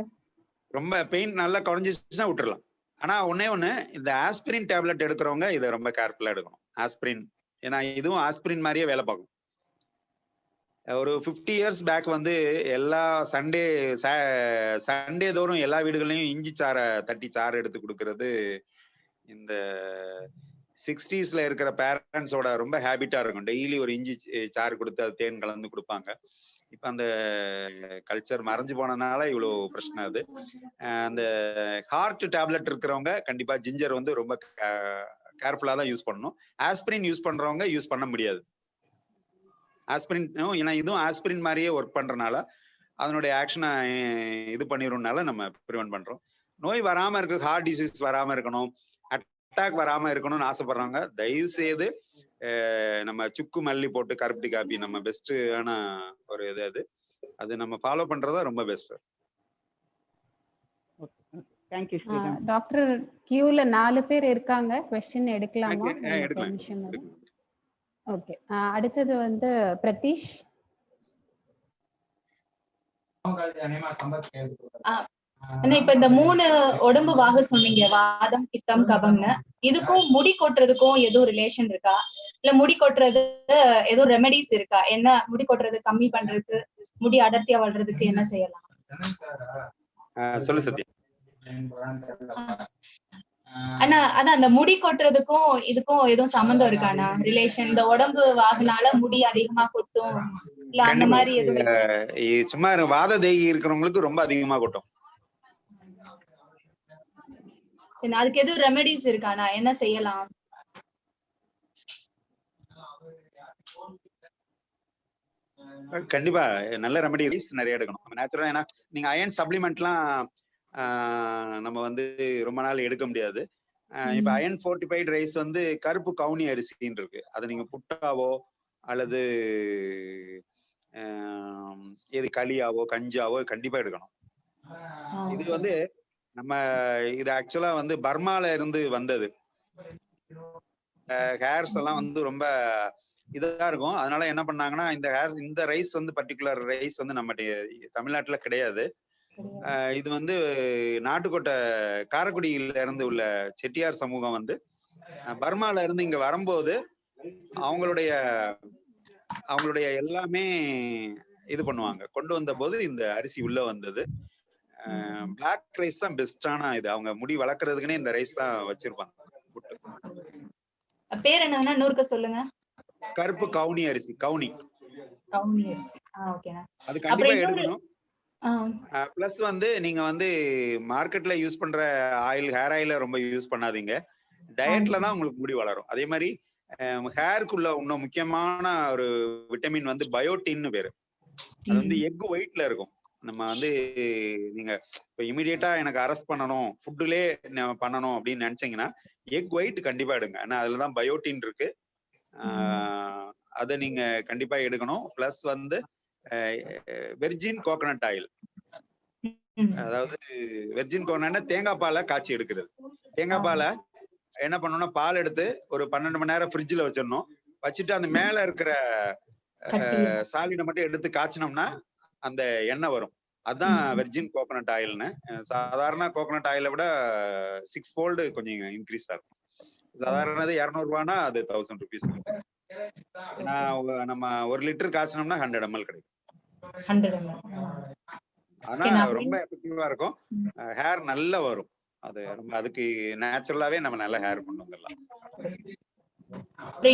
Speaker 1: ரொம்ப பெயின் நல்லா குறைஞ்சிச்சுன்னா விட்டுறலாம். ஆனா ஒண்ணு இந்த ஆஸ்பிரின் டேப்லெட் எடுக்கிறவங்க இதை ரொம்ப கேர்ஃபுல்லா எடுக்கணும். ஆஸ்பிரின், ஏன்னா இதுவும் ஆஸ்பிரின் மாதிரியே வேலை பார்க்கும். ஒரு 50 இயர்ஸ் பேக் வந்து எல்லா சண்டே தோறும் எல்லா வீடுகள்லையும் இஞ்சி சாறை தட்டி சாறு எடுத்து கொடுக்கறது இந்த 60ஸ்ல இருக்கிற பேரண்ட்ஸோட ரொம்ப ஹேபிட்டா இருக்கும். டெய்லி ஒரு இஞ்சி சாறு கொடுத்து அது தேன் கலந்து கொடுப்பாங்க. இப்ப அந்த கல்ச்சர் மறைஞ்சு போனதுனால இவ்வளவு பிரச்சனை. அது அந்த ஹார்ட் டேப்லெட் இருக்கிறவங்க கண்டிப்பா ஜிஞ்சர் வந்து ரொம்ப கேர்ஃபுல்லா தான் யூஸ் பண்ணணும். ஆஸ்பிரின் யூஸ் பண்றவங்க யூஸ் பண்ண முடியாது. ஆஸ்பிரின் ஏன்னா இதுவும் ஆஸ்பிரின் மாதிரியே ஒர்க் பண்றதுனால அதனுடைய ஆக்ஷனை இது பண்ணிடும்னால நம்ம ப்ரிவென்ட் பண்றோம். நோய் வராம இருக்கு, ஹார்ட் டிசீஸ் வராம இருக்கணும், அட்டாக் வராம இருக்கணும்னு ஆசைப்படுறவங்க தயவு செய்து நம்ம சுக்கு மல்லி போட்டு கருப்பட்டி காப்பி நம்ம பெஸ்டான ஒரு இது. அது நம்ம ஃபாலோ பண்றதா ரொம்ப பெஸ்ட்.
Speaker 2: டாக்டர் கியூல 4 பேர் இருக்காங்க. क्वेश्चन எடுக்கலாமா? ஓகே, அடுத்தது வந்து பிரதீஷ்.
Speaker 12: இப்ப இந்த 3 உடம்பு வாகு சொன்னீங்க, வாதம், பித்தம், கபம்னு. இதுக்கும் முடி கொட்டுறதுக்கும் எதுவும் ரிலேஷன் இருக்கா? இல்ல முடி கொட்டுறது எதுவும் ரெமெடிஸ் இருக்கா? என்ன முடி கொட்டுறது கம்மி பண்றதுக்கு, முடி அடர்த்தியா வளர்றதுக்கு என்ன செய்யலாம்?
Speaker 1: சொல்லு சத்யா.
Speaker 12: அண்ணா அதான் அந்த முடி கொட்டுறதுக்கும் இதுக்கும் எதுவும் சம்பந்தம் இருக்காண்ணா? ரிலேஷன், இந்த உடம்பு வாகுனால முடி அதிகமா கொட்டும் இல்ல அந்த மாதிரி எதுவும்?
Speaker 1: சும்மா வாத தேகி இருக்கிறவங்களுக்கு ரொம்ப அதிகமா கொட்டும்.
Speaker 12: அதுக்கு எதுவும் ரெமெடிஸ் இருக்காண்ணா? என்ன செய்யலாம்?
Speaker 1: கண்டிப்பா நல்ல ரெமெடிஸ் நிறைய எடுக்கணும் நேச்சுரலா. ஏன்னா நீங்க அயன் சப்ளிமெண்ட்லாம் நம்ம வந்து ரொம்ப நாள் எடுக்க முடியாது. இப்ப அயன் ஃபோர்ட்டிஃபைட் ரைஸ் வந்து கருப்பு கவுனி அரிசின்னு இருக்கு. அதை நீங்க புட்டாவோ அல்லது எது களியாவோ கஞ்சாவோ கண்டிப்பா எடுக்கணும். இது வந்து நம்ம இது ஆக்சுவலா வந்து பர்மால இருந்து வந்தது. ஹேர்ஸ் எல்லாம் வந்து ரொம்ப இதா இருக்கும். அதனால என்ன பண்ணாங்கன்னா இந்த ரைஸ் வந்து பர்டிகுலர் ரைஸ் வந்து நம்ம தமிழ்நாட்டுல கிடையாது. இது வந்து நாட்டுக்கோட்டை காரைக்குடியில இருந்து உள்ள செட்டியார் சமூகம் வந்து பர்மால இருந்து இங்க வரும்போது அவங்களுடைய எல்லாமே இது பண்ணுவாங்க. கொண்டு வந்த போது இந்த அரிசி உள்ள வந்தது. பிளாக் ரைஸ் தான் பெஸ்டான இது. அவங்க முடி வளர்க்கறதுக்குன்னே இந்த ரைஸ் தான் வச்சிருப்பாங்க.
Speaker 12: பேர் என்னன்னா நூறுக்க சொல்லுங்க.
Speaker 1: கருப்பு கவுனி அரிசி. கவுனி
Speaker 12: அரிசி.
Speaker 1: அது கண்டிப்பா எடுக்கணும். பிளஸ் வந்து நீங்க வந்து மார்க்கெட்ல யூஸ் பண்ற ஆயில், ஹேர் ஆயில ரொம்ப யூஸ் பண்ணாதீங்க. டயட்ல தான் உங்களுக்கு முடி வளரும். அதே மாதிரி ஹேருக்குள்ள இன்னும் முக்கியமான ஒரு விட்டமின் வந்து பயோட்டின்னு பேரு. அது வந்து எக் ஒயிட்ல இருக்கும். நம்ம வந்து நீங்க இப்ப இமிடியேட்டா எனக்கு அரெஸ்ட் பண்ணணும், ஃபுட்டுலே பண்ணணும் அப்படின்னு நினைச்சீங்கன்னா எக் ஒயிட் கண்டிப்பா எடுங்க. ஏன்னா அதுலதான் பயோட்டின் இருக்கு. அதை நீங்க கண்டிப்பா எடுக்கணும். பிளஸ் வந்து வெர்ஜின் கோகனட் ஆயில், அதாவது வெர்ஜின் கோகனட் தேங்காய் பாலை காய்ச்சி எடுக்கிறது. தேங்காய் பாலை என்ன பண்ணணும்னா பால் எடுத்து ஒரு 12 மணி நேரம் ஃப்ரிட்ஜ்ல வச்சிடணும். வச்சுட்டு அந்த மேல இருக்கிற சாலினை மட்டும் எடுத்து காய்ச்சினோம்னா அந்த எண்ணெய் வரும். அதுதான் வெர்ஜின் கோகனட் ஆயில்னு. சாதாரண கோகனட் ஆயிலை விட 6 fold கொஞ்சம் இன்க்ரீஸ் ஆகும். சாதாரணது 200 ரூபானா அது 1000 rupees. ஏன்னா நம்ம 1 லிட்டர் காய்ச்சினோம்னா 100 ml கிடைக்கும். ஆனா ரொம்ப எஃபெக்டிவா இருக்கும். ஹேர் நல்லா வரும். அது ரொம்ப அதுக்கு நேச்சுரலாவே நம்ம நல்ல ஹேர் கொண்டு வந்துடலாம்.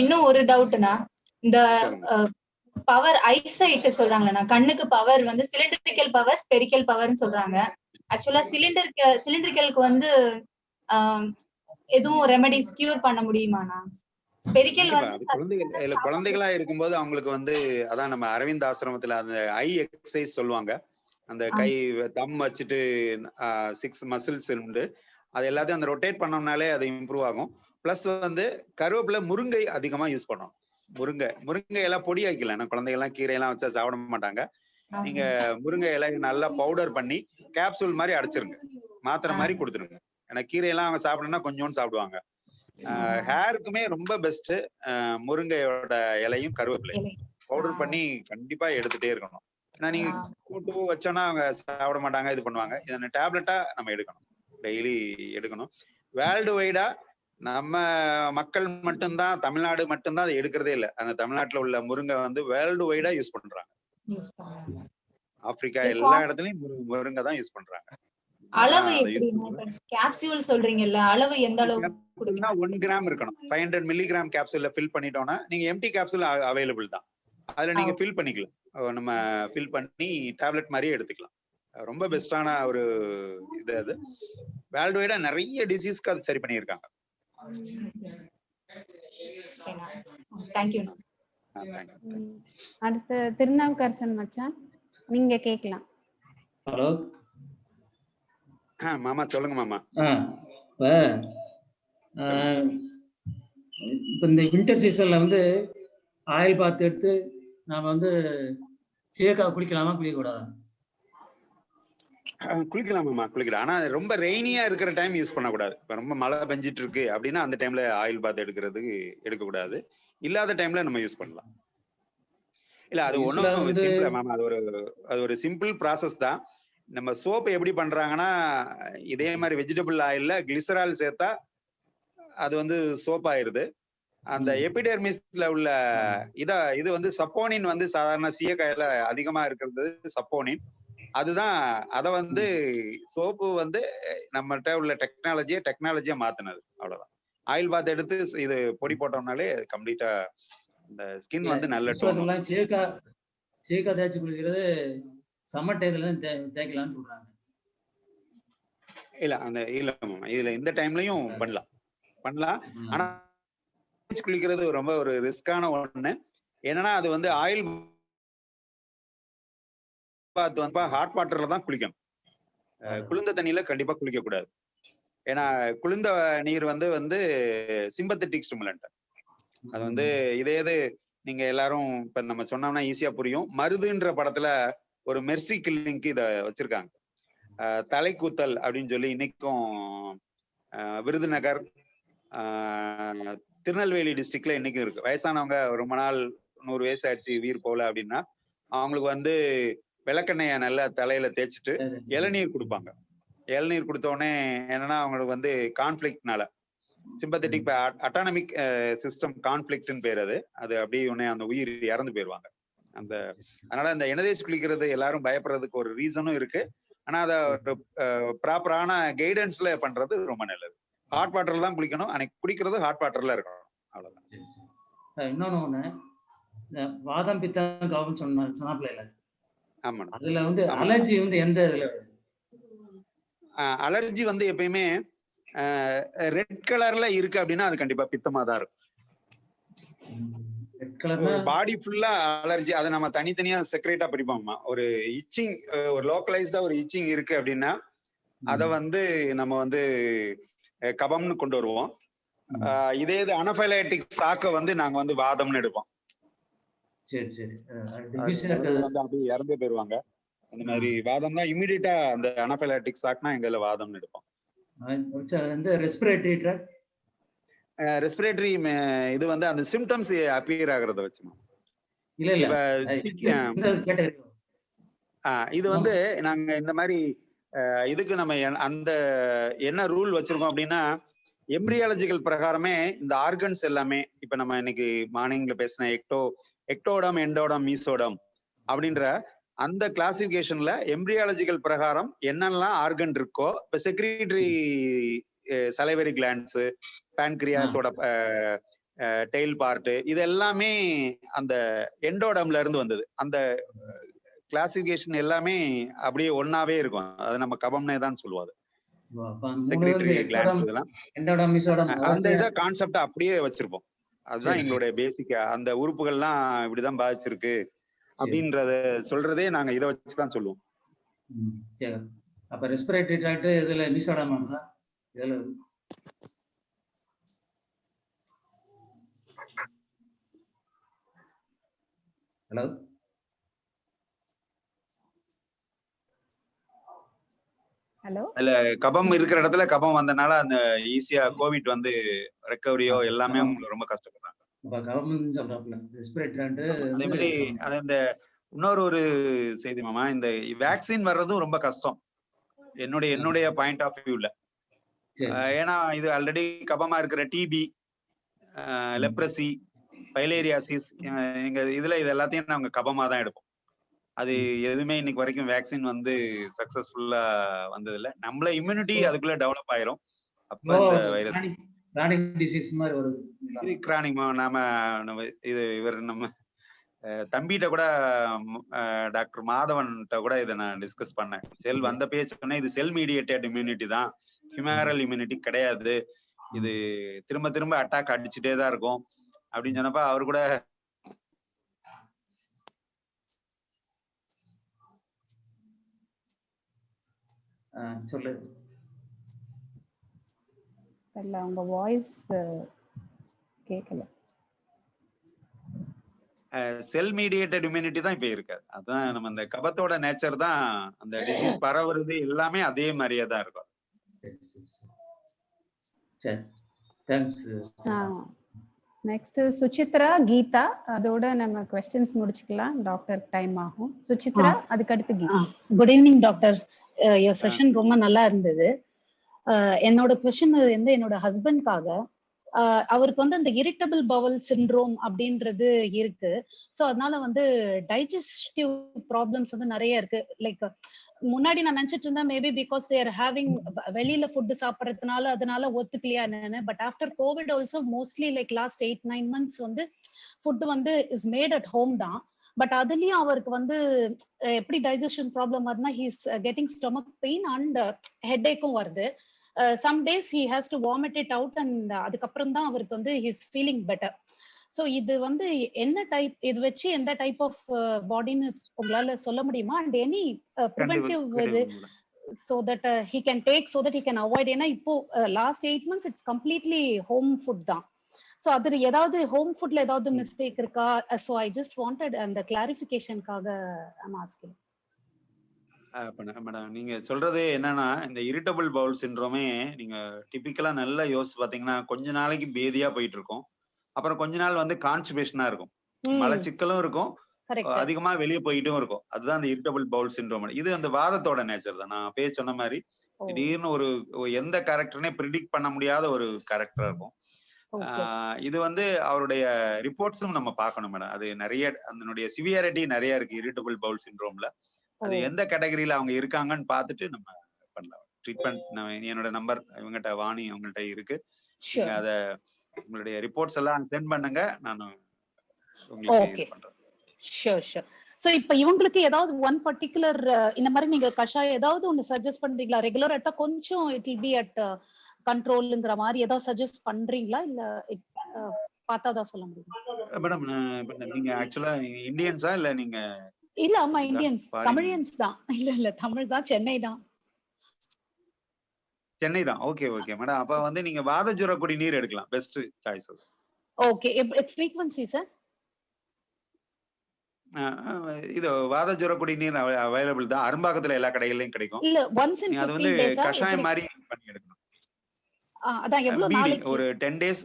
Speaker 12: இன்னும் ஒரு டவுட்னா, இந்த பவர் ஐசைட் சொல்றாங்களா, கண்ணுக்கு பவர் வந்து சிலிண்டரிக்கல் பவர், ஸ்பெரிக்கல் பவர்னு சொல்றாங்க. ஆக்சுவலா சிலிண்டரிக்கலுக்கு வந்து எதுவும் ரெமெடிஸ் கியூர் பண்ண முடியுமாண்ணா? ஸ்பெரிக்கல்
Speaker 1: வந்து குழந்தைகளா இருக்கும்போது அவங்களுக்கு வந்து அதான் நம்ம அரவிந்த் ஆசிரமத்துல அந்த ஐ எக்ஸசைஸ் சொல்லுவாங்க. அந்த கை தம் வச்சுட்டு 6 மசில்ஸ் உண்டு. அது எல்லாத்தையும் அந்த ரொட்டேட் பண்ணோம்னாலே அது இம்ப்ரூவ் ஆகும். பிளஸ் வந்து கருவேப்பிலை, முருங்கை அதிகமா யூஸ் பண்ணணும். முருங்கை எல்லாம் பொடி ஆக்கிக்கலாம். ஏன்னா குழந்தைகள்லாம் கீரையெல்லாம் வச்சா சாப்பிட மாட்டாங்க. நீங்க முருங்கை இலை நல்லா பவுடர் பண்ணி கேப்சூல் மாதிரி அடைச்சிருங்க, மாத்திரை மாதிரி கொடுத்துருங்க. ஏன்னா கீரையெல்லாம் அவங்க சாப்பிடணும்னா கொஞ்சோன்னு சாப்பிடுவாங்க. ஹேருக்குமே ரொம்ப பெஸ்ட் முருங்கையோட இலையும் கருவேப்பிலையும் பவுடர் பண்ணி கண்டிப்பா எடுத்துட்டே இருக்கணும். ஏன்னா நீங்க கூட்டு வச்சோன்னா அவங்க சாப்பிட மாட்டாங்க, இது பண்ணுவாங்க. இதை டேப்லெட்டா நம்ம எடுக்கணும், டெய்லி எடுக்கணும். வேர்ல்டு வைடா நம்ம மக்கள் மட்டும்தான், தமிழ்நாடு மட்டும்தான் அதை எடுக்கிறதே இல்லை. அந்த தமிழ்நாட்டுல உள்ள முருங்கை வந்து வேர்ல்டு வைடா யூஸ் பண்றாங்க. ஆப்பிரிக்கா எல்லா இடத்துலயும் முருங்கை தான் யூஸ் பண்றாங்க.
Speaker 12: அளவு கேப்சூல் சொல்றீங்கல்ல, அளவு எந்த அளவு?
Speaker 1: 1 கிராம் இருக்கணும். 500 மில்லிகிராம் கேப்சூல்ல ஃபில் பண்ணிட்டோம்னா நீங்க எம்டி கேப்சூல் அவைலபிள் தான். அதுல நீங்க ஃபில் பண்ணிக்கலாம். நம்ம ஃபில் பண்ணி டேப்லெட் மாதிரியே எடுத்துக்கலாம். ரொம்ப பெஸ்டான ஒரு இது. அது வேர்ல்டு வைடா நிறைய டிசீஸ்க்கு அது சரி பண்ணியிருக்காங்க.
Speaker 2: அடுத்து திருநாவுக்கரசன் மச்சான், நீங்க கேட்கலாம்.
Speaker 13: ஹலோ
Speaker 1: மாமா, சொல்லுங்க மாமா.
Speaker 13: இப்போ இந்த வின்டர் சீசன்ல வந்து ஆயில் பாத் எடுத்து நாம வந்து சீயக்காய் குளிக்கலாமா, குளிக்கக்கூடாதா?
Speaker 1: குளிக்கலாமாம்மா, குளிக்கலாம். ஆனா ரொம்ப ரெய்னியா இருக்கிற டைம் யூஸ் பண்ணக்கூடாது. இப்ப ரொம்ப மழை பெஞ்சிட்டு இருக்கு அப்படின்னா அந்த டைம்ல ஆயில் பாத் எடுக்கக்கூடாது. இல்லாத டைம்ல நம்ம யூஸ் பண்ணலாம். இல்ல அது ஒண்ணும் சிம்பிளா மாமா, அது ஒரு சிம்பிள் ப்ராசஸ் தான். நம்ம சோப்பு எப்படி பண்றாங்கன்னா, இதே மாதிரி வெஜிடபிள் ஆயில்ல கிளிசரால் சேர்த்தா அது வந்து சோப் ஆயிருது. அந்த எபிடெர்மிஸ்ல உள்ள இது வந்து சப்போனின் வந்து சாதாரண சீயக்காயில அதிகமா இருக்கிறது சப்போனின். அதுதான் அத வந்து சோப்பு வந்து நம்மகிட்ட உள்ள டெக்னாலஜியா மாத்துனது. அவ்வளவுதான். ஆயில் பாத் எடுத்து இது பொடி போட்டோம்னாலே கம்ப்ளீட்டா இந்த ஸ்கின் வந்து நல்ல டோன்.
Speaker 13: சீயக்காய் தேய்ச்சி குளிக்கிறது சம்மர் டைம்ல தேய்க்கலாம்னு சொல்றாங்க.
Speaker 1: இல்ல மாமா, இதுல இந்த டைம்லயும் பண்ணலாம். ஆனா குளிக்கிறது ரொம்ப ஒரு ரிஸ்கான ஒண்ணு. என்னன்னா அது வந்து ஆயில் பாத் வந்து ஹாட் வாட்டர்ல தான் குளிக்கணும். குளிர்ந்த தண்ணியில கண்டிப்பா குளிக்க கூடாது. ஏன்னா குளிர்ந்த நீர் வந்து சிம்பத்தட்டிக் ஸ்டிமுலண்ட். அது வந்து இது நீங்க எல்லாரும் இப்ப நம்ம சொன்னோம்னா ஈஸியா புரியும். மருதுன்ற படத்துல ஒரு மெர்சி கில்லிங்க்கு இத வச்சிருக்காங்க. தலைக்கூத்தல் அப்படின்னு சொல்லி இன்னைக்கும் விருதுநகர், திருநெல்வேலி டிஸ்ட்ரிக்ட்ல இன்னைக்கும் இருக்கு. வயசானவங்க ரொம்ப நாள் 100 வயசு ஆயிடுச்சு உயிர் போகல அப்படின்னா அவங்களுக்கு வந்து விளக்கெண்ணெய நல்லா தலையில தேய்ச்சிட்டு இளநீர் கொடுப்பாங்க. இளநீர் கொடுத்த உடனே என்னன்னா அவங்களுக்கு வந்து கான்ஃபிளிக்ட்னால சிம்பத்தட்டிக் அட்டானமிக் சிஸ்டம் கான்ஃபிளிக்ட்னு பேர் அது அப்படியே உடனே அந்த உயிர் இறந்து போயிருவாங்க. அதனால அந்த எண்ணெய் குளிக்கிறது எல்லாரும் பயப்படுறதுக்கு ஒரு ரீசனும் இருக்கு. ஆனா அத ஒரு ப்ராப்பரான கைடன்ஸ்ல பண்றது ரொம்ப நல்லது. ஹாட் வாட்டர்ல தான் குளிக்கணும். அன்னைக்கு குடிக்கிறது ஹாட் வாட்டர்ல இருக்கணும். அவ்வளவுதான்.
Speaker 13: இன்னொன்னு இந்த வாதம் பித்தம் கபம் சொன்னாப்ல இல்ல,
Speaker 1: ஆமா,
Speaker 13: அதுல வந்து அலர்ஜி வந்து எந்த இதுல?
Speaker 1: அலர்ஜி வந்து எப்பயுமே ரெட் கலர்ல இருக்கு அப்படின்னா அது கண்டிப்பா பித்தமா தான் இருக்கும். ஒரு பாடி ஃபுல்லா அலர்ஜி அதை நம்ம தனித்தனியா செக்ரேட்டா பிரிப்போம்மா. ஒரு இச்சிங், ஒரு லோக்கலைஸ்டா ஒரு இச்சிங் இருக்கு அப்படின்னா அத வந்து நம்ம வந்து கபம்னு கொண்டு வருவோம். இதே இது அனஃபைலாக்டிக் ஷாக்க வந்து நாங்க வந்து வாதம்னு எடுப்போம்.
Speaker 13: சரி
Speaker 1: வந்து அப்படியே இறந்தே போயிருவாங்க. அந்த மாதிரி வாதம் தான் இமிடியேட்டா அந்த அனஃபைலாக்டிக் ஷாக்னா எங்கள வாதம்னு எடுப்போம். ரெஸ்பிரேட்டரி இது வந்து அந்த சிம்டம்ஸ் அப்பியர் ஆகுறத வச்சுமா. இது வந்து நாங்க இந்த மாதிரி இதுக்கு நம்ம அந்த என்ன ரூல் வச்சிருக்கோம் அப்படின்னா, எம்பிரியாலஜிக்கல் பிரகாரமே இந்த ஆர்கன்ஸ் எல்லாமே இப்ப நம்ம இன்னைக்கு மார்னிங்ல பேசின எக்டோடம், எண்டோடம், மீசோடம் அப்படின்ற அந்த கிளாசிபிகேஷன்ல எம்பிரியாலஜிக்கல் பிரகாரம் என்னெல்லாம் ஆர்கன் இருக்கோ, இப்ப செக்ரட்டரி சலைவரி கிளாண்ட்ஸ், பான்கிரியாஸோட டெயில் பார்ட், இது எல்லாமே அந்த எண்டோடம்ல இருந்து வந்தது. அந்த கிளாசிபிகேஷன் எல்லாமே அப்படியே ஒன்னாவே இருக்கும். அது நம்ம கபம்னே தான் சொல்லுவாங்க. செக்ரட்டரி கிளாண்ட்ஸ் இதெல்லாம் அந்த இத கான்செப்ட் அப்படியே வச்சிருப்போம். அதுதான் எங்களுடைய பேசிக்கா. அந்த உறுப்புகள்லாம் இப்படிதான் பாதிச்சிருக்கு அப்படின்றத சொல்றதே நாங்க இதை வச்சுதான் சொல்லுவோம்.
Speaker 13: அப்ப ரெஸ்பிரேட்டரி ட்ராக்ட் இதுல மீசோடம் இதுல ஹலோ
Speaker 2: ஹலோ,
Speaker 1: அதுல கபம் இருக்கிற இடத்துல கபம் வந்தனால அந்த ஈஸியா கோவிட் வந்து ரெக்கவரியோ எல்லாமே அவங்க ரொம்ப கஷ்டப்படுறாங்க. அதே மாதிரி அந்த இன்னொரு செய்தி மாமா, இந்த வேக்சின் வர்றதும் ரொம்ப கஷ்டம் என்னுடைய பாயிண்ட் ஆஃப் வியூல. ஏன்னா இது ஆல்ரெடி கபமா இருக்கிற டிபி, லெப்ரசி, பைலேரியாசிஸ், இதுல இது எல்லாத்தையும் நாங்க கபமா தான் எடுப்போம். அது எதுவுமே இன்னைக்கு வரைக்கும் வேக்சின் வந்து சக்சஸ்ஃபுல்லா வந்தது இல்ல. நம்மள இம்யூனிட்டி அதுக்குள்ள டெவலப் ஆயிரும். அப்ப இந்த வைரஸ்
Speaker 13: கிரானிக் டிசீஸ் மாதிரி வருது.
Speaker 1: இது கிரானிக் நாம இது இவர் நம்ம தம்பிகிட்ட கூட டாக்டர் மாதவன்கிட்ட கூட இதை நான் டிஸ்கஸ் பண்ணேன். செல் வந்த பேச்சு சொன்னேன், இது செல் மீடியேட்டட் இம்யூனிட்டி தான், ஹியூமரல் இம்யூனிட்டி கிடையாது. இது திரும்ப திரும்ப அட்டாக் அடிச்சுட்டே தான் இருக்கும் அப்படின்னு சொன்னப்ப அவரு கூட
Speaker 13: சொல்லு
Speaker 2: இல்ல உங்க வாய்ஸ் கேட்கல.
Speaker 1: செல் மீடியேட்டட் இம்யூனிட்டி தான் இப்ப இருக்கு. அதான் நம்ம அந்த கபத்தோட நேச்சர் தான், அந்த டிசீஸ் பரவுறது எல்லாமே அதே மாதிரியே தான் இருக்கும்.
Speaker 13: சரி, தேங்க்ஸ்.
Speaker 2: நெக்ஸ்ட் சுசித்ரா, கீதா, அதோட நம்ம கொஸ்டின்ஸ் முடிச்சுக்கலாம். டாக்டர் டைம் ஆகும். சுசித்ரா, அதுக்கு அடுத்து Geetha.
Speaker 14: Good evening doctor. Your session ரொம்ப நல்லா இருந்தது. என்னோட கொஸ்டின் வந்து என்னோட ஹஸ்பண்ட்காக. அவருக்கு வந்து அந்த இரிட்டபிள் பவல் சிண்ட்ரோம் அப்படின்றது இருக்கு. ஸோ அதனால வந்து டைஜஸ்டிவ் ப்ராப்ளம்ஸ் வந்து நிறைய இருக்கு. லைக் முன்னாடி நான் நினைச்சிட்டு இருந்தேன் மேபி பிகாஸ் தேர் ஹேவிங் வெளியில ஃபுட்டு சாப்பிட்றதுனால அதனால ஒத்துக்கலையா என்னன்னு. But after COVID also mostly like last 8-9 months வந்து ஃபுட்டு வந்து இஸ் மேட் அட் ஹோம் தான். பட் அதுலயும் அவருக்கு வந்து எப்படி டைஜஷன் ப்ராப்ளம் வருதுன்னா he's getting stomach pain and ஹெட்ஏக்கும் வருது. Some days he has to vomit it out and அதுக்கப்புறம் தான் அவருக்கு வந்து ஹீஸ் ஃபீலிங் பெட்டர். ஸோ இது வந்து என்ன டைப், இது வச்சு எந்த டைப் ஆஃப் பாடின்னு உங்களால சொல்ல முடியுமா? அண்ட் எனி ப்ரிவென்டிவ் இது so that he can take so that he can avoid. ஏன்னா இப்போ last 8 months it's completely home food தான். ஸோ அது ஏதாவது ஹோம் ஃபுட்ல ஏதாவது மிஸ்டேக் இருக்கா? ஸோ ஐ ஜஸ்ட் வாண்டட் அந்த கிளாரிஃபிகேஷனுக்காக ஐம் ஆஸ்கிங்.
Speaker 1: மேடம் நீங்க சொல்றது என்னன்னா, இந்த இரிட்டபிள் பவுல் சிண்ட்ரோமே நீங்க டிபிக்கலா நல்லா யோசிச்சு பாத்தீங்கன்னா கொஞ்ச நாளைக்கு பேதியா போயிட்டு இருக்கும். அப்புறம் கொஞ்ச நாள் வந்து கான்ஸ்டிபேஷனா இருக்கும், மலச்சிக்கலும் இருக்கும், அதிகமா வெளியே போயிட்டும் இருக்கும். அதுதான் அந்த இரிட்டபிள் பவுல் சிண்ட்ரோம். இது அந்த வாதத்தோட நேச்சர் தான். நான் பேர் சொன்ன மாதிரி திடீர்னு ஒரு எந்த கேரக்டர்னே ப்ரிடிக்ட் பண்ண முடியாத ஒரு கேரக்டரா இருக்கும். இது வந்து அவருடைய ரிப்போர்ட்ஸும் நம்ம பார்க்கணும் மேடம். அது நிறைய அதனுடைய சிவியாரிட்டி நிறைய இருக்கு இரிட்டபிள் பவுல் சிண்ட்ரோம்ல. அது எந்த கேட்டகரியில அவங்க இருக்காங்கன்னு பார்த்துட்டு நம்ம பண்ணலாம் ட்ரீட்மெண்ட். என்னோட நம்பர் இவங்ககிட்ட வாணி அவங்கள்ட்ட இருக்கு. நீங்க அத உங்களுடைய ரிப்போர்ட்ஸ் எல்லாம் சென்ட் பண்ணுங்க, நான் உங்களுக்கு பண்றேன்.
Speaker 14: Sure sure. சோ இப்போ இவங்களுக்கு ஏதாவது ஒன் பர்టిక్యులர் இந்த மாதிரி நீங்க கஷாயம் ஏதாவது ஒன்னு சஜஸ்ட் பண்றீங்களா? ரெகுலர் எடுத்தா கொஞ்சம் இட் வில் பி அட் கண்ட்ரோல்ங்கற மாதிரி ஏதாவது சஜஸ்ட் பண்றீங்களா? இல்ல பார்த்தா தான் சொல்ல முடியுமா?
Speaker 1: மேடம் நீங்க ஆக்சுவலா இந்தியன்ஸா இல்ல நீங்க?
Speaker 14: இல்ல ஆமா இந்தியன்ஸ், தமிழியன்ஸ் தான். இல்ல தமிழ் தான், சென்னை தான்.
Speaker 1: சென்னை தான். Okay okay madam. அப்ப வந்து நீங்க வாதஜுர குடிநீர் எடுக்கலாம், best choice.
Speaker 14: Okay. Frequency sir?
Speaker 1: இது வாதஜுர குடிநீர் அவைலபிள் தான். அரும்பாக்கத்துல எல்லா கடைகளிலும் கிடைக்கும்.
Speaker 14: இல்ல ஒன்ஸ் இன் 15
Speaker 1: அது வந்து கஷாயம் மாதிரி பண்ணி எடுக்கணும்.
Speaker 14: அதான் எவ்வளவு நாளைக்கு?
Speaker 1: ஒரு 10 days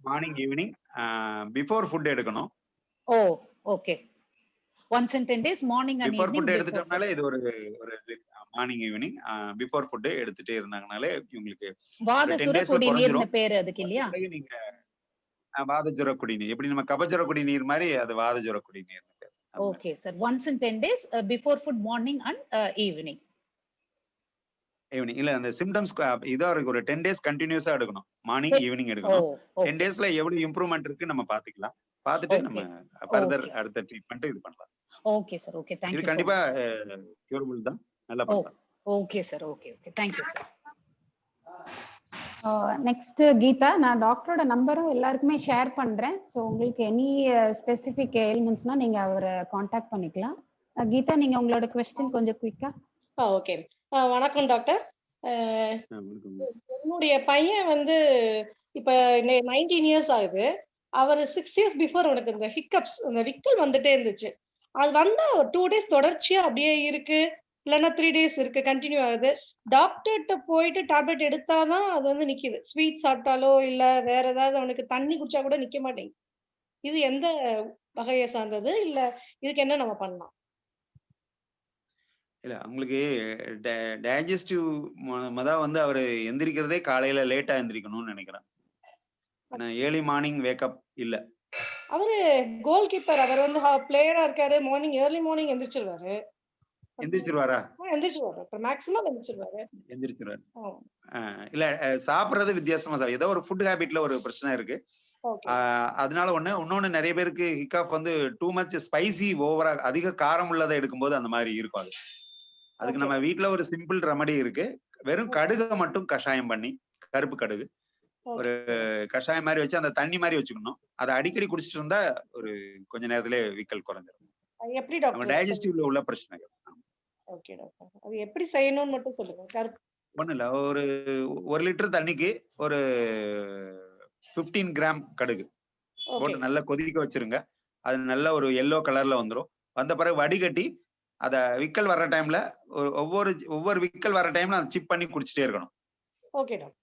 Speaker 1: morning evening before food எடுக்கணும்.
Speaker 14: Oh okay. Once in 10 days morning and evening.
Speaker 1: Before food எடுத்துட்டோம்னாலே இது ஒரு மார்னிங் ஈவினிங் பிஃபோர் ஃபுட் எடுத்துட்டே இருந்தாங்கனாலே உங்களுக்கு
Speaker 14: வாதஜுர குடிநீர்னு பேர் அதுக்கு இல்லையா?
Speaker 1: நீங்க வாதஜுர குடிநீர் எப்படி நம்ம கபஜுர குடிநீர் மாதிரி அது வாதஜுர குடிநீர்.
Speaker 14: Okay sir. Once in 10 days before food morning and evening.
Speaker 1: Evening இல்ல அந்த சிம்டம்ஸ் இதா இருக்கு. ஒரு 10 days கண்டினியூஸா எடுக்கணும், மார்னிங் ஈவினிங் எடுக்கணும். 10 daysல எவ்வளவு இம்ப்ரூவ்மென்ட் இருக்கு நம்ம பாத்துக்கலாம். பார்த்துட்டு நம்ம ஃபர்தர் அடுத்த ட்ரீட்மென்ட் இது பண்ணலாம்.
Speaker 14: Okay sir. Okay thank you.
Speaker 1: இது கண்டிப்பா கியூரபிள் தான். நல்லா பண்ணலாம்.
Speaker 14: Okay sir. Okay okay thank you sir.
Speaker 2: Next Geetha, நான் டாக்டரோட நம்பரும் எல்லாருக்குமே ஷேர் பண்றேன். ஸோ உங்களுக்கு எனி ஸ்பெசிஃபிக் எலிமெண்ட்ஸ்னா நீங்க அவரை காண்டாக்ட் பண்ணிக்கலாம். கீதா, நீங்க உங்களோட கொஸ்டின் கொஞ்சம் குயிக்கா.
Speaker 15: ஓகே. வணக்கம் டாக்டர். என்னுடைய பையன் வந்து இப்ப 19 years ஆகுது. அவர் 6 years பிஃபோர் உனக்கு இந்த ஹிக்கப்ஸ், இந்த விக்கல் வந்துட்டே இருந்துச்சு. அது வந்தா ஒரு 2 days தொடர்ச்சியா அப்படியே இருக்கு, இல்லைன்னா 3 days இருக்கு, கண்டினியூ ஆகுது. டாக்டர்கிட்ட போயிட்டு டேப்லெட் எடுத்தாதான் அது வந்து நிக்குது. ஸ்வீட் சாப்பிட்டாலோ இல்ல வேற ஏதாவது அவனுக்கு தண்ணி குடிச்சா கூட நிக்க மாட்டேங்குது. இது எந்த வகையை சார்ந்தது, இல்ல இதுக்கு என்ன நம்ம பண்ணலாம்?
Speaker 1: இல்ல உங்களுக்கு டைஜஸ்டிவ் வந்து அவரு எந்திரிக்கிறதே காலையில லேட்டா எந்திரிக்கணும்னு நினைக்கிறேன். ஏர்லி மார்னிங் வேக்கப் இல்ல.
Speaker 15: அவரு கோல் கீப்பர், அவர் வந்து பிளேயரா இருக்காரு. மார்னிங் ஏர்லி மார்னிங் எந்திரிச்சிருவாரு.
Speaker 1: எந்திரிச்சிருவாரா?
Speaker 15: எந்திரிச்சிருவாரு, மேக்ஸிமம் எந்திரிச்சிருவாரு.
Speaker 1: இல்ல சாப்பிடுறது வித்தியாசமா சார். ஏதோ ஒரு ஃபுட் ஹேபிட்ல ஒரு பிரச்சனை இருக்கு. அதனால இன்னொன்னு நிறைய பேருக்கு ஹிக்காப் வந்து டூ மச் ஸ்பைசி, ஓவரா அதிக காரம் உள்ளதை எடுக்கும்போது அந்த மாதிரி இருக்கும். அதுக்கு நம்ம வீட்டுல ஒரு சிம்பிள் ரெமடி இருக்கு. வெறும் கடுகை மட்டும் கஷாயம் பண்ணி, கருப்பு கடுகு ஒரு கஷாயம் மாதிரி வச்சு அந்த தண்ணி மாதிரி வச்சுக்கணும். அதை அடிக்கடி குடிச்சிட்டு இருந்தா ஒரு கொஞ்ச நேரத்திலே விக்கல் குறைஞ்சிடும்.
Speaker 15: எப்படி டாக்டர்?
Speaker 1: டைஜஸ்டிவ்ல உள்ள பிரச்சனைகள்.
Speaker 15: ஓகே டாக்டர், அது எப்படி செய்யணும்னு மட்டும் சொல்லுங்க.
Speaker 1: ஒண்ணு இல்ல, ஒரு 1 லிட்டர் தண்ணிக்கு ஒரு 15 கிராம் கடுகு போட்டு நல்லா கொதிக்க வச்சிருங்க. அது நல்ல ஒரு எல்லோ கலர்ல வந்துடும். வந்த பிறகு வடிகட்டி அத விக்கல் வர்ற டைம்ல ஒவ்வொரு விக்கல் வர்ற டைம்ல அதை சிப் பண்ணி குடிச்சிட்டே இருக்கணும்.
Speaker 15: Okay doctor.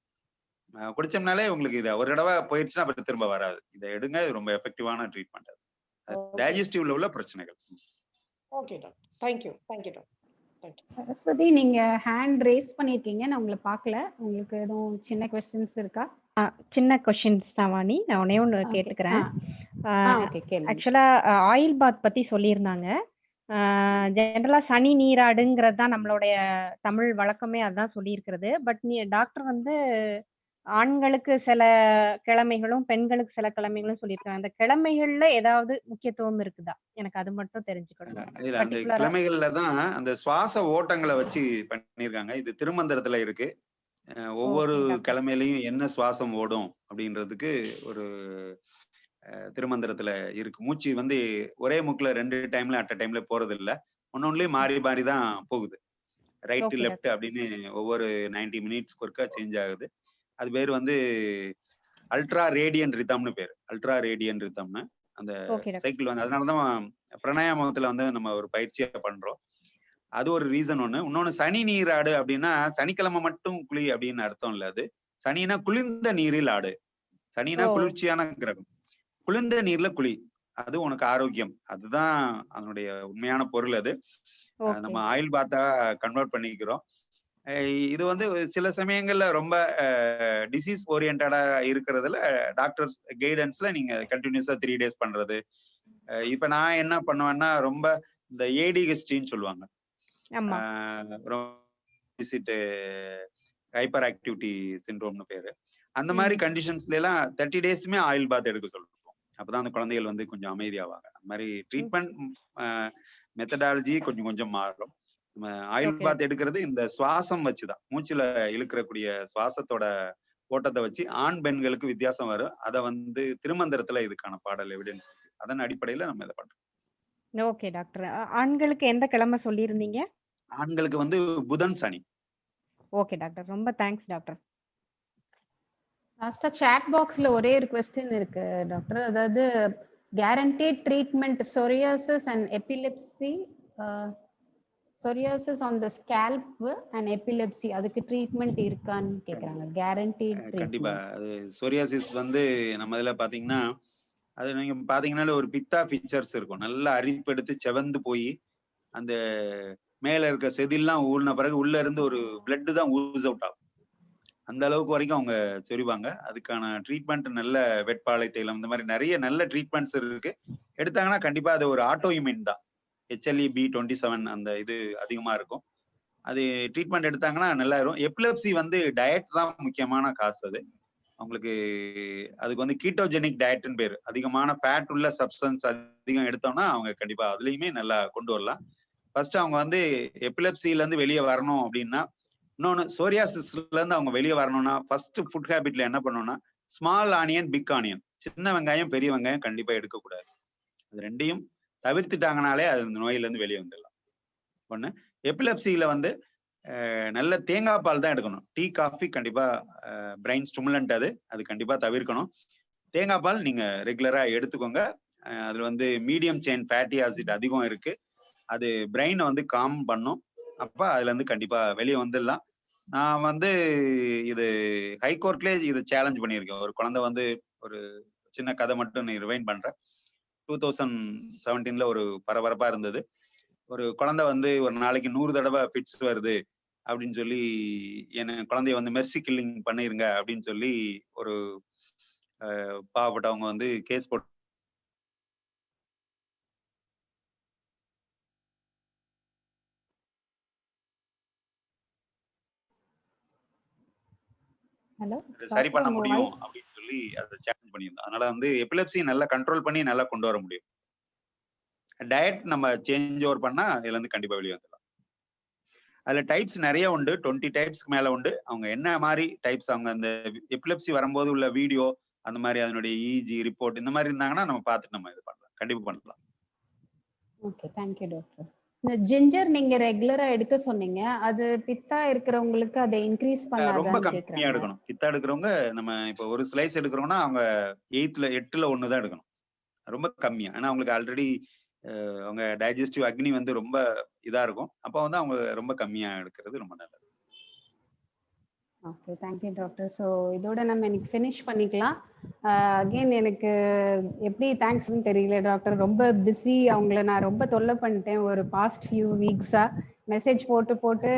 Speaker 1: குடிச்சோம்னாலே உங்களுக்கு இதை ஒரு தடவை போயிடுச்சுன்னா அப்புறம் திரும்ப வராது. இதை எடுங்க, இது ரொம்ப எஃபெக்டிவான ட்ரீட்மெண்ட். அது டைஜஸ்டிவ்ல உள்ள பிரச்சனைகள்.
Speaker 15: Okay doctor, thank you doctor.
Speaker 2: Saraswathi, நீங்க ஹேண்ட் ரேஸ் பண்ணிருக்கீங்க, நான் உங்களை பார்க்கல. உங்களுக்கு எதுவும் சின்ன क्वेश्चंस இருக்கா?
Speaker 16: சின்ன क्वेश्चंस தான் வாணி, நான் ஒண்ணே ஒன்று கேட்டுக்கிறேன். ஆக்சுவலா ஆயில் பாத் பத்தி சொல்லியிருந்தாங்க. ஜென்ரலா சனி நீராடுங்கிறது தான் நம்மளுடைய தமிழ் வழக்கமே, அதான் சொல்லியிருக்கிறது. பட் டாக்டர் வந்து ஆண்களுக்கு சில கிழமைகளும் பெண்களுக்கு சில கிழமைகளும் சொல்லியிருக்காங்க. அந்த கிழமைகள்ல ஏதாவது முக்கியத்துவம் இருக்குதா? எனக்கு அது மட்டும் தெரிஞ்சுக்கணும்.
Speaker 1: அந்த கிழமைகள்ல தான் அந்த சுவாச ஓட்டங்களை வச்சு பண்ணியிருக்காங்க. இது திருமந்திரத்துல இருக்கு. ஒவ்வொரு கிழமையிலையும் என்ன சுவாசம் ஓடும் அப்படின்றதுக்கு ஒரு திருமந்திரத்துல இருக்கு. மூச்சு வந்து ஒரே மூக்குல 2 டைம்ல அட் அ டைம்ல போறது இல்ல, ஒன்னொன்னுலயும் மாறி மாறி தான் போகுது. ரைட் லெஃப்ட் அப்படின்னு ஒவ்வொரு 90 மினிட்ஸ்க்கு ஒருக்கா சேஞ்ச் ஆகுது. அது பேர் வந்து அல்ட்ரா ரேடியன் ரிதம்னு பேர். அல்ட்ரா ரேடியன் ரிதம்னு அந்த சைக்கிள் வந்து, அதனாலதான் பிராணாயாமத்துல வந்து நம்ம ஒரு பயிற்சியா பண்றோம். அது ஒரு ரீசன் ஒண்ணு. இன்னொன்னு சனி நீராடு அப்படின்னா சனிக்கிழமை மட்டும் குளி அப்படின்னு அர்த்தம் இல்ல. அது சனினா குளிர்ந்த நீரில் ஆடு. சனினா குளிர்ச்சியான கிரகம். குளிர்ந்த நீர்ல குளி, அது உனக்கு ஆரோக்கியம். அதுதான் அதனுடைய உண்மையான பொருள். அது நம்ம ஆயில் பாத்தா கன்வெர்ட் பண்ணிக்கிறோம். இது வந்து சில சமயங்கள்ல ரொம்ப டிசீஸ் ஓரியன்டா இருக்கிறதுல டாக்டர்ஸ் கைடன்ஸ்ல நீங்க கண்டினியூஸா 3 days பண்றது. இப்ப நான் என்ன பண்ணுவேன்னா, ரொம்ப இந்த ஏடிஹெச்டின்னு சொல்லுவாங்க, ஹைப்பர் ஆக்டிவிட்டி சிண்ட்ரோம்னு பேரு. அந்த மாதிரி கண்டிஷன்ஸ்ல எல்லாம் 30 daysமே ஆயில் பாத் எடுக்க சொல்லுவோம். அப்பதான் அந்த குழந்தைகள் வந்து கொஞ்சம் அமைதியாவாங்க. அந்த மாதிரி ட்ரீட்மெண்ட் மெத்தடாலஜி கொஞ்சம் கொஞ்சம் மாறும். ஆயில் பாத் எடுக்கிறது இந்த சுவாசம் வச்சுதான், மூச்சுல இழுக்கிறக்கூடிய சுவாசத்தோட ஓட்டத்தை வச்சு ஆண் பெண்களுக்கு வித்தியாசம் வரும். அதை வந்து திருமந்திரத்துல இதுக்கான பாடல் எவிடன்ஸ் இருக்கு. அதன் அடிப்படையில நம்ம இதை பண்றோம்.
Speaker 16: Okay doctor. ஆண்களுக்கு எந்த கிழமை சொல்லியிருந்தீங்க?
Speaker 1: ஆண்களுக்கு வந்து புதன் சனி.
Speaker 16: ஓகே டாக்டர், ரொம்ப தேங்க்ஸ் டாக்டர்.
Speaker 2: லாஸ்டா சாட் பாக்ஸ்ல ஒரே ஒரு क्वेश्चन இருக்கு டாக்டர். அதாவது guaranteed treatment psoriasis and epilepsy, psoriasis on the scalp and epilepsy, அதுக்கு ட்ரீட்மெண்ட் இருக்கான்னு கேக்குறாங்க. guaranteed treatment.
Speaker 1: கண்டிப்பா. அது சொரியாசிஸ் வந்து நம்ம இதுல பாத்தீங்கன்னா, அது நீங்க பாத்தீங்கன்னா ஒரு பித்தா ஃபீச்சர்ஸ் இருக்கும். நல்லா அரிப்பெடுத்து செவந்து போய் அந்த மேல இருக்க செதில்லாம் ஊறின பிறகு உள்ள இருந்து ஒரு பிளட் தான் ஊஸ் அவுட் ஆகும். அந்த அளவுக்கு வரைக்கும் அவங்க சொரிவாங்க. அதுக்கான ட்ரீட்மெண்ட் நல்ல வெட்பாலை தைலம், இந்த மாதிரி நிறைய நல்ல ட்ரீட்மெண்ட்ஸ் இருக்கு. எடுத்தாங்கன்னா கண்டிப்பா அது ஒரு ஆட்டோ இம்யூன் தான். HLA-B27 அந்த இது அதிகமா இருக்கும். அது ட்ரீட்மெண்ட் எடுத்தாங்கன்னா நல்லா இருக்கும். எபிலெப்சி வந்து டயட் தான் முக்கியமான காசு. அது அவங்களுக்கு அதுக்கு வந்து கீட்டோஜெனிக் டயட்னு பேரு. அதிகமான ஃபேட் உள்ள சப்ஸ்டன்ஸ் அதிகம் எடுத்தோம்னா அவங்க கண்டிப்பா அதுலயுமே நல்லா கொண்டு வரலாம். ஃபர்ஸ்ட் அவங்க வந்து எபிலெப்சில இருந்து வெளியே வரணும் அப்படின்னா, இன்னொன்னு சோரியாசிஸ்ல இருந்து அவங்க வெளியே வரணும்னா ஃபர்ஸ்ட் ஃபுட் ஹேபிட்ல என்ன பண்ணணும்னா, ஸ்மால் ஆனியன் பிக் ஆனியன், சின்ன வெங்காயம் பெரிய வெங்காயம் கண்டிப்பா எடுக்கக்கூடாது. அது ரெண்டையும் தவிர்த்துட்டாங்கனாலே அது இந்த நோயில இருந்து வெளியே வந்துடலாம். ஒண்ணு. எபிலெப்சியில வந்து நல்ல தேங்காய் பால் தான் எடுக்கணும். டீ காஃபி கண்டிப்பா பிரெயின் ஸ்டிமுலண்ட், அது கண்டிப்பா தவிர்க்கணும். தேங்காய் பால் நீங்க ரெகுலரா எடுத்துக்கோங்க. அதுல வந்து மீடியம் செயின் ஃபேட்டி ஆசிட் அதிகம் இருக்கு. அது பிரெயினை வந்து காம் பண்ணும். அப்ப அதுல இருந்து கண்டிப்பா வெளியே வந்துடலாம். நான் வந்து இது ஹைகோர்ட்லயே இது சேலஞ்ச் பண்ணியிருக்கேன். ஒரு குழந்தை வந்து, ஒரு சின்ன கதை மட்டும் நீ ரிவைண்ட் பண்றேன். 2017ல ஒரு பரபரப்பா இருந்தது. ஒரு குழந்தை வந்து ஒரு நாளைக்கு 100 தடவை ஃபிட்ஸ் வருது அப்படின்னு சொல்லி என் குழந்தைய வந்து மெர்சி கில்லிங் பண்ணிருங்க அப்படின்னு சொல்லி ஒரு பாவப்பட்டவங்க வந்து கேஸ் போட்டு சரி பண்ண முடியும் அப்படின்னு சொல்லி அதை சேலஞ்ச் பண்ணியிருந்தோம். அதனால வந்து எபிலெப்சி நல்லா கண்ட்ரோல் பண்ணி நல்லா கொண்டு வர முடியும். டயட் நம்ம சேஞ்ச் ஓவர் பண்ணா இதுல இருந்து கண்டிப்பா வெளியே வந்துடலாம். அதுல டைப்ஸ் நிறைய உண்டு, 20 டைப்ஸ்க்கு மேல உண்டு. அவங்க என்ன மாதிரி டைப்ஸ், அவங்க அந்த எபிலெப்சி வரும்போது உள்ள வீடியோ, அந்த மாதிரி அதனுடைய இஜி ரிப்போர்ட் இந்த மாதிரி இருந்தாங்கன்னா நம்ம பார்த்துட்டு நம்ம இது பண்ணலாம், கண்டிப்பா பண்ணலாம்.
Speaker 2: Okay, thank you doctor. இந்த ஜிஞ்சர் நீங்க ரெகுலரா எடுக்க சொன்னீங்க, அது பித்தா இருக்கிறவங்களுக்கு அதை இன்க்ரீஸ்
Speaker 1: ரொம்ப
Speaker 2: பண்ணாதான்னு
Speaker 1: கம்மியா
Speaker 2: கேக்குறாங்க.
Speaker 1: எடுக்கணும். பித்தா எடுக்கிறவங்க நம்ம இப்போ ஒரு ஸ்லைஸ் எடுக்கிறோம்னா அவங்க 8ல 1 தான் எடுக்கணும். ரொம்ப கம்மியா. ஏன்னா அவங்களுக்கு ஆல்ரெடி அவங்க டைஜஸ்டிவ் அக்னி வந்து ரொம்ப இதா இருக்கும். அப்போ வந்து அவங்க ரொம்ப கம்மியா எடுக்கிறது ரொம்ப நல்லது.
Speaker 2: Okay, thank you doctor. ஸோ இதோட நம்ம இன்னைக்கு ஃபினிஷ் பண்ணிக்கலாம். அகெயின் எனக்கு எப்படி தேங்க்ஸ்னு தெரியல டாக்டர், ரொம்ப பிஸி. அவங்கள நான் ரொம்ப தொல்லை பண்ணிட்டேன் ஒரு பாஸ்ட் ஃபியூ வீக்ஸா, மெசேஜ் போட்டு போட்டு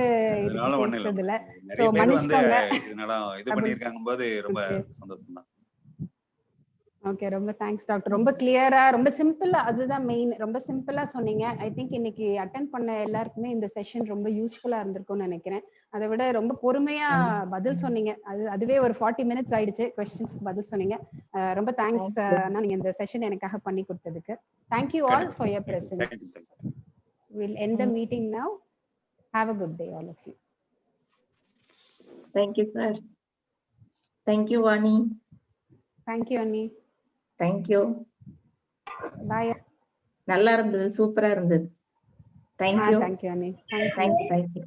Speaker 2: இதுக்கு பேசுறதுல. ஸோ மன்னிச்சுக்கோங்க.
Speaker 17: இது பண்ணிருக்காங்க போது ரொம்ப சந்தோஷம் தான்.
Speaker 2: ஓகே, ரொம்ப தேங்க்ஸ் டாக்டர். ரொம்ப கிளியரா, ரொம்ப சிம்பிளா, அதுதான் மெயின், ரொம்ப சிம்பிளா சொன்னீங்க. ஐ திங்க் இன்னைக்கு அட்டென்ட் பண்ண எல்லாருக்குமே இந்த செஷன் ரொம்ப யூஸ்ஃபுல்லா இருந்திருக்கும்னு நினைக்கிறேன். அதை விட ரொம்ப பொறுமையா பதில் சொன்னீங்க. அதுவே ஒரு 40 மினிட்ஸ் ஆயிடுச்சு கொஸ்டின்ஸ்க்கு பதில் சொன்னீங்க. ரொம்ப தேங்க்ஸ் நீங்க இந்த செஷன் எனக்காக பண்ணி கொடுத்ததுக்கு. Thank you all for your presence. We'll end the meeting now. Have a good day all of you.
Speaker 3: Thank you sir. Thank you Vani.
Speaker 2: Thank you Annie.
Speaker 3: Thank you.
Speaker 2: Bye.
Speaker 3: நல்லா இருந்தது, சூப்பரா இருந்தது. Thank you.
Speaker 2: Thank you Annie.
Speaker 3: Thank you.